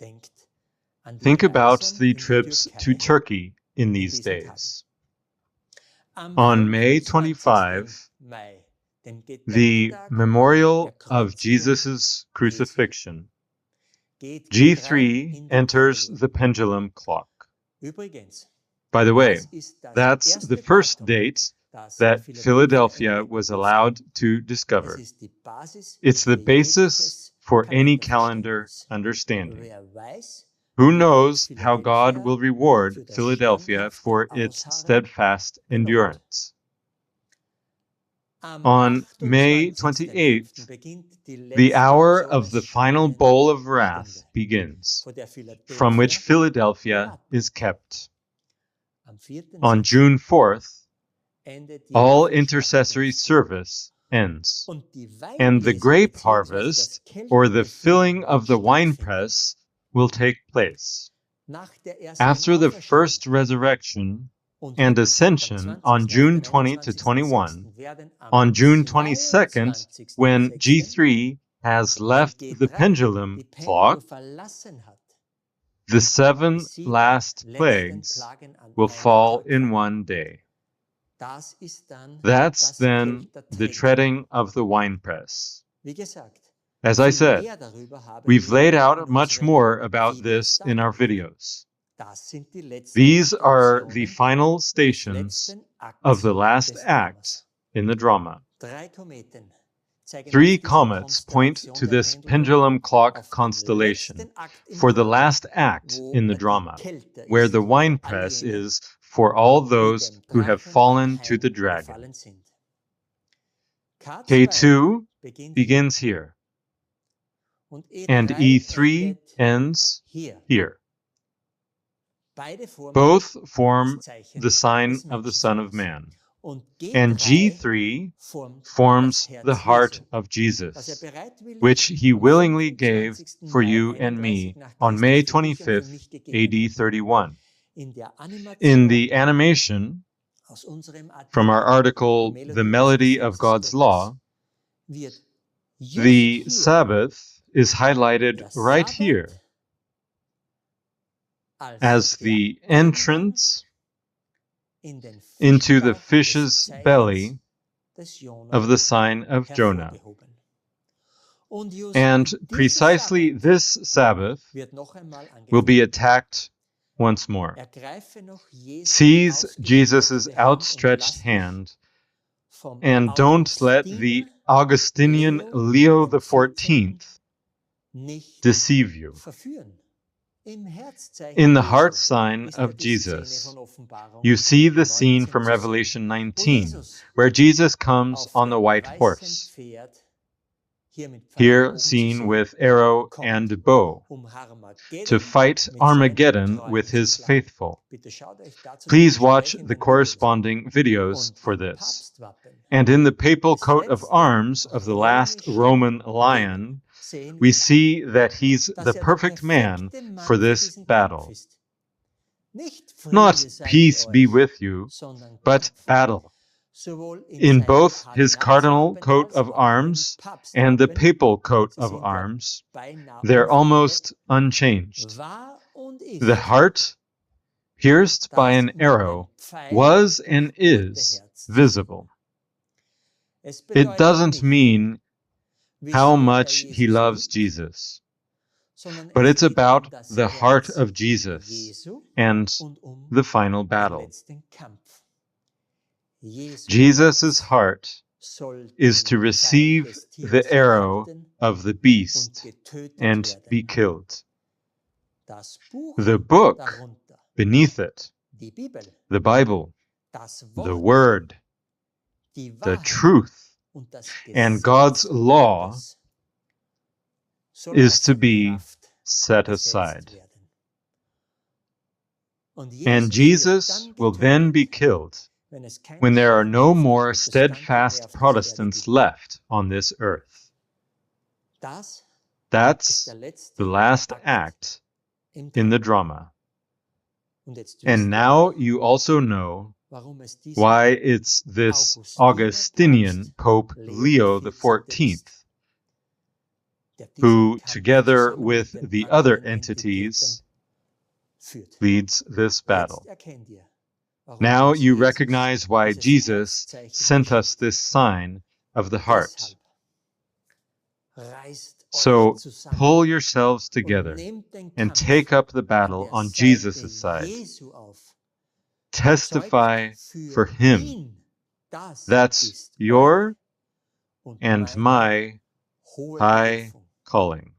Think about the trips to Turkey in these days. On May 25, the memorial of Jesus' crucifixion, G3 enters the pendulum clock. By the way, that's the first date that Philadelphia was allowed to discover. It's the basis for any calendar understanding. Who knows how God will reward Philadelphia for its steadfast endurance? On May 28th, the hour of the final bowl of wrath begins, from which Philadelphia is kept. On June 4th, all intercessory service ends, and the grape harvest, or the filling of the winepress, will take place. After the first resurrection and ascension on June 20 to 21, on June 22nd, when G3 has left the pendulum clock, the 7 last plagues will fall in one day. That's then the treading of the winepress. As I said, we've laid out much more about this in our videos. These are the final stations of the last act in the drama. 3 comets point to this pendulum clock constellation for the last act in the drama, where the winepress is for all those who have fallen to the dragon. K2 begins here, and E3 ends here. Both form the sign of the Son of Man, and G3 forms the heart of Jesus, which he willingly gave for you and me on May 25th, AD 31. In the animation from our article, The Melody of God's Law, the Sabbath is highlighted right here as the entrance into the fish's belly of the sign of Jonah. And precisely this Sabbath will be attacked once more. Seize Jesus' outstretched hand and don't let the Augustinian Leo XIV deceive you. In the heart sign of Jesus, you see the scene from Revelation 19, where Jesus comes on the white horse, here seen with arrow and bow, to fight Armageddon with his faithful. Please watch the corresponding videos for this. And in the papal coat of arms of the last Roman lion, we see that he's the perfect man for this battle. Not peace be with you, but battle. In both his cardinal coat of arms and the papal coat of arms, they're almost unchanged. The heart, pierced by an arrow, was and is visible. It doesn't mean how much he loves Jesus, but it's about the heart of Jesus and the final battle. Jesus' heart is to receive the arrow of the beast and be killed. The book beneath it, the Bible, the Word, the truth, and God's law is to be set aside. And Jesus will then be killed when there are no more steadfast Protestants left on this earth. That's the last act in the drama. And now you also know why it's this Augustinian Pope Leo XIV who, together with the other entities, leads this battle. Now you recognize why Jesus sent us this sign of the heart. So pull yourselves together and take up the battle on Jesus' side. Testify for him. That's your and my high calling.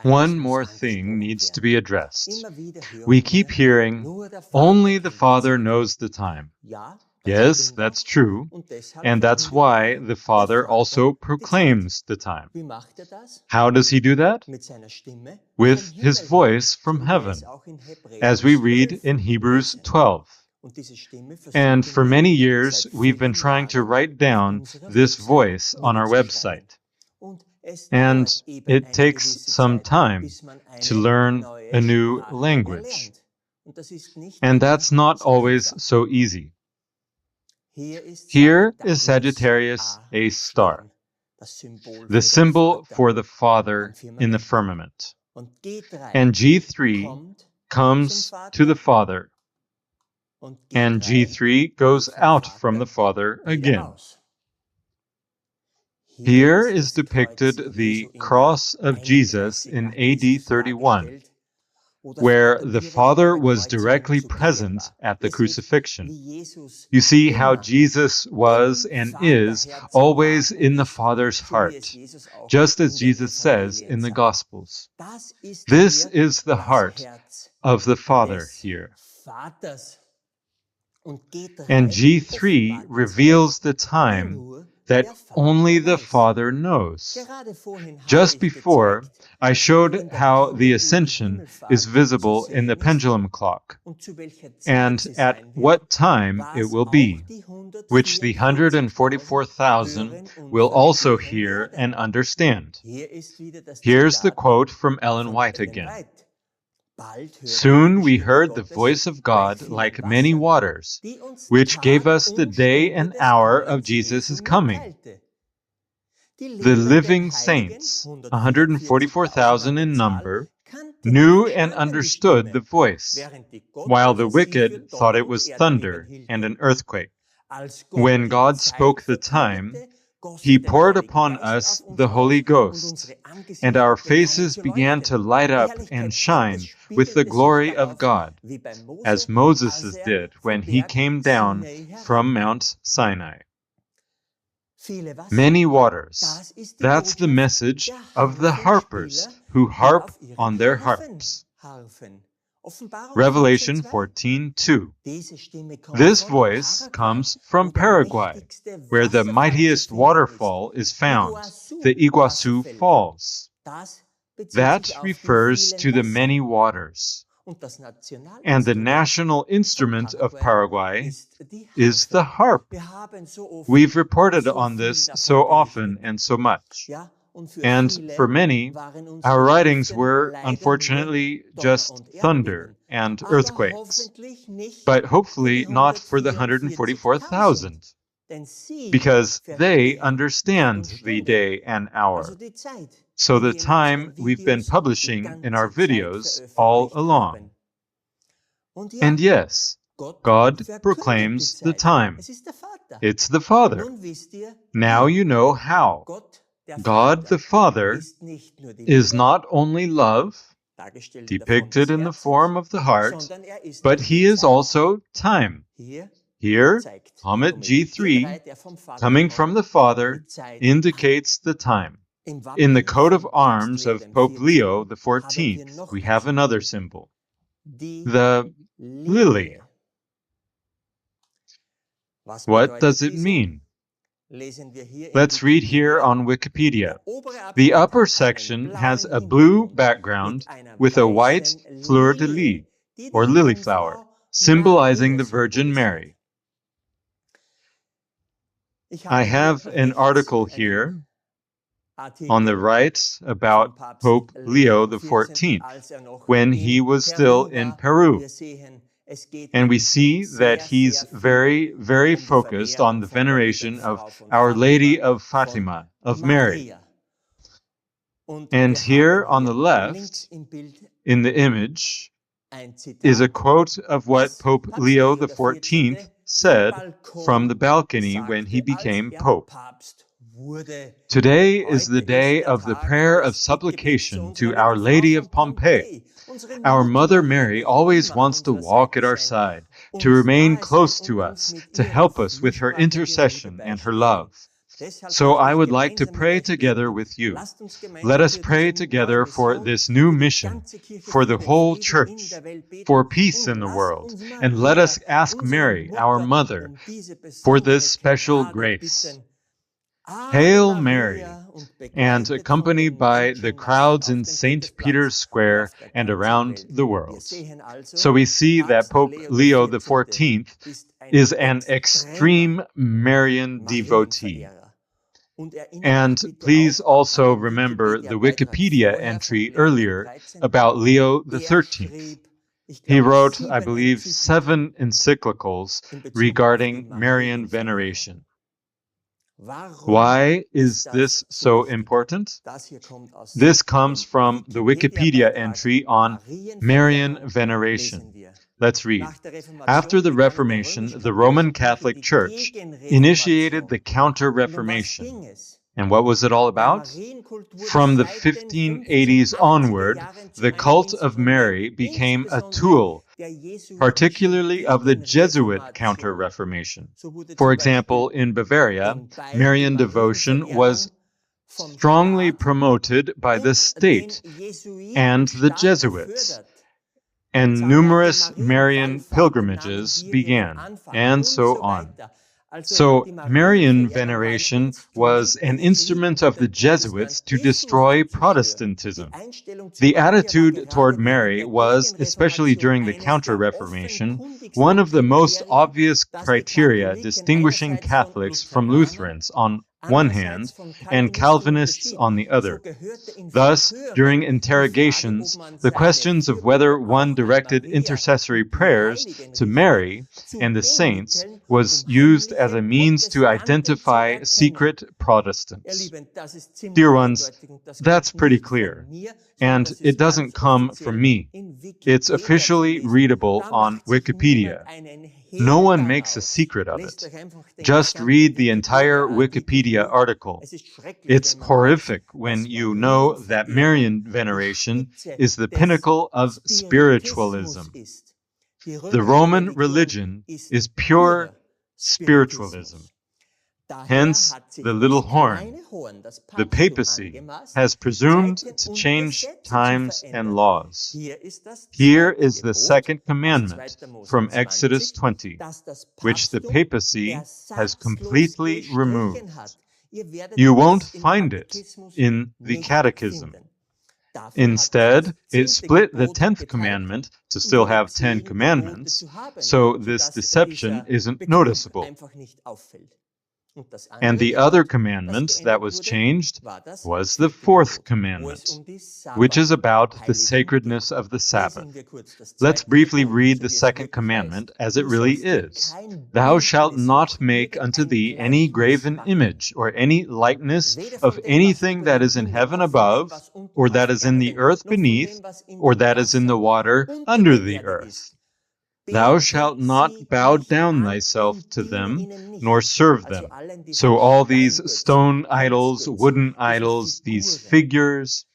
One more thing needs to be addressed. We keep hearing, only the Father knows the time. Yes, that's true, and that's why the Father also proclaims the time. How does he do that? With his voice from heaven, as we read in Hebrews 12. And for many years, we've been trying to write down this voice on our website. And it takes some time to learn a new language. And that's not always so easy. Here is Sagittarius A star, the symbol for the Father in the firmament. And G3 comes to the Father, and G3 goes out from the Father again. Here is depicted the cross of Jesus in AD 31, where the Father was directly present at the crucifixion. You see how Jesus was and is always in the Father's heart, just as Jesus says in the Gospels. This is the heart of the Father here. And G3 reveals the time that only the Father knows. Just before, I showed how the ascension is visible in the pendulum clock, and at what time it will be, which the 144,000 will also hear and understand. Here's the quote from Ellen White again. Soon we heard the voice of God like many waters, which gave us the day and hour of Jesus' coming. The living saints, 144,000 in number, knew and understood the voice, while the wicked thought it was thunder and an earthquake. When God spoke the time, he poured upon us the Holy Ghost, and our faces began to light up and shine with the glory of God, as Moses' did when he came down from Mount Sinai. Many waters. That's the message of the harpers who harp on their harps. Revelation 14:2. This voice comes from Paraguay, where the mightiest waterfall is found, the Iguazu Falls. That refers to the many waters. And the national instrument of Paraguay is the harp. We've reported on this so often and so much. And for many, our writings were unfortunately just thunder and earthquakes, but hopefully not for the 144,000, because they understand the day and hour. So the time we've been publishing in our videos all along. And yes, God proclaims the time. It's the Father. Now you know how. God the Father is not only love, depicted in the form of the heart, but he is also time. Here, Comet G3, coming from the Father, indicates the time. In the coat of arms of Pope Leo XIV, we have another symbol, the lily. What does it mean? Let's read here on Wikipedia. The upper section has a blue background with a white fleur-de-lis, or lily flower, symbolizing the Virgin Mary. I have an article here on the right about Pope Leo XIV when he was still in Peru. And we see that he's very, very focused on the veneration of Our Lady of Fatima, of Mary. And here on the left, in the image, is a quote of what Pope Leo XIV said from the balcony when he became Pope. Today is the day of the prayer of supplication to Our Lady of Pompeii. Our Mother Mary always wants to walk at our side, to remain close to us, to help us with her intercession and her love. So I would like to pray together with you. Let us pray together for this new mission, for the whole church, for peace in the world, and let us ask Mary, our Mother, for this special grace. Hail Mary, and accompanied by the crowds in St. Peter's Square and around the world. So we see that Pope Leo XIV is an extreme Marian devotee. And please also remember the Wikipedia entry earlier about Leo XIII. He wrote, I believe, 7 encyclicals regarding Marian veneration. Why is this so important? This comes from the Wikipedia entry on Marian veneration. Let's read. After the Reformation, the Roman Catholic Church initiated the Counter-Reformation. And what was it all about? From the 1580s onward, the cult of Mary became a tool, particularly of the Jesuit Counter-Reformation. For example, in Bavaria, Marian devotion was strongly promoted by the state and the Jesuits, and numerous Marian pilgrimages began, and so on. So, Marian veneration was an instrument of the Jesuits to destroy Protestantism. The attitude toward Mary was, especially during the Counter-Reformation, one of the most obvious criteria distinguishing Catholics from Lutherans on one hand and Calvinists on the other. Thus, during interrogations, the questions of whether one directed intercessory prayers to Mary and the saints was used as a means to identify secret Protestants. Dear ones, that's pretty clear, and it doesn't come from me. It's officially readable on Wikipedia. No one makes a secret of it. Just read the entire Wikipedia article. It's horrific when you know that Marian veneration is the pinnacle of spiritualism. The Roman religion is pure spiritualism. Hence, the little horn, the papacy, has presumed to change times and laws. Here is the second commandment from Exodus 20, which the papacy has completely removed. You won't find it in the Catechism. Instead, it split the 10th commandment to still have 10 commandments, so this deception isn't noticeable. And the other commandment that was changed was the 4th commandment, which is about the sacredness of the Sabbath. Let's briefly read the 2nd commandment as it really is. Thou shalt not make unto thee any graven image or any likeness of anything that is in heaven above, or that is in the earth beneath, or that is in the water under the earth. Thou shalt not bow down thyself to them, nor serve them. So all these stone idols, wooden idols, these figures,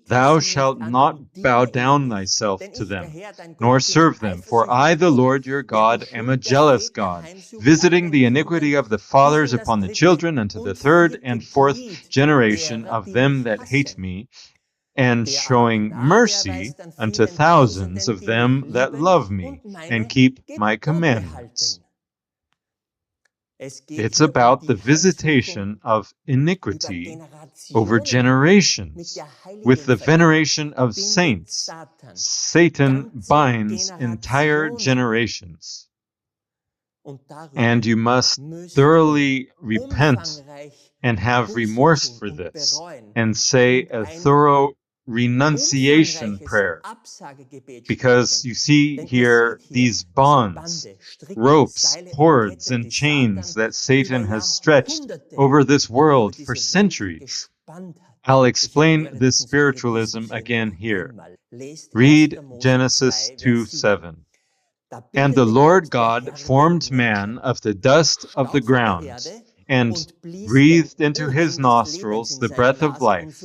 thou shalt not bow down thyself to them, nor serve them. For I, the Lord your God, am a jealous God, visiting the iniquity of the fathers upon the children unto the 3rd and 4th generation of them that hate me, and showing mercy unto thousands of them that love me and keep my commandments. It's about the visitation of iniquity over generations. With the veneration of saints, Satan binds entire generations. And you must thoroughly repent and have remorse for this, and say a thorough renunciation prayer. Because you see here these bonds, ropes, cords, and chains that Satan has stretched over this world for centuries. I'll explain this spiritualism again here. Read Genesis 2:7. And the Lord God formed man of the dust of the ground, and breathed into his nostrils the breath of life,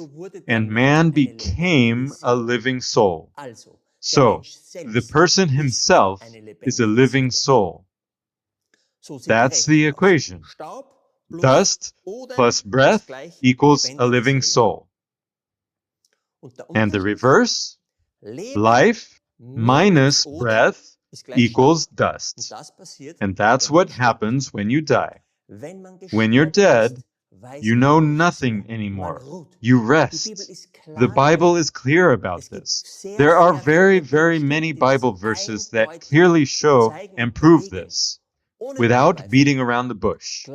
and man became a living soul. So, the person himself is a living soul. That's the equation. Dust plus breath equals a living soul. And the reverse, life minus breath equals dust. And that's what happens when you die. When you're dead, you know nothing anymore. You rest. The Bible is clear about this. There are very, very many Bible verses that clearly show and prove this, without beating around the bush.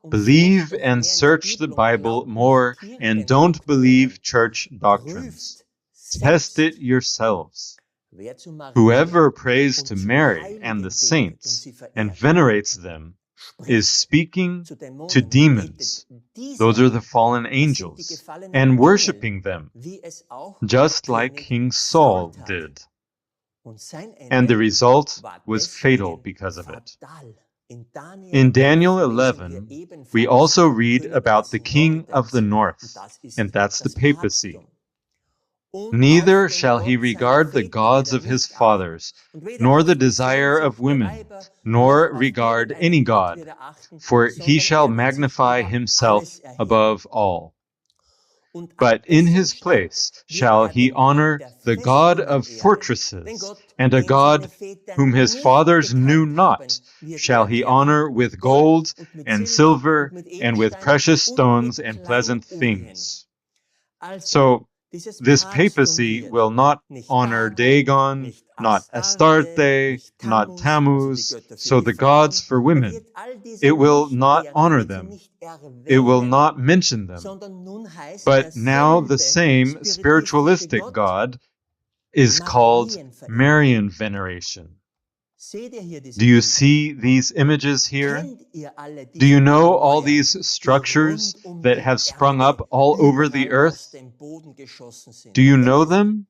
Believe and search the Bible more, and don't believe church doctrines. Test it yourselves. Whoever prays to Mary and the saints and venerates them is speaking to demons. Those are the fallen angels, and worshiping them, just like King Saul did. And the result was fatal because of it. In Daniel 11, we also read about the king of the north, and that's the papacy. Neither shall he regard the gods of his fathers, nor the desire of women, nor regard any god, for he shall magnify himself above all. But in his place shall he honor the God of fortresses, and a God whom his fathers knew not shall he honor with gold and silver, and with precious stones and pleasant things. So, this papacy will not honor Dagon, not Astarte, not Tammuz, so the gods for women. It will not honor them. It will not mention them. But now the same spiritualistic God is called Marian veneration. Do you see these images here? Do you know all these structures that have sprung up all over the earth? Do you know them?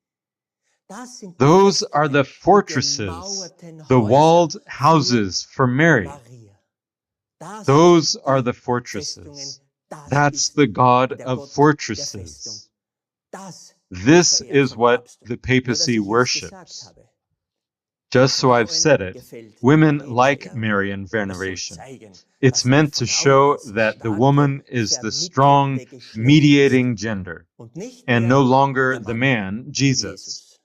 Those are the fortresses, the walled houses for Mary. Those are the fortresses. That's the God of fortresses. This is what the papacy worships. Just so I've said it, women like Marian veneration. It's meant to show that the woman is the strong, mediating gender, and no longer the man, Jesus.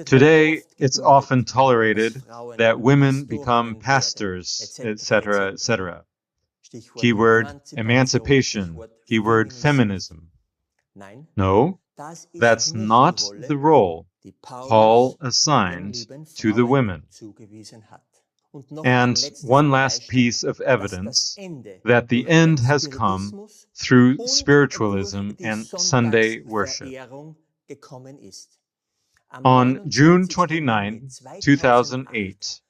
Today, it's often tolerated that women become pastors, etc., etc. Keyword emancipation, keyword feminism. No, that's not the role Paul assigned to the women. And one last piece of evidence that the end has come through spiritualism and Sunday worship. On June 29, 2008,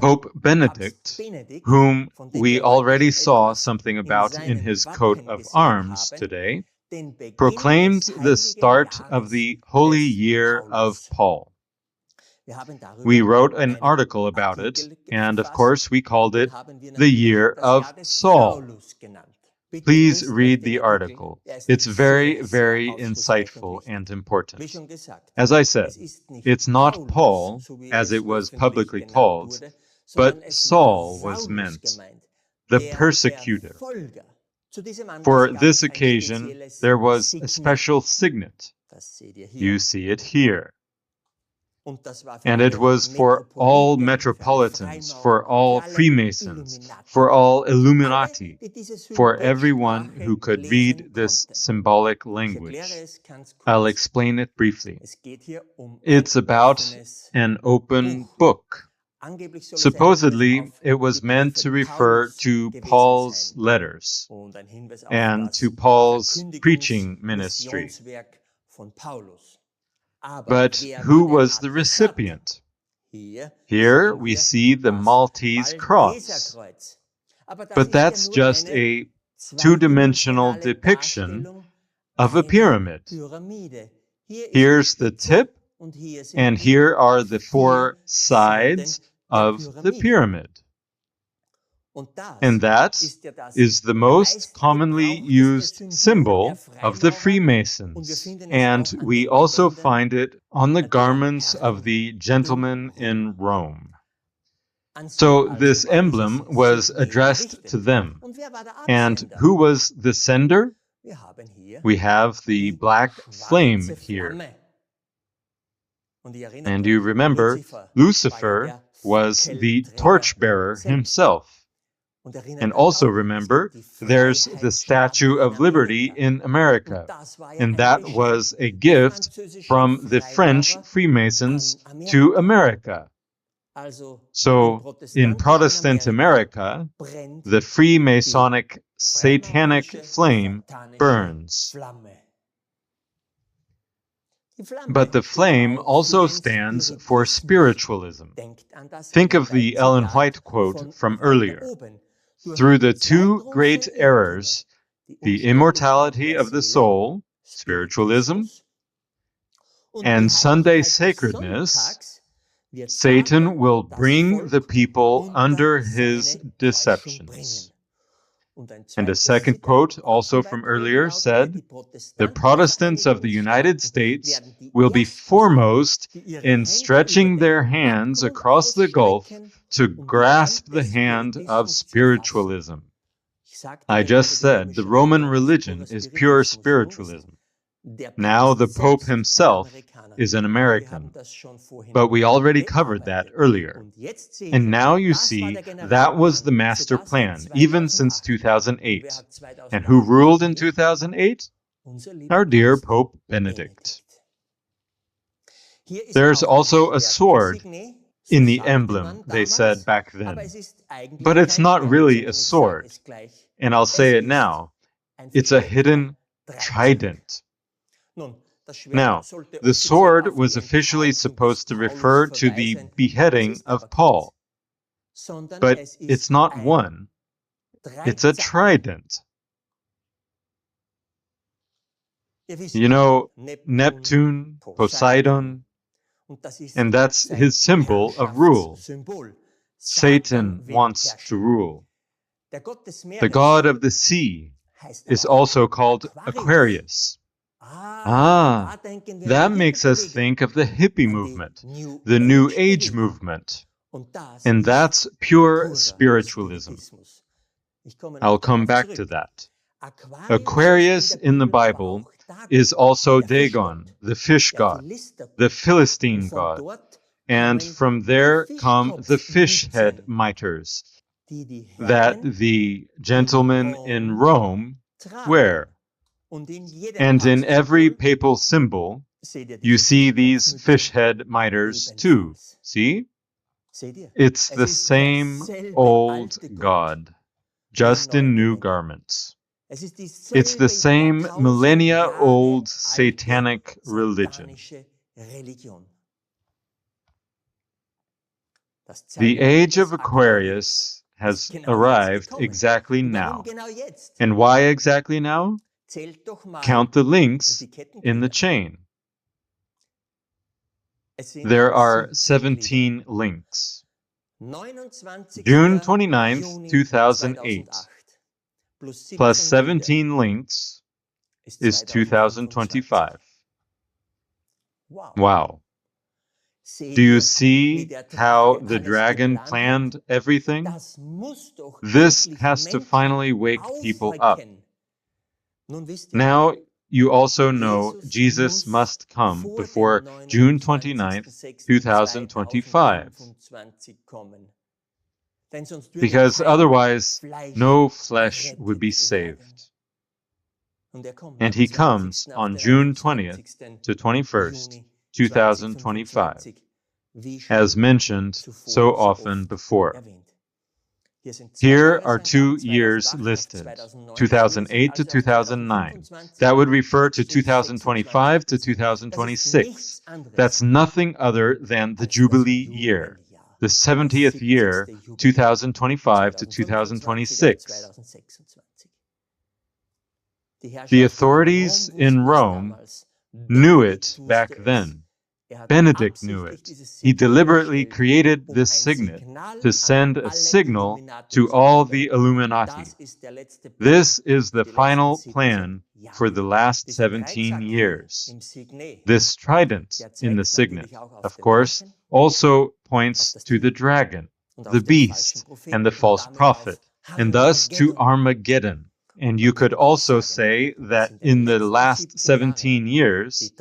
Pope Benedict, whom we already saw something about in his coat of arms today, proclaimed the start of the Holy Year of Paul. We wrote an article about it, and of course we called it the Year of Saul. Please read the article. It's very, very insightful and important. As I said, it's not Paul, as it was publicly called, but Saul was meant, the persecutor. For this occasion, there was a special signet. You see it here. And it was for all metropolitans, for all Freemasons, for all Illuminati, for everyone who could read this symbolic language. I'll explain it briefly. It's about an open book. Supposedly, it was meant to refer to Paul's letters and to Paul's preaching ministry. But who was the recipient? Here we see the Maltese cross. But that's just a two-dimensional depiction of a pyramid. Here's the tip, and here are the four sides of the pyramid. And that is the most commonly used symbol of the Freemasons. And we also find it on the garments of the gentlemen in Rome. So this emblem was addressed to them. And who was the sender? We have the black flame here. And you remember, Lucifer was the torchbearer himself. And also remember, there's the Statue of Liberty in America. And that was a gift from the French Freemasons to America. So in Protestant America, the Freemasonic satanic flame burns. But the flame also stands for spiritualism. Think of the Ellen White quote from earlier. Through the two great errors, the immortality of the soul, spiritualism, and Sunday sacredness, Satan will bring the people under his deceptions. And a second quote, also from earlier, said, "The Protestants of the United States will be foremost in stretching their hands across the gulf to grasp the hand of spiritualism." I just said the Roman religion is pure spiritualism. Now the Pope himself is an American, but we already covered that earlier. And now you see that was the master plan, even since 2008. And who ruled in 2008? Our dear Pope Benedict. There's also a sword in the emblem, they said back then. But it's not really a sword. And I'll say it now. It's a hidden trident. Now, the sword was officially supposed to refer to the beheading of Paul. But it's not one. It's a trident. You know, Neptune, Poseidon, and that's his symbol of rule. Satan wants to rule. The god of the sea is also called Aquarius. That makes us think of the hippie movement, the New Age movement. And that's pure spiritualism. I'll come back to that. Aquarius in the Bible is also Dagon, the fish god, the Philistine god. And from there come the fish head miters that the gentlemen in Rome wear. And in every papal symbol, you see these fish head miters too. See? It's the same old God, just in new garments. It's the same millennia-old satanic religion. The age of Aquarius has arrived exactly now. And why exactly now? Count the links in the chain. There are 17 links. June 29th, 2008, plus 17 links is 2025. Wow. Do you see how the dragon planned everything? This has to finally wake people up. Now you also know Jesus must come before June 29th, 2025, because otherwise no flesh would be saved. And he comes on June 20th to 21st, 2025, as mentioned so often before. Here are 2 years listed, 2008 to 2009. That would refer to 2025 to 2026. That's nothing other than the Jubilee year, the 70th year, 2025 to 2026. The authorities in Rome knew it back then. Benedict knew it. He deliberately created this signet to send a signal to all the Illuminati. This is the final plan for the last 17 years. This trident in the signet, of course, also points to the dragon, the beast, and the false prophet, and thus to Armageddon. And you could also say that in the last 17 years,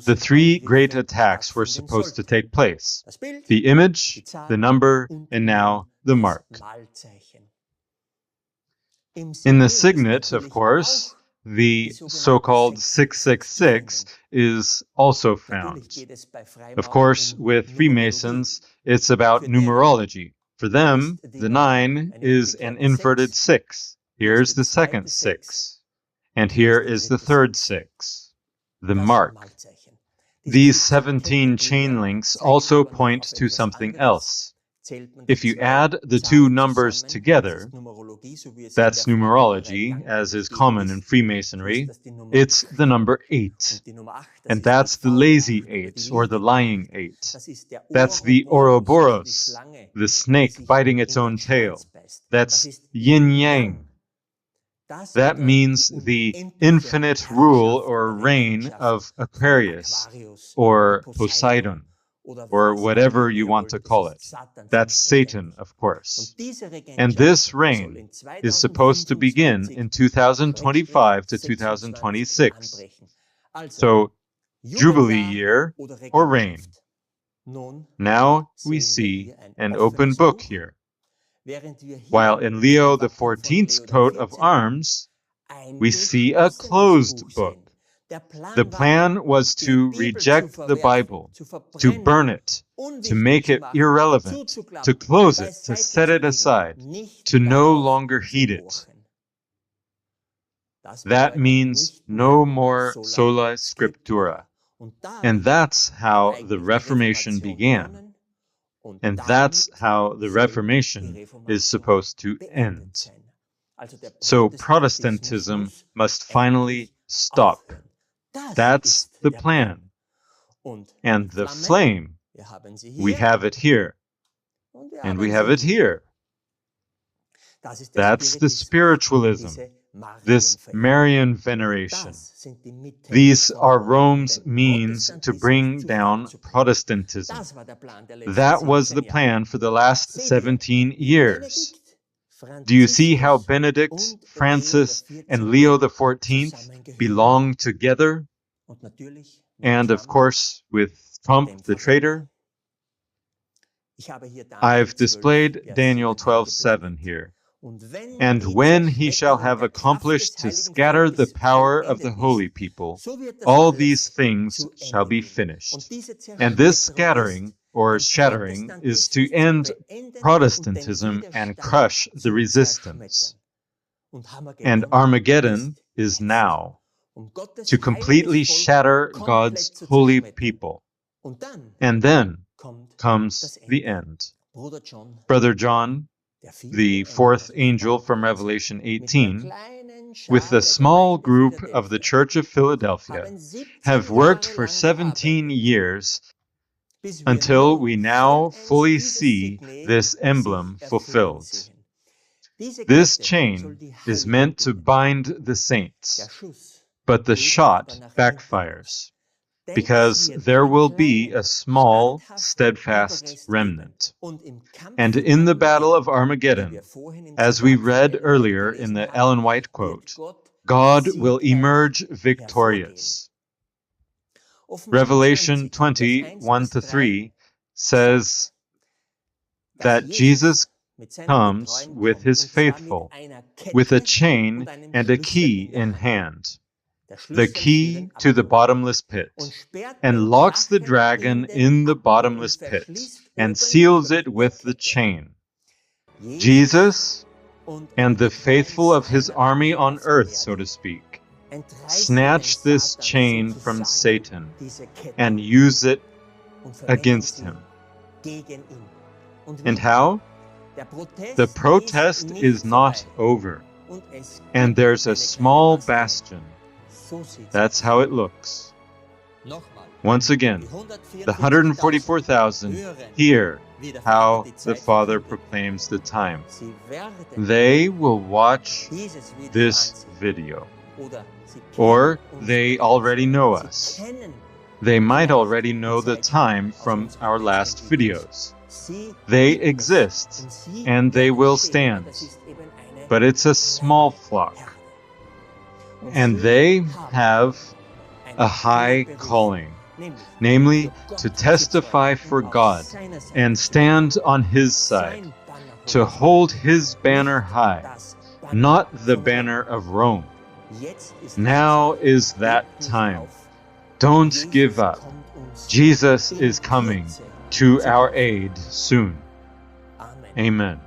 the 3 great attacks were supposed to take place: the image, the number, and now the mark. In the signet, of course, the so-called 666 is also found. Of course, with Freemasons, it's about numerology. For them, the 9 is an inverted 6. Here's the second 6, and here is the third 6, the mark. These 17 chain links also point to something else. If you add the 2 numbers together, that's numerology, as is common in Freemasonry, it's the number 8. And that's the lazy 8, or the lying 8. That's the Ouroboros, the snake biting its own tail. That's yin-yang. That means the infinite rule or reign of Aquarius, or Poseidon, or whatever you want to call it. That's Satan, of course. And this reign is supposed to begin in 2025 to 2026. So, Jubilee year or reign. Now we see an open book here. While in Leo XIV's coat of arms, we see a closed book. The plan was to reject the Bible, to burn it, to make it irrelevant, to close it, to set it aside, to no longer heed it. That means no more sola scriptura. And that's how the Reformation began. And that's how the Reformation is supposed to end. So Protestantism must finally stop. That's the plan. And the flame, we have it here. And we have it here. That's the spiritualism, this Marian veneration. These are Rome's means to bring down Protestantism. That was the plan for the last 17 years. Do you see how Benedict, Francis, and Leo XIV belong together? And of course, with Trump, the traitor? I've displayed Daniel 12:7 here. And when he shall have accomplished to scatter the power of the holy people, all these things shall be finished. And this scattering, or shattering, is to end Protestantism and crush the resistance. And Armageddon is now, to completely shatter God's holy people. And then comes the end. Brother John, the 4th angel from Revelation 18, with a small group of the Church of Philadelphia, have worked for 17 years until we now fully see this emblem fulfilled. This chain is meant to bind the saints, but the shot backfires, because there will be a small, steadfast remnant. And in the Battle of Armageddon, as we read earlier in the Ellen White quote, God will emerge victorious. Revelation 20:1-3 says that Jesus comes with his faithful, with a chain and a key in hand, the key to the bottomless pit, and locks the dragon in the bottomless pit, and seals it with the chain. Jesus and the faithful of his army on earth, so to speak, snatch this chain from Satan and use it against him. And how? The protest is not over, and there's a small bastion. That's how it looks. Once again, the 144,000 hear how the Father proclaims the time. They will watch this video, or they already know us. They might already know the time from our last videos. They exist, and they will stand. But it's a small flock, and they have a high calling, namely to testify for God and stand on his side, to hold his banner high, not the banner of Rome. Now is that time. Don't give up. Jesus is coming to our aid soon. Amen.